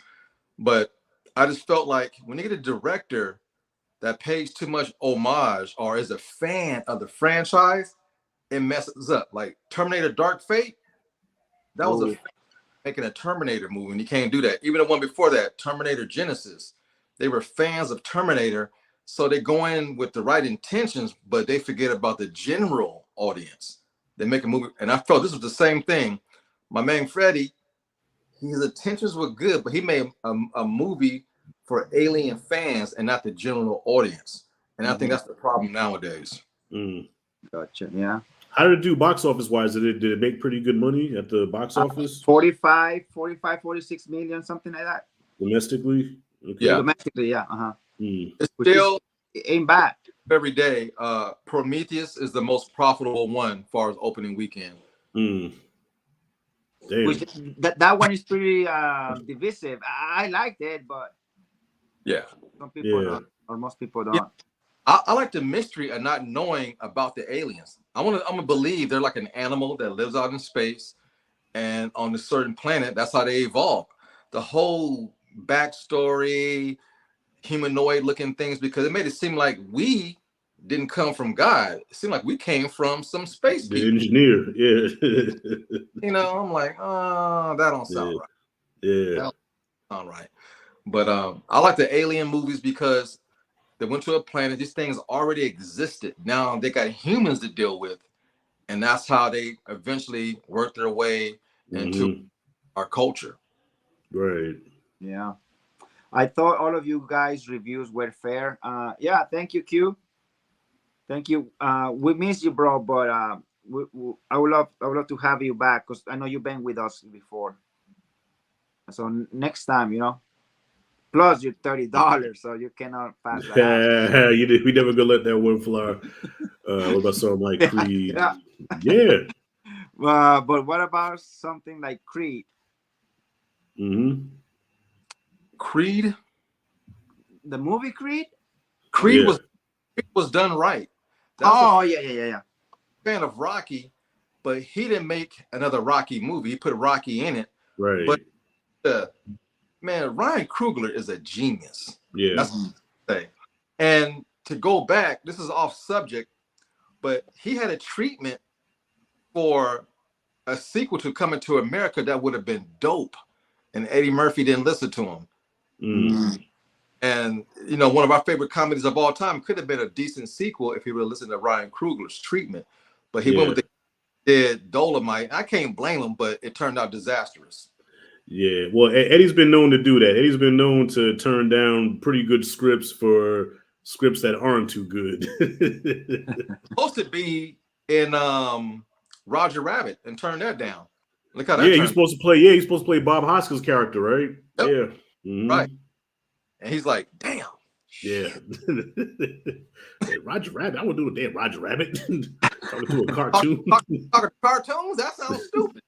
But I just felt like when you get a director that pays too much homage or is a fan of the franchise, it messes up. Like Terminator Dark Fate, that was a fan making a Terminator movie, and you can't do that. Even the one before that, Terminator Genesis, they were fans of Terminator, so they go in with the right intentions, but they forget about the general audience. They make a movie, and I felt this was the same thing. My man Freddie, his intentions were good, but he made a movie for Alien fans and not the general audience. And I think that's the problem nowadays. Gotcha. Yeah. How did it do box office wise? Did it make pretty good money at the box office? 45, 46 million, something like that. Domestically? Okay. Yeah. Domestically, yeah. It's still ain't bad. Every day, Prometheus is the most profitable one as far as opening weekend. Which, that one is pretty divisive. I liked it, but yeah, some people don't, or most people don't. Yeah. I like the mystery of not knowing about the aliens. I'm gonna believe they're like an animal that lives out in space and on a certain planet. That's how they evolved. The whole backstory, humanoid looking things, because it made it seem like we didn't come from God. It seemed like we came from some space people. Engineer, yeah. I'm like, oh, that don't sound right. Yeah. That don't sound right. But I like the alien movies because they went to a planet. These things already existed. Now they got humans to deal with. And that's how they eventually work their way into our culture. Right. Yeah. I thought all of you guys' reviews were fair. Yeah, thank you, Q. Thank you. We miss you, bro, but I would love to have you back because I know you've been with us before. So next time, plus you're $30, so you cannot pass that. We never gonna let that one fly. What about something like Creed? Yeah. But what about something like Creed? Creed? The movie Creed? Creed was done right. Yeah. Fan of Rocky, but he didn't make another Rocky movie. He put Rocky in it. Right. But man, Ryan Coogler is a genius. Yeah. That's what I say. And to go back, this is off subject, but he had a treatment for a sequel to Coming to America that would have been dope, and Eddie Murphy didn't listen to him. Mm. And you know, one of our favorite comedies of all time could have been a decent sequel if he would have listened to Ryan Coogler's treatment, but he went with the did Dolomite. I can't blame him, but it turned out disastrous. Yeah, well, Eddie's been known to do that. Eddie's been known to turn down pretty good scripts for scripts that aren't too good. Supposed to be in Roger Rabbit and turn that down. Look how that he's supposed to play. Yeah, he's supposed to play Bob Hoskins' character, right? Yep. Yeah, mm-hmm. Right. And he's like, damn. Yeah. Hey, Roger Rabbit. I want to do a damn Roger Rabbit. Talking to a cartoon. Talking cartoons? That sounds stupid.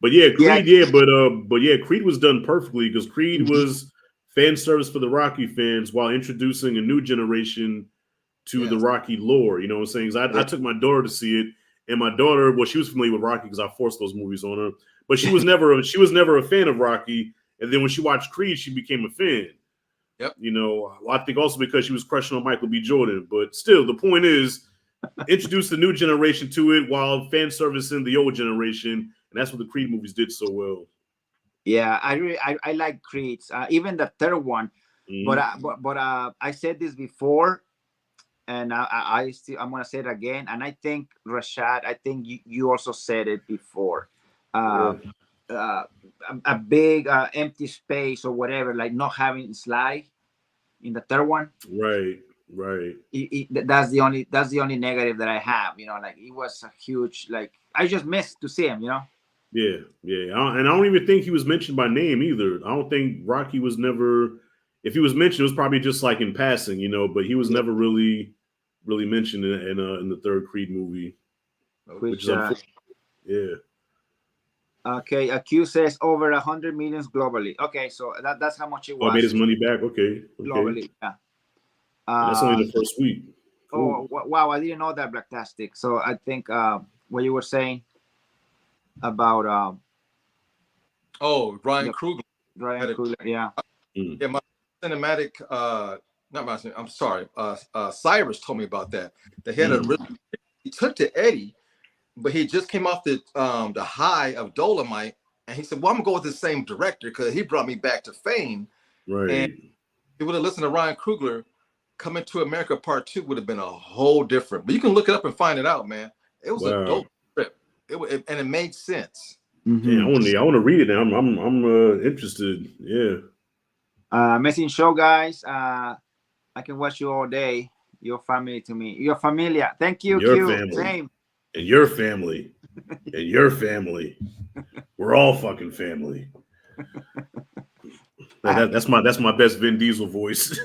But yeah, Creed, but Creed was done perfectly because Creed was fan service for the Rocky fans while introducing a new generation to the Rocky lore. You know what I'm saying? I took my daughter to see it, and my daughter, well, she was familiar with Rocky because I forced those movies on her, but she was never a fan of Rocky. And then when she watched Creed, she became a fan. Yep. You know, I think also because she was crushing on Michael B. Jordan. But still, the point is, introduce the new generation to it while fan servicing the old generation, and that's what the Creed movies did so well. Yeah, I like Creed, even the third one. Mm-hmm. But I said this before, and I'm gonna say it again. And I think Rashad, I think you also said it before. A big empty space or whatever, like not having Sly in the third one. Right. That's the only negative that I have. You know, like it was a huge, like I just missed to see him. You know. Yeah. And I don't even think he was mentioned by name either. I don't think Rocky was never. If he was mentioned, it was probably just like in passing, you know. But he was never really mentioned in the third Creed movie, which is unfortunate. Yeah. Okay, Q says over 100 million globally. Okay, so that's how much it was. Oh, made his money back. Okay. Globally, yeah. That's only the first week. Cool. Oh wow, I didn't know that, Blacktastic. So I think what you were saying about Ryan Coogler. Ryan Coogler, yeah. Yeah, my cinematic I'm sorry. Cyrus told me about that. They had he took to Eddie, but he just came off the high of Dolomite, and he said, "Well, I'm gonna go with the same director because he brought me back to fame." Right. And he would have listened to Ryan Coogler. Coming to America Part 2 would have been a whole different. But you can look it up and find it out, man. It was a dope trip. And it made sense. Mm-hmm. Yeah, I want to read it now. I'm interested. Yeah. Amazing show, guys. I can watch you all day. Your family to me. Your familia. Thank you, your Q. family. Same. And your family. And your family. We're all fucking family. That's my best Vin Diesel voice.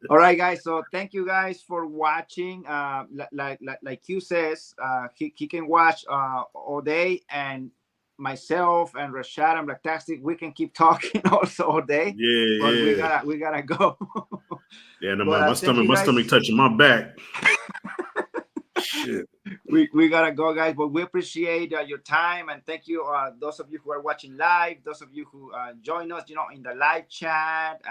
All right, guys. So thank you guys for watching. Like Q says, he can watch all day, and myself and Rashad and Blacktastic, we can keep talking also all day. Yeah, but we gotta go. Yeah, no, my stomach touching my back. Shit. We gotta go, guys, but we appreciate your time, and thank you those of you who are watching live, those of you who join us, you know, in the live chat.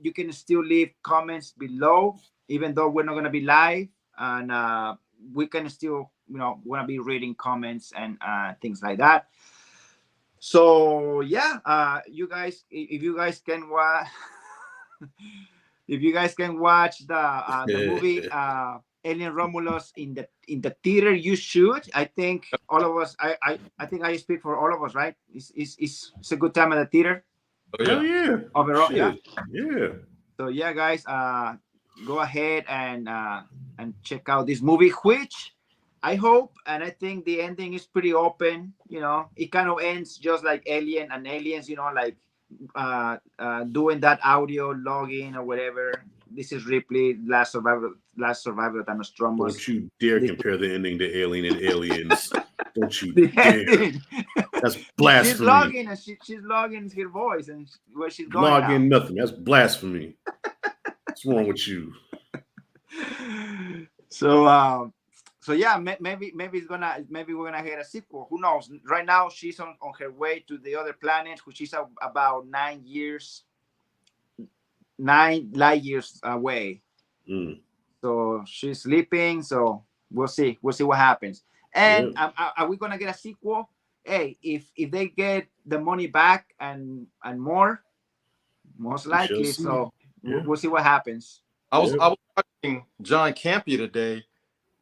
You can still leave comments below, even though we're not gonna be live, and we can still, you know, wanna be reading comments and things like that. So yeah, you guys, if you guys can watch if you guys can watch the movie Alien Romulus in the theater, you should. I think all of us. I think I speak for all of us, right? It's a good time at the theater. Oh yeah. Overall, shit. Yeah. So yeah, guys, go ahead and check out this movie, which I hope and I think the ending is pretty open. You know, it kind of ends just like Alien and Aliens. You know, like doing that audio login or whatever. This is Ripley, last survivor of Nostromo. Don't you dare compare the ending to Alien and Aliens. Don't you dare. That's blasphemy. She's logging and she's logging her voice and where she's going. Logging nothing. That's blasphemy. What's wrong with you? So yeah, maybe we're gonna get a sequel. Who knows? Right now she's on her way to the other planet, which is about 9 light years away. So so she's sleeping. So we'll see what happens. And are we gonna get a sequel? Hey, if they get the money back and more, most likely. So we'll see what happens. I was watching John Campia today,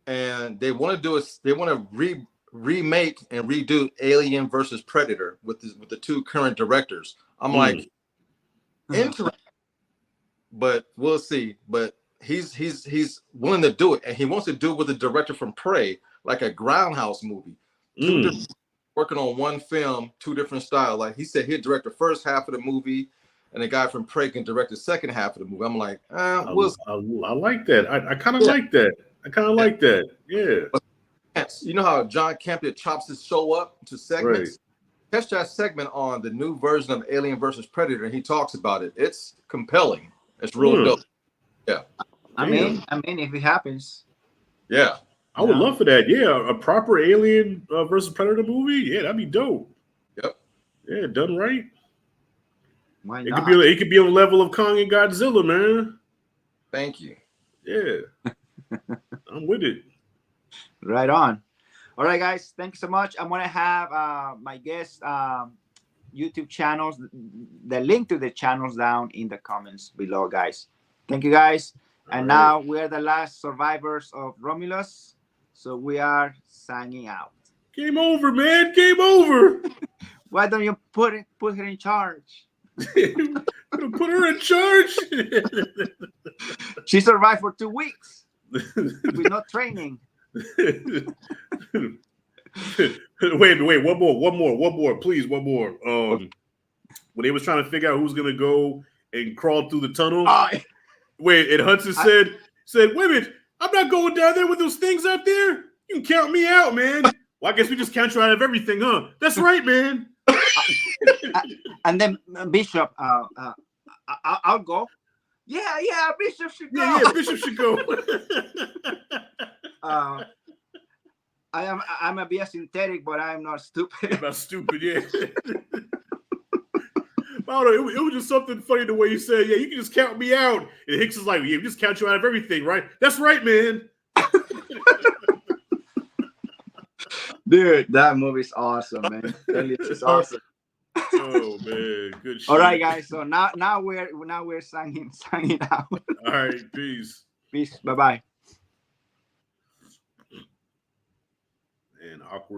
and they want to remake and redo Alien versus Predator with the two current directors. I'm like, interesting, but we'll see. But he's willing to do it, and he wants to do it with a director from Prey, like a Groundhouse movie. Working on one film, two different styles. Like he said, he'd direct the first half of the movie, and the guy from Prey can direct the second half of the movie. I'm like, I like that. I kind of like that. I kind of like that. Yeah. You know how John Campia chops his show up to segments? Right. Catch that segment on the new version of Alien versus Predator, and he talks about it. It's compelling. It's real dope. Yeah. I mean, if it happens. Yeah. I would love for that. Yeah, a proper Alien versus Predator movie. Yeah, that'd be dope. Yep. Yeah, done right. Why not? It could be on the level of Kong and Godzilla, man. Thank you. Yeah. I'm with it. Right on. All right, guys. Thank you so much. I'm gonna have my guest YouTube channels, the link to the channels down in the comments below, guys. Thank you, guys. And now we're the last survivors of Romulus. So we are signing out. Game over, man. Game over. Why don't you put her in charge? Put her in charge. She survived for 2 weeks with no training. Wait, one more, please, one more. When they was trying to figure out who's gonna go and crawl through the tunnel, and Hudson said, wait a minute, I'm not going down there with those things out there. You can count me out, man. Well, I guess we just count you out of everything, huh? That's right, man. And then Bishop, I'll go. Yeah, Bishop should go. Yeah, Bishop should go. I'm a bit synthetic, but I'm not stupid. I'm not stupid, yeah. I don't know. It was just something funny the way you said, yeah, you can just count me out. And Hicks is like, yeah, we just count you out of everything, right? That's right, man. Dude, that movie's awesome, man. It's awesome. Oh man, good shit. All right, guys. So now we're signing out. All right, peace. Peace. Bye-bye. And awkward.